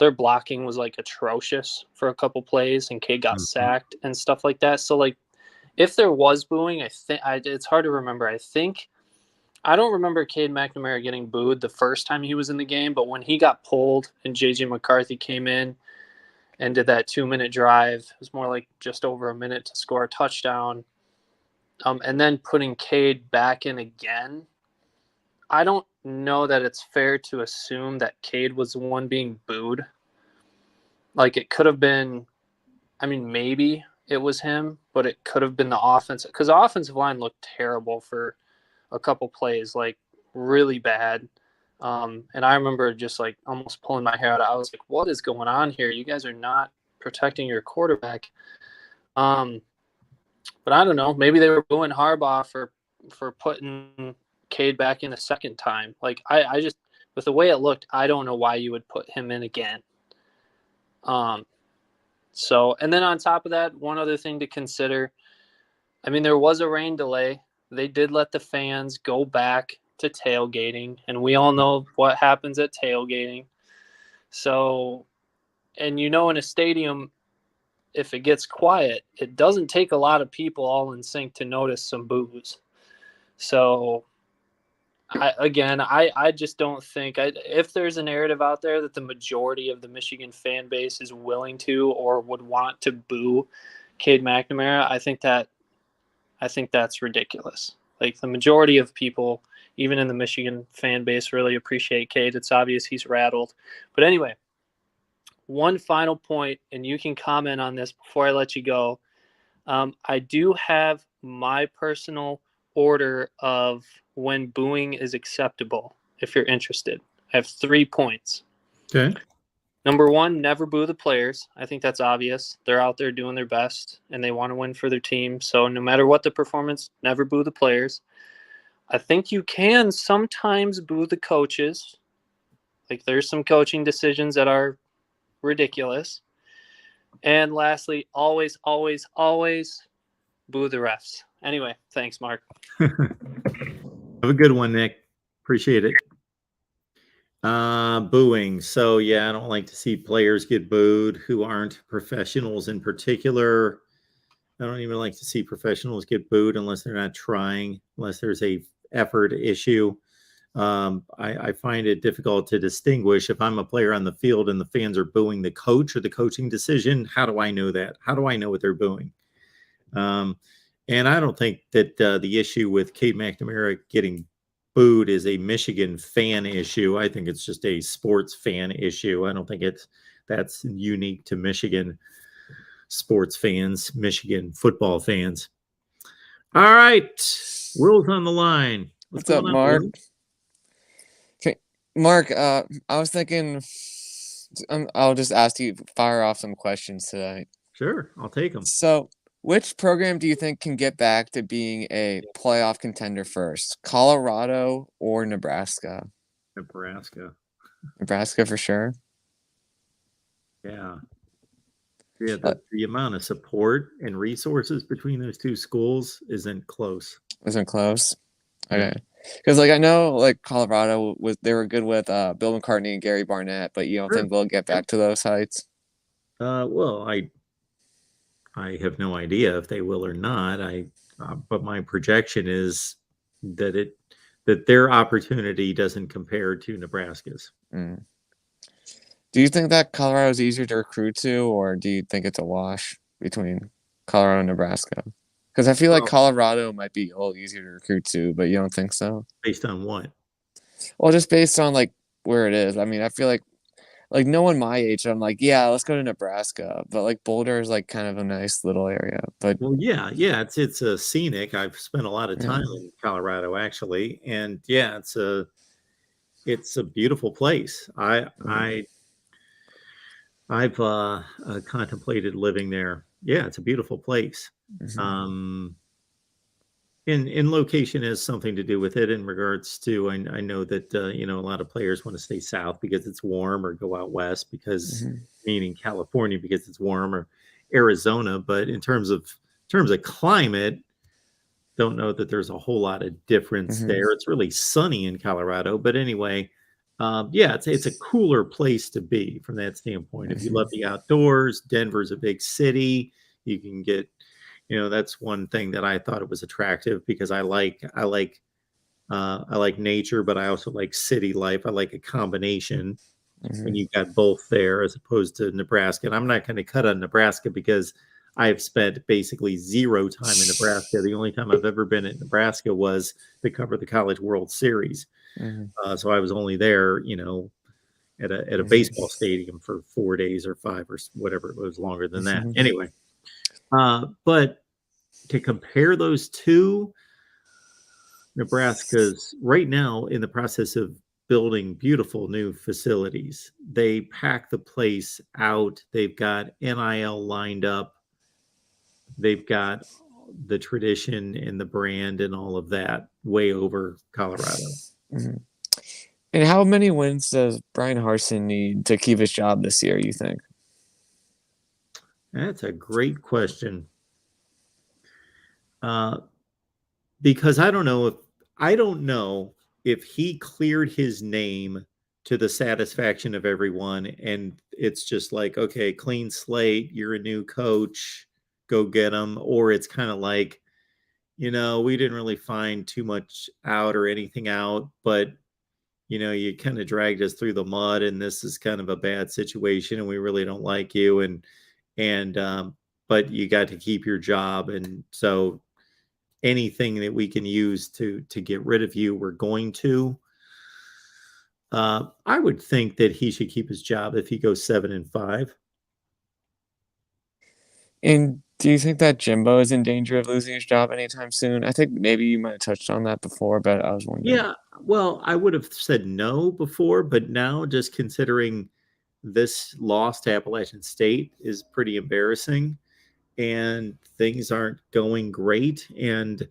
their blocking was like atrocious for a couple plays, and Cade got sacked and stuff like that. So like, if there was booing, I think it's hard to remember. I don't remember Cade McNamara getting booed the first time he was in the game, but when he got pulled and JJ McCarthy came in and did that 2-minute drive, it was more like just over a minute to score a touchdown. And then putting Cade back in again, I don't know that it's fair to assume that Cade was the one being booed. Like, it could have been, I mean, maybe it was him, but it could have been the offense, because the offensive line looked terrible for a couple plays, like really bad. And I remember just like almost pulling my hair out. I was like, what is going on here? You guys are not protecting your quarterback. But I don't know. Maybe they were booing Harbaugh for putting Cade back in a second time. Like, I just, with the way it looked, I don't know why you would put him in again. So, and then on top of that, one other thing to consider, I mean, there was a rain delay. They did let the fans go back to tailgating, and we all know what happens at tailgating. So, and in a stadium, if it gets quiet, it doesn't take a lot of people all in sync to notice some boos. So, I just don't think, if there's a narrative out there that the majority of the Michigan fan base is willing to or would want to boo Cade McNamara, I think that's ridiculous. Like, the majority of people, even in the Michigan fan base, really appreciate Cade. It's obvious he's rattled. But anyway, one final point, and you can comment on this before I let you go. I do have my personal order of when booing is acceptable, if you're interested. I have 3 points. Okay. Number 1, never boo the players. I think that's obvious. They're out there doing their best, and they want to win for their team. So no matter what the performance, never boo the players. I think you can sometimes boo the coaches. Like, there's some coaching decisions that are ridiculous. And lastly, always, always, always boo the refs. Anyway, thanks, Mark. Have a good one, Nick. Appreciate it. Booing. So yeah, I don't like to see players get booed who aren't professionals in particular. I don't even like to see professionals get booed unless they're not trying, unless there's a effort issue. I find it difficult to distinguish if I'm a player on the field and the fans are booing the coach or the coaching decision. How do I know that? How do I know what they're booing? And I don't think that the issue with Cade McNamara getting booed is a Michigan fan issue. I think it's just a sports fan issue. I don't think that's unique to Michigan sports fans, Michigan football fans. All right. Will's on the line. What's up, Mark? Okay, Mark, I was thinking I'll just ask you, fire off some questions today. Sure, I'll take them. So, which program do you think can get back to being a playoff contender first? Colorado or Nebraska? Nebraska. Nebraska for sure? Yeah. Yeah, the amount of support and resources between those two schools isn't close. Isn't close? Okay. Because, like, I know, like, Colorado, they were good with Bill McCartney and Gary Barnett, but you don't think they'll get back to those heights? Well, I have no idea if they will or not. But my projection is that their opportunity doesn't compare to Nebraska's. Mm. Do you think that Colorado is easier to recruit to, or do you think it's a wash between Colorado and Nebraska? Because I feel like Colorado might be a little easier to recruit to, but you don't think so? Based on what? Well, just based on, like, where it is. I mean, I feel like no one my age, I'm like, yeah, let's go to Nebraska. But, like, Boulder is, like, kind of a nice little area. But well, yeah, it's a scenic. I've spent a lot of time in Colorado, actually, and yeah, it's a beautiful place. I've contemplated living there. Yeah, it's a beautiful place. Mm-hmm. In location has something to do with it in regards to, I know that, a lot of players want to stay south because it's warm, or go out west because, meaning California, because it's warm, or Arizona. But in terms of climate, don't know that there's a whole lot of difference there. It's really sunny in Colorado. But anyway, yeah, it's a cooler place to be from that standpoint. If you love the outdoors, Denver's a big city. You can get, that's one thing that I thought it was attractive because I like nature, but I also like city life. I like a combination when you've got both there as opposed to Nebraska. And I'm not going to cut on Nebraska because I've spent basically zero time in Nebraska. The only time I've ever been in Nebraska was to cover the College World Series. So I was only there, at a baseball stadium for 4 days or 5 or whatever. It was longer than that. Anyway, but to compare those two, Nebraska's right now in the process of building beautiful new facilities. They pack the place out. They've got NIL lined up. They've got the tradition and the brand and all of that way over Colorado. And how many wins does Brian Harsin need to keep his job this year, you think? That's a great question. Because I don't know if he cleared his name to the satisfaction of everyone and it's just like, okay, clean slate, you're a new coach, go get him. Or it's kind of like, we didn't really find too much out or anything out, but you kind of dragged us through the mud and this is kind of a bad situation and we really don't like you. But you got to keep your job. And so anything that we can use to get rid of you, we're going to. I would think that he should keep his job if he goes 7-5. And do you think that Jimbo is in danger of losing his job anytime soon? I think maybe you might have touched on that before, but I was wondering. Yeah, well, I would have said no before, but now just considering this loss to Appalachian State is pretty embarrassing and things aren't going great. And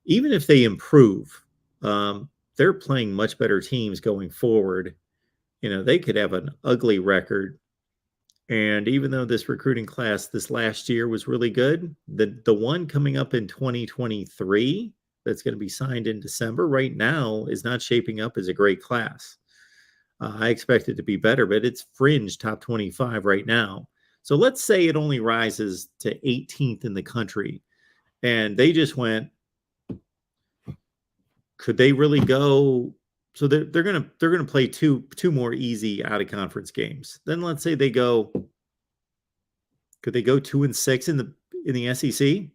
even if they improve, they're playing much better teams going forward. They could have an ugly record. And even though this recruiting class this last year was really good, the one coming up in 2023 that's going to be signed in December right now is not shaping up as a great class. I expect it to be better, but it's fringe top 25 right now. So let's say it only rises to 18th in the country and they just went, could they really go? So they're gonna play two more easy out of conference games. Then let's say they go. Could they go 2-6 in the SEC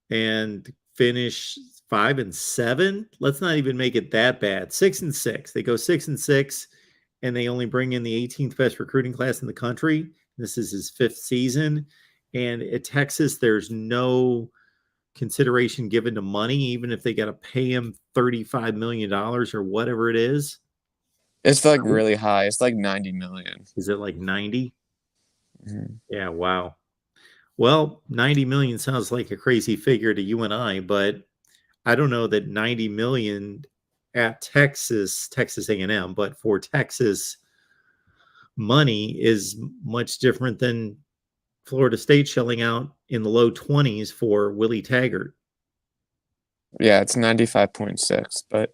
and finish 5-7? Let's not even make it that bad. 6-6. They go 6-6, and they only bring in the 18th best recruiting class in the country. This is his 5th season, and at Texas, there's no consideration given to money, even if they got to pay him $35 million or whatever it is. It's like really high. It's like 90 million. Is it like 90? Yeah, wow. Well, 90 million sounds like a crazy figure to you and I, but I don't know that 90 million at Texas A&M, but for Texas money is much different than Florida State shelling out in the low 20s for Willie Taggart. Yeah, it's 95.6. But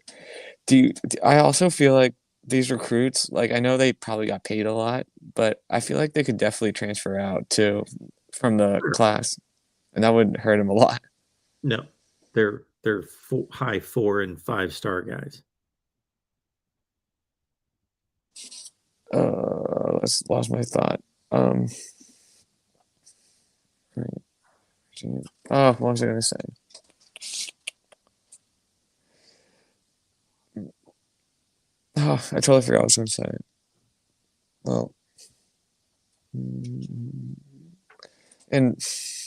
I also feel like these recruits, like I know they probably got paid a lot, but I feel like they could definitely transfer out too from the class, and that would hurt them a lot. No, they're high 4 and 5 star guys. Lost my thought. Oh, what was I going to say? Oh, I totally forgot what I was going to say. Well, and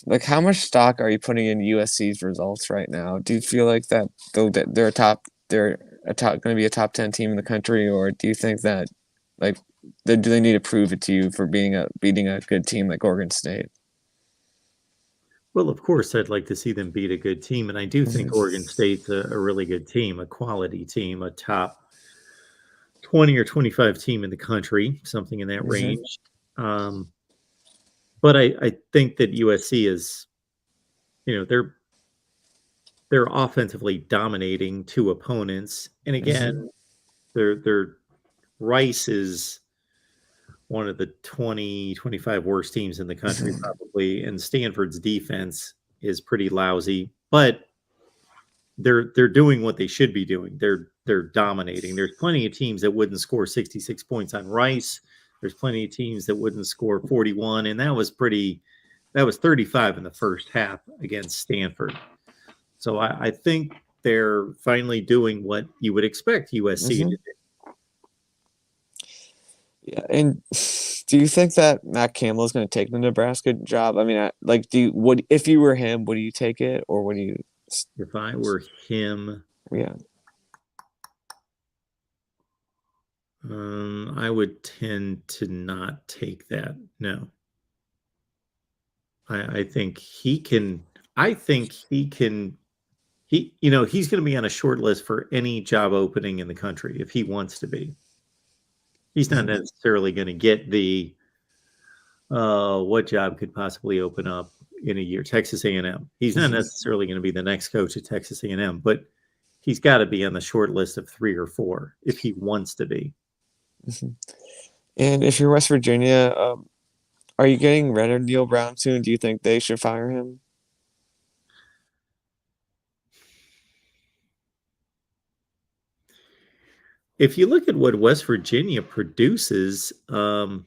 like, how much stock are you putting in USC's results right now? Do you feel like that they're going to be a top 10 team in the country, or do you think that do they need to prove it to you for beating a good team like Oregon State? Well, of course, I'd like to see them beat a good team, and I do think Oregon State's a really good team, a quality team, a top 20 or 25 team in the country, something in that range. But I think that USC is, they're offensively dominating 2 opponents, and again, Their Rice is one of the 20, 25 worst teams in the country, probably, and Stanford's defense is pretty lousy, but they're doing what they should be doing. They're dominating. There's plenty of teams that wouldn't score 66 points on Rice. There's plenty of teams that wouldn't score 41, and that was 35 in the first half against Stanford. So I think they're finally doing what you would expect USC to do. Yeah, and do you think that Matt Campbell is going to take the Nebraska job? I mean, if you were him, would you take it, or would you? If I were him, yeah, I would tend to not take that. No, I think he can. I think he can. He's going to be on a short list for any job opening in the country if he wants to be. He's not necessarily going to get the what job could possibly open up in a year. Texas A&M. He's not necessarily going to be the next coach at Texas A&M, but he's got to be on the short list of 3 or 4 if he wants to be. And if you're West Virginia, are you getting rid of Neil Brown soon? Do you think they should fire him? If you look at what West Virginia produces over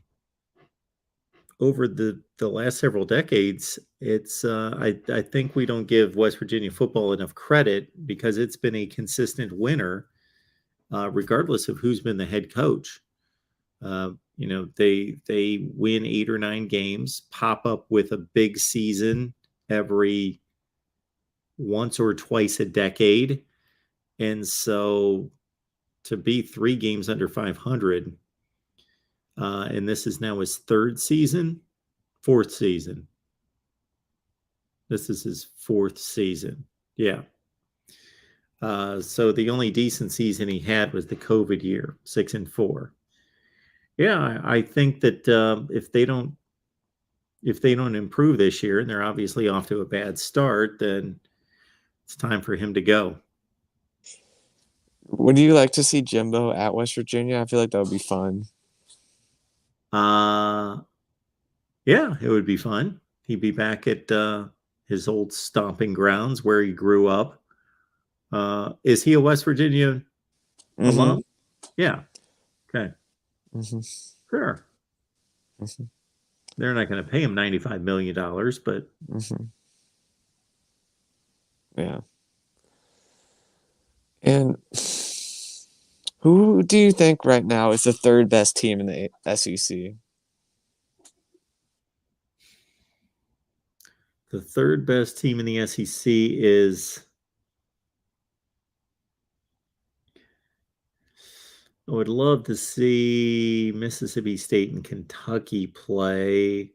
the last several decades, it's I think we don't give West Virginia football enough credit because it's been a consistent winner, regardless of who's been the head coach. They win 8 or 9 games, pop up with a big season every once or twice a decade, and so to be 3 games under 500, and this is now his 4th season. This is his 4th season. Yeah. So the only decent season he had was the COVID year, 6-4. Yeah, I think that if they don't improve this year, and they're obviously off to a bad start, then it's time for him to go. Would you like to see Jimbo at West Virginia? I feel like that would be fun. Yeah, it would be fun. He'd be back at his old stomping grounds where he grew up. Is he a West Virginia alum? Yeah. Okay. Sure. They're not going to pay him $95 million, but yeah. And who do you think right now is the 3rd best team in the SEC? The 3rd best team in the SEC is, I would love to see Mississippi State and Kentucky play,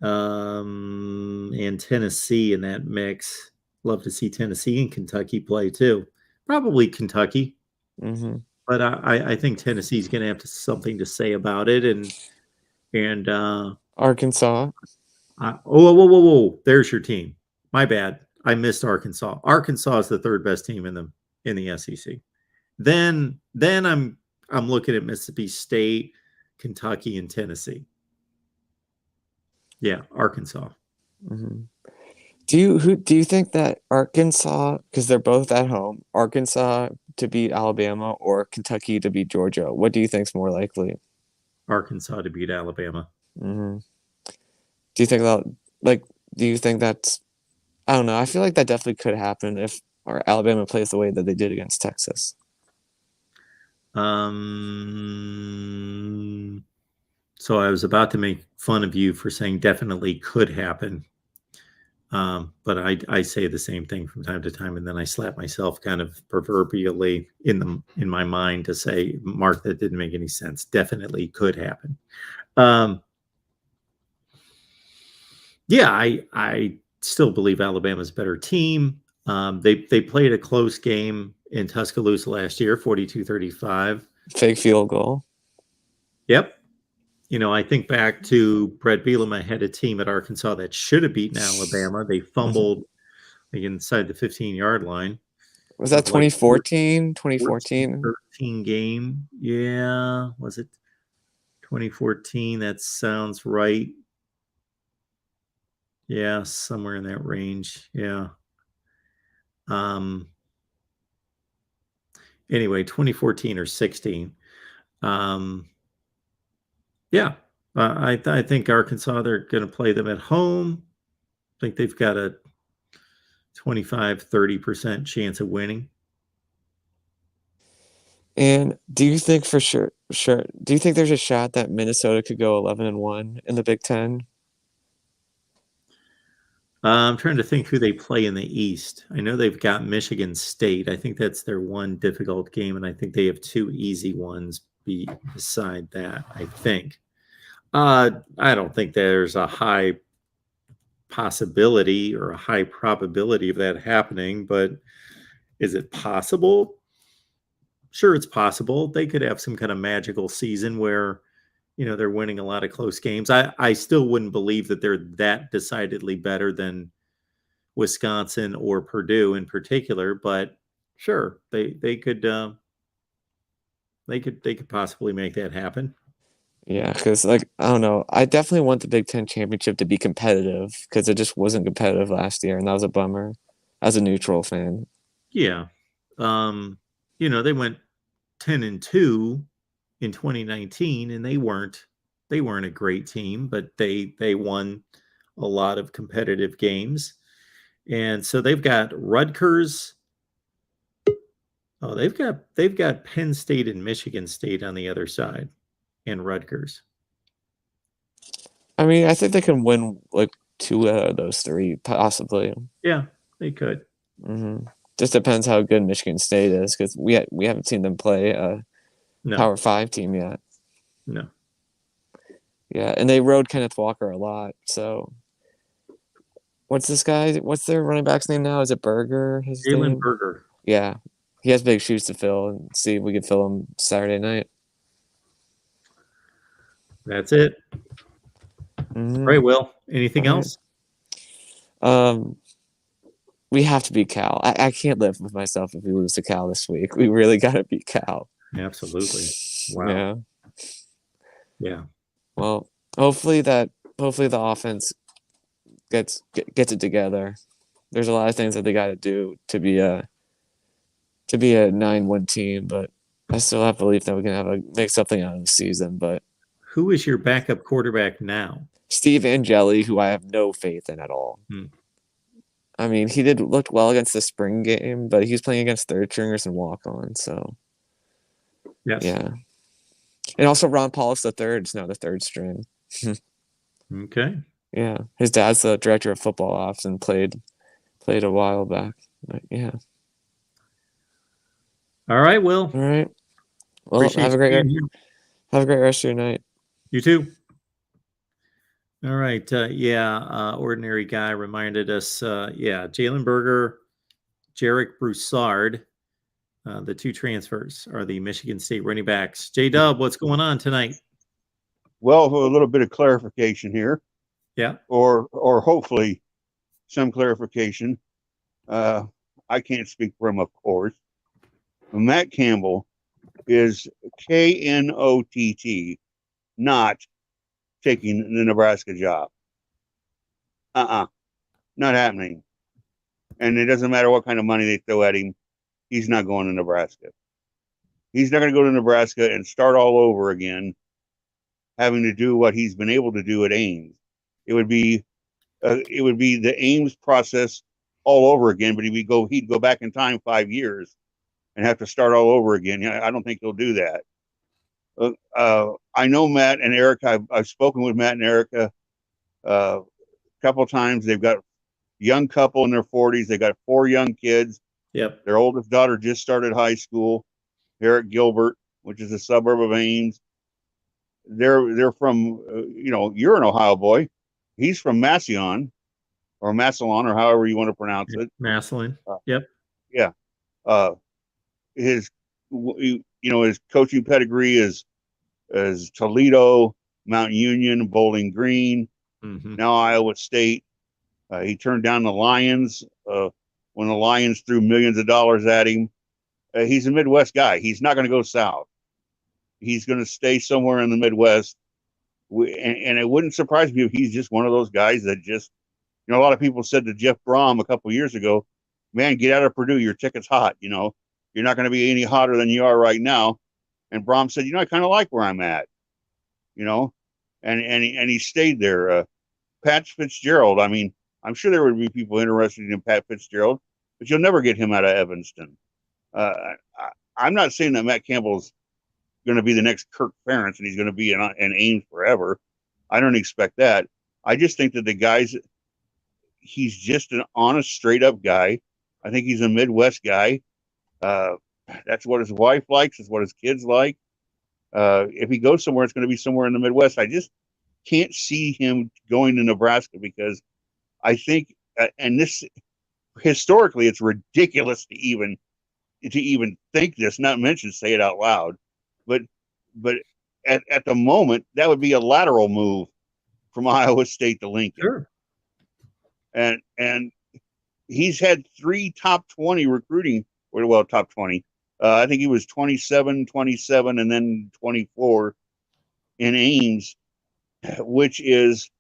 and Tennessee in that mix. Love to see Tennessee and Kentucky play too. Probably Kentucky, but I think Tennessee's going to have something to say about it. And Arkansas. Whoa! There's your team. My bad. I missed Arkansas. Arkansas is the 3rd best team in the SEC. Then I'm looking at Mississippi State, Kentucky, and Tennessee. Yeah, Arkansas. Do you think that Arkansas, because they're both at home, Arkansas to beat Alabama or Kentucky to beat Georgia? What do you think is more likely? Arkansas to beat Alabama. Do you think do you think that's, I don't know. I feel like that definitely could happen if Alabama plays the way that they did against Texas. So I was about to make fun of you for saying definitely could happen. But I say the same thing from time to time, and then I slap myself kind of proverbially in my mind to say, Mark, that didn't make any sense. Definitely could happen. Yeah, I still believe Alabama's a better team. They played a close game in Tuscaloosa last year, 42-35. Fake field goal. Yep. I think back to Brett Bielema had a team at Arkansas that should have beaten Alabama. They fumbled inside the 15-yard line. Was that of like 2014? 2014? 13 game. Yeah. Was it 2014? That sounds right. Yeah, somewhere in that range. Yeah. Um, anyway, 2014 or 16. Um, yeah. I think Arkansas, they're going to play them at home. I think they've got a 25-30% chance of winning. And do you think for sure, do you think there's a shot that Minnesota could go 11-1 in the Big Ten? I'm trying to think who they play in the East. I know they've got Michigan State. I think that's their one difficult game, and I think they have two easy ones beside that, I think. I don't think there's a high possibility or a high probability of that happening, but is it possible? Sure, it's possible. They could have some kind of magical season where, they're winning a lot of close games. I still wouldn't believe that they're that decidedly better than Wisconsin or Purdue in particular, but sure, they could possibly make that happen. Yeah, because I don't know. I definitely want the Big Ten championship to be competitive because it just wasn't competitive last year, and that was a bummer as a neutral fan. Yeah. They went 10-2 in 2019, and they weren't a great team, but they won a lot of competitive games. And so they've got Rutgers. Oh, they've got Penn State and Michigan State on the other side, and Rutgers. I mean, I think they can win like 2 out of those 3, possibly. Yeah, they could. Mm-hmm. Just depends how good Michigan State is, because we haven't seen them play a Power 5 team yet. No. Yeah, and they rode Kenneth Walker a lot. So, what's this guy? What's their running back's name now? Is it Berger? Jalen Berger. Yeah, he has big shoes to fill, and see if we can fill them Saturday night. That's it. Mm-hmm. All right, Will. Anything else? We have to beat Cal. I can't live with myself if we lose to Cal this week. We really got to beat Cal. Absolutely. Wow. Yeah. Well, hopefully the offense gets it together. There's a lot of things that they got to do to be a 9-1 team, but I still have belief that we can make something out of the season. But who is your backup quarterback now? Steve Angeli, who I have no faith in at all. I mean, he looked well against the spring game, but he's playing against third stringers and walk-ons, so yes. Yeah. And also Ron Paulus III is now the third string. Okay. Yeah. His dad's the director of football ops and played a while back. But yeah. All right, Will. All right. Well, have a great rest of your night. You too. All right. Ordinary Guy reminded us, Jalen Berger, Jarek Broussard, the 2 transfers are the Michigan State running backs. J-Dub, what's going on tonight? Well, a little bit of clarification here. Yeah. Or hopefully some clarification. I can't speak for him, of course. Matt Campbell is KNOTT, not taking the Nebraska job. Not happening. And it doesn't matter what kind of money they throw at him. He's not going to Nebraska. He's not going to go to Nebraska and start all over again, having to do what he's been able to do at Ames. It would be the Ames process all over again, but he'd go back in time 5 years and have to start all over again. I don't think he'll do that. I know Matt and Erica. I've spoken with Matt and Erica a couple of times. They've got a young couple in their 40s. They got 4 young kids. Yep. Their oldest daughter just started high school here at Gilbert, which is a suburb of Ames. They're from, you're an Ohio boy. He's from Massillon or Massillon, or however you want to pronounce it. Massillon. Yep. Yeah. His coaching pedigree is Toledo, Mount Union, Bowling Green, now Iowa State. He turned down the Lions when the Lions threw millions of dollars at him. He's a Midwest guy. He's not going to go south. He's going to stay somewhere in the Midwest. And it wouldn't surprise me if he's just one of those guys that just, a lot of people said to Jeff Brom a couple of years ago, man, get out of Purdue. Your ticket's hot. You're not going to be any hotter than you are right now. And Brom said, I kind of like where I'm at, and he stayed there. Pat Fitzgerald. I mean, I'm sure there would be people interested in Pat Fitzgerald, but you'll never get him out of Evanston. I'm not saying that Matt Campbell's going to be the next Kirk Ferentz and he's going to be in Ames forever. I don't expect that. I just think that the guy's, he's just an honest, straight up guy. I think he's a Midwest guy. That's what his wife likes. It's what his kids like. If he goes somewhere, it's going to be somewhere in the Midwest. I just can't see him going to Nebraska because I think, and this historically, it's ridiculous to even think this, not mention say it out loud. But at the moment, that would be a lateral move from Iowa State to Lincoln. Sure. And he's had 3 top 20 recruiting, well, top 20. I think he was 27, and then 24 in Ames, which is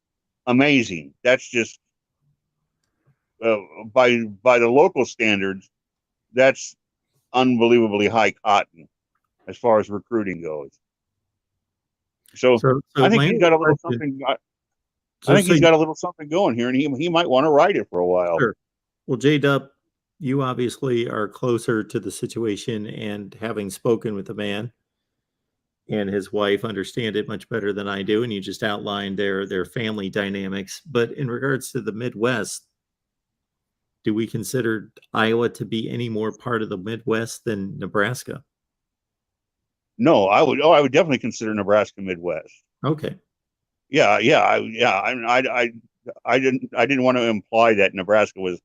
amazing. That's just by the local standards, that's unbelievably high cotton as far as recruiting goes. So I think he's got a little something. I think he's got a little something going here, and he might want to ride it for a while. Sure. Well, J-Dub, you obviously are closer to the situation, and having spoken with the man and his wife, understand it much better than I do. And you just outlined their family dynamics. But in regards to the Midwest, do we consider Iowa to be any more part of the Midwest than Nebraska? No, I would definitely consider Nebraska Midwest. Okay. Yeah. I didn't want to imply that Nebraska was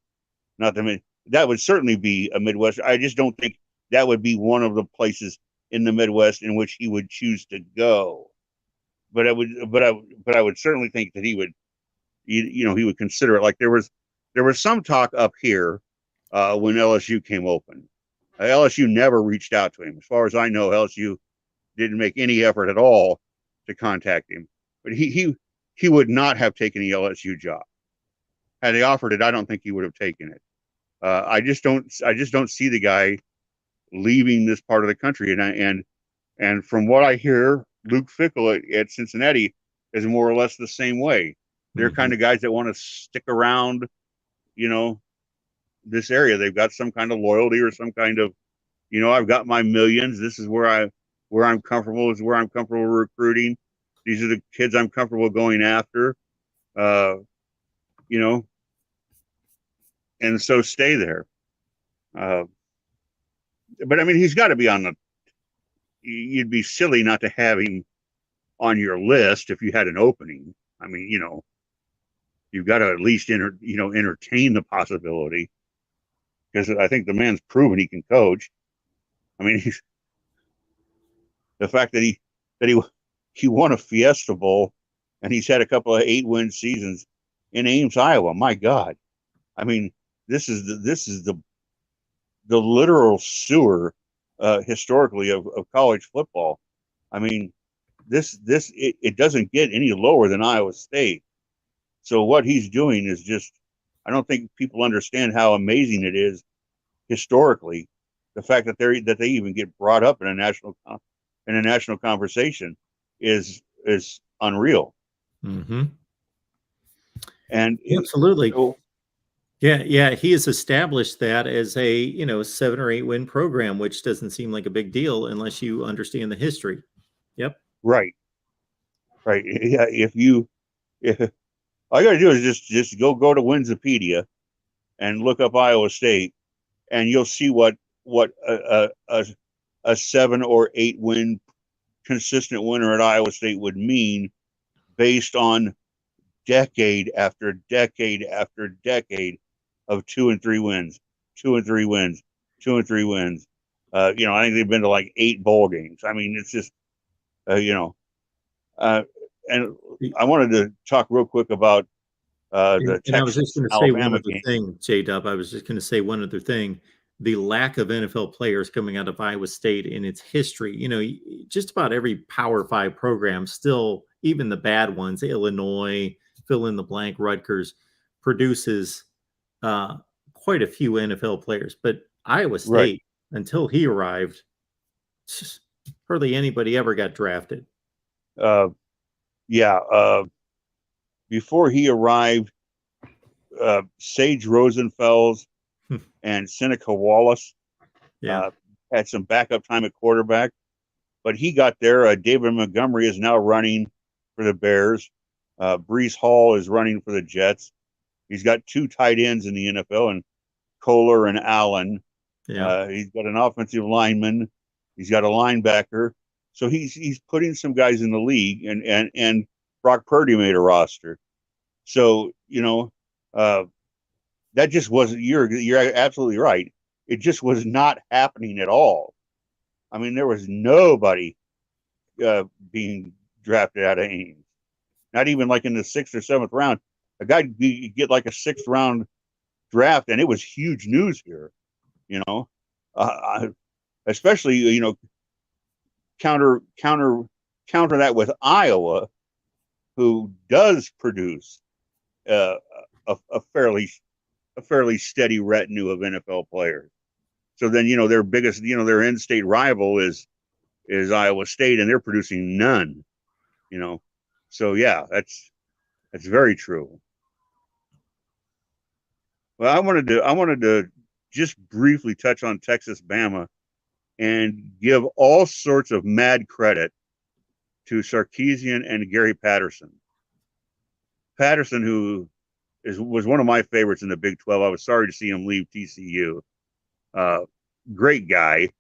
not the mid. That would certainly be a Midwest. I just don't think that would be one of the places in the Midwest in which he would choose to go. But I would certainly think that he would, he would consider it. Like there was some talk up here when LSU came open. LSU never reached out to him. As far as I know, LSU didn't make any effort at all to contact him. But he would not have taken the LSU job. Had they offered it, I don't think he would have taken it. I just don't see the guy leaving this part of the country. And from what I hear, Luke Fickell at Cincinnati is more or less the same way. They're kind of guys that want to stick around, this area. They've got some kind of loyalty or some kind of, I've got my millions. This is where I'm comfortable. This is where I'm comfortable recruiting. These are the kids I'm comfortable going after. And so stay there. But I mean, he's got to be you'd be silly not to have him on your list if you had an opening. I mean, you've got to at least entertain the possibility, because I think the man's proven he can coach. I mean, the fact that he won a Fiesta Bowl and he's had a couple of 8-win seasons in Ames, Iowa. My God. I mean, this is the literal sewer historically of college football. I mean, it doesn't get any lower than Iowa State. So what he's doing is just, I don't think people understand how amazing it is historically. The fact that they even get brought up in a national conversation is unreal. Mm-hmm. And absolutely. Yeah. He has established that as a 7 or 8 win program, which doesn't seem like a big deal unless you understand the history. Yep. Right. Yeah. If all you got to do is just go to Wikipedia and look up Iowa State, and you'll see what a 7 or 8 win consistent winner at Iowa State would mean, based on decade after decade after decade of 2 and 3 wins, 2 and 3 wins, 2 and 3 wins. I think they've been to like 8 bowl games. I mean, it's just, and I wanted to talk real quick about the And I was just Texas going to say one Alabama other game. thing, J-Dub. I was just going to say one other thing. The lack of NFL players coming out of Iowa State in its history. You know, just about every Power 5 program still, even the bad ones, Illinois, fill in the blank, Rutgers, produces quite a few NFL players. But Iowa Right. State, until he arrived, hardly anybody ever got drafted. Before he arrived, Sage Rosenfels and Seneca Wallace had some backup time at quarterback, but he got there. David Montgomery is now running for the Bears. Brees Hall is running for the Jets. He's got 2 tight ends in the NFL, and Kohler and Allen. He's got an offensive lineman. He's got a linebacker. So he's putting some guys in the league, and Brock Purdy made a roster. So, you know, that just wasn't, you're absolutely right. It just was not happening at all. I mean, there was nobody being drafted out of Ames. Not even like in the 6th or 7th round. A guy get like a 6th round draft, and it was huge news here, you know. Especially, you know, counter that with Iowa, who does produce a fairly steady retinue of NFL players. So then, you know, their biggest, you know, their in-state rival is Iowa State, and they're producing none, you know. So yeah, that's very true. Well, I wanted to just briefly touch on Texas Bama and give all sorts of mad credit to Sarkisian and Gary Patterson. Patterson, who was one of my favorites in the Big 12. I was sorry to see him leave TCU. Great guy,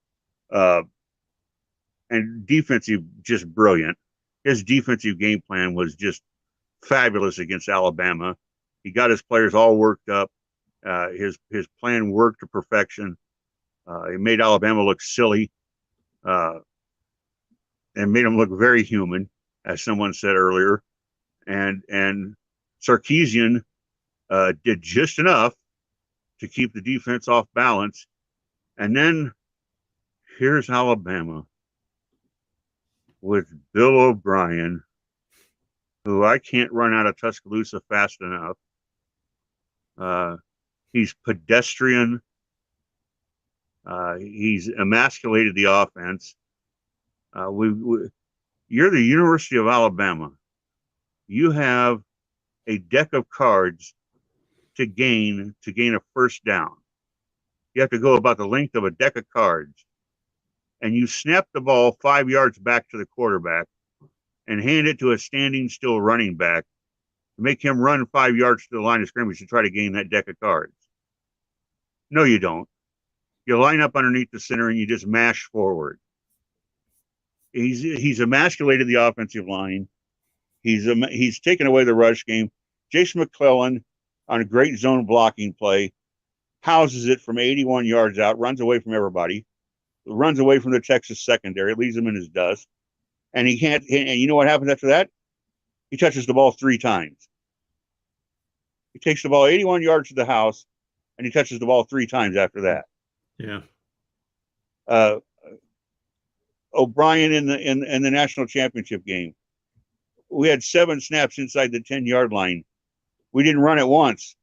and defensive, just brilliant. His defensive game plan was just fabulous against Alabama. He got his players all worked up. His plan worked to perfection. He made Alabama look silly, and made them look very human, as someone said earlier. And Sarkisian did just enough to keep the defense off balance. And then here's Alabama with Bill O'Brien, who I can't run out of Tuscaloosa fast enough. He's pedestrian. He's emasculated the offense. You're the University of Alabama. You have a deck of cards to gain a first down. You have to go about the length of a deck of cards, and you snap the ball 5 yards back to the quarterback and hand it to a standing still running back to make him run 5 yards to the line of scrimmage to try to gain that deck of cards. No, you don't. You line up underneath the center and you just mash forward. He's emasculated the offensive line. He's taken away the rush game. Jason McClellan, on a great zone blocking play, houses it from 81 yards out, runs away from everybody, runs away from the Texas secondary, leaves him in his dust. And he can't, and you know what happens after that? He touches the ball 3 times. He takes the ball 81 yards to the house, and he touches the ball 3 times after that. Yeah. O'Brien in the national championship game, we had 7 snaps inside the 10-yard line. We didn't run it once.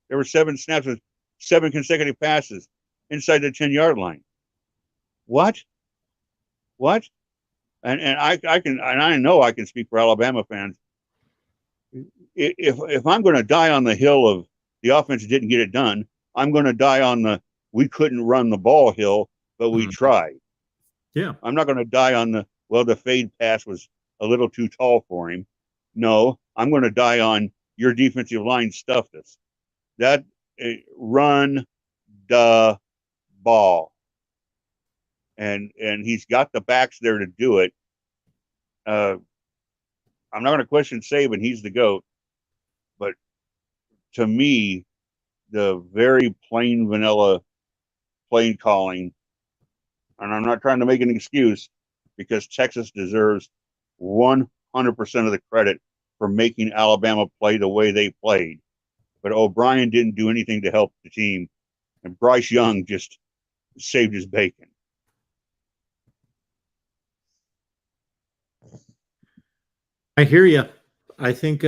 There were 7 snaps with 7 consecutive passes inside the 10-yard line. What? And I know I can speak for Alabama fans. If I'm going to die on the hill of the offense didn't get it done, I'm going to die on the we couldn't run the ball hill, but we tried. Yeah. I'm not going to die on the fade pass was a little too tall for him. No, I'm going to die on your defensive line stuffed us. That run the ball. And he's got the backs there to do it. I'm not going to question Saban. He's the GOAT. But to me, the very plain vanilla play calling, and I'm not trying to make an excuse, because Texas deserves 100% of the credit for making Alabama play the way they played. but O'Brien didn't do anything to help the team, and Bryce Young just saved his bacon. I hear you. I think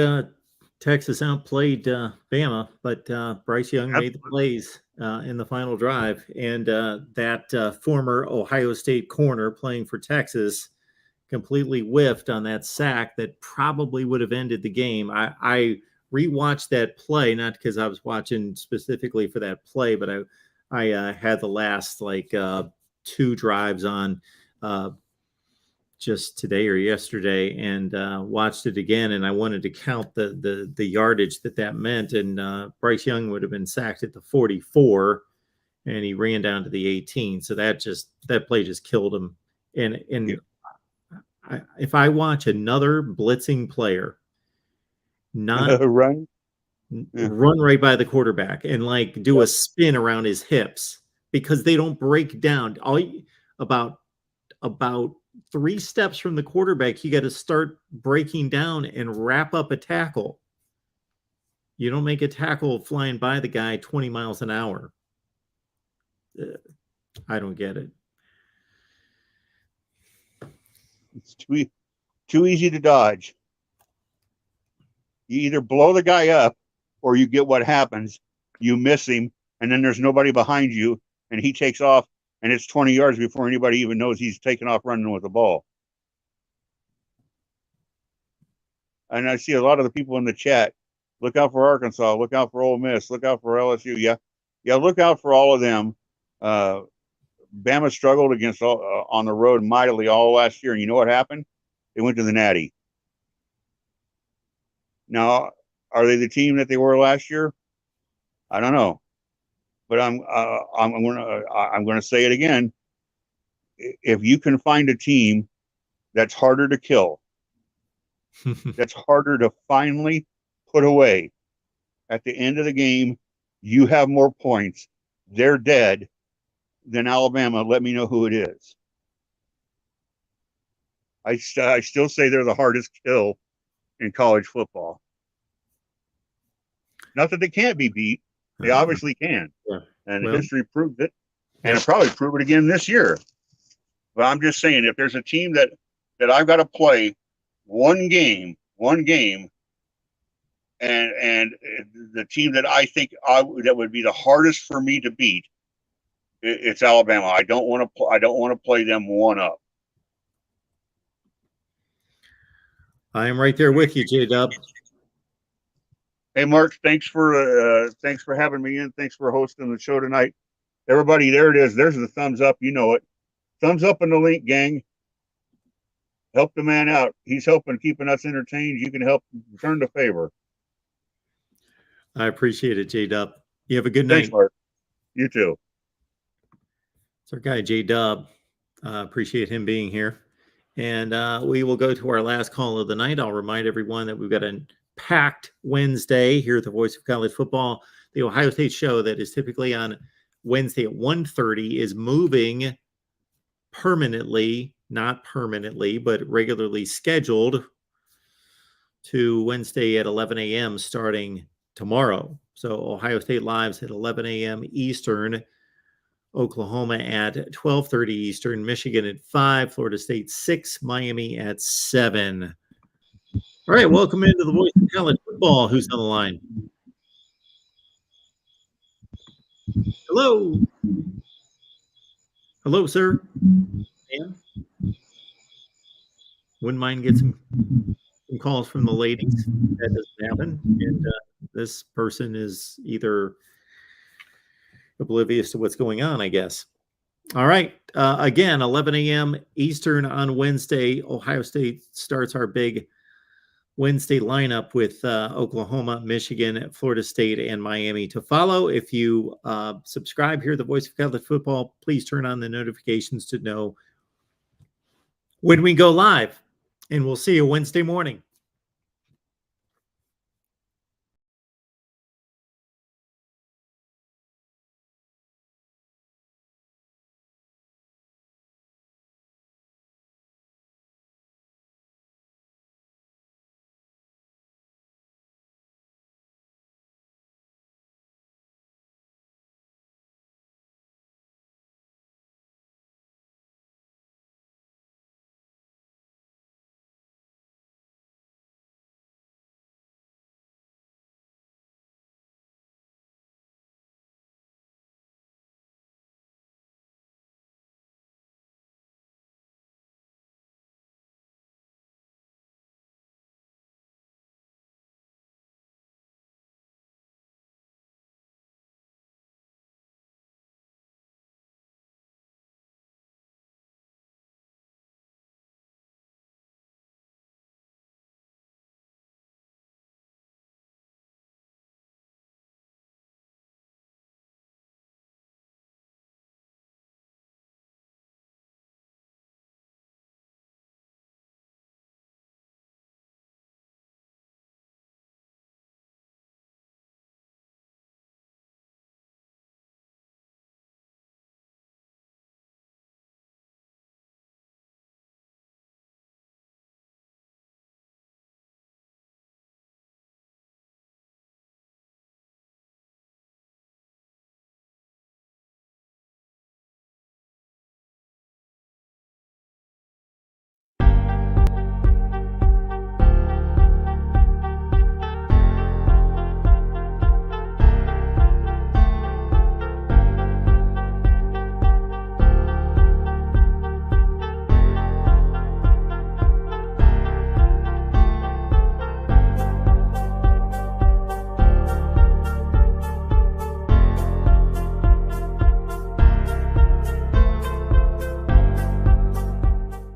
Texas outplayed Bama, but Bryce Young made the plays in the final drive, and that former Ohio State corner playing for Texas completely whiffed on that sack that probably would have ended the game. I rewatched that play, not because I was watching specifically for that play, but I had the last like 2 drives on just today or yesterday, and watched it again, and I wanted to count the yardage that meant, and Bryce Young would have been sacked at the 44, and he ran down to the 18. So that play just killed him. And if I watch another blitzing player not run right by the quarterback and like do a spin around his hips, because they don't break down about 3 steps from the quarterback, you got to start breaking down and wrap up a tackle. You don't make a tackle flying by the guy 20 miles an hour. I don't get it. It's too easy to dodge. You either blow the guy up or you get what happens. You miss him, and then there's nobody behind you, and he takes off, and it's 20 yards before anybody even knows he's taking off running with the ball. And I see a lot of the people in the chat, look out for Arkansas, look out for Ole Miss, look out for LSU. Yeah, look out for all of them. Bama struggled against on the road mightily all last year, and you know what happened? They went to the Natty. Now, are they the team that they were last year? I don't know, but I'm going to say it again. If you can find a team that's harder to kill, that's harder to finally put away, at the end of the game, you have more points, they're dead, than Alabama, let me know who it is. I still say they're the hardest kill in college football. Not that they can't be beat. They obviously can. Yeah. And history proved it. And it'll probably prove it again this year. But I'm just saying, if there's a team that I've got to play one game, and the team that I think that would be the hardest for me to beat, it's Alabama. I don't want to play them one up. I am right there with you, J-Dub. Hey, Mark, thanks for having me in. Thanks for hosting the show tonight. Everybody, there it is. There's the thumbs up. You know it. Thumbs up in the link, gang. Help the man out. He's helping keeping us entertained. You can help return the favor. I appreciate it, J-Dub. You have a good night. Thanks, Mark. You too. It's our guy, J-Dub. Appreciate him being here. And we will go to our last call of the night. I'll remind everyone that we've got a packed Wednesday here at the Voice of College Football. The Ohio State show that is typically on Wednesday at 1:30 is moving permanently, not permanently, but regularly scheduled to Wednesday at 11 a.m. starting tomorrow. So Ohio State Live's at 11 a.m. Eastern, Oklahoma at 12:30 Eastern, Michigan at 5, Florida State 6, Miami at 7. All right, welcome into the Voice of College Football. Who's on the line? Hello. Hello, sir. Ma'am? Wouldn't mind getting some calls from the ladies. That doesn't happen. And this person is either oblivious to what's going on, I guess. All right. Again, 11 a.m. Eastern on Wednesday. Ohio State starts our big Wednesday lineup with Oklahoma, Michigan, Florida State, and Miami to follow. If you subscribe here at the Voice of College Football, please turn on the notifications to know when we go live. And we'll see you Wednesday morning.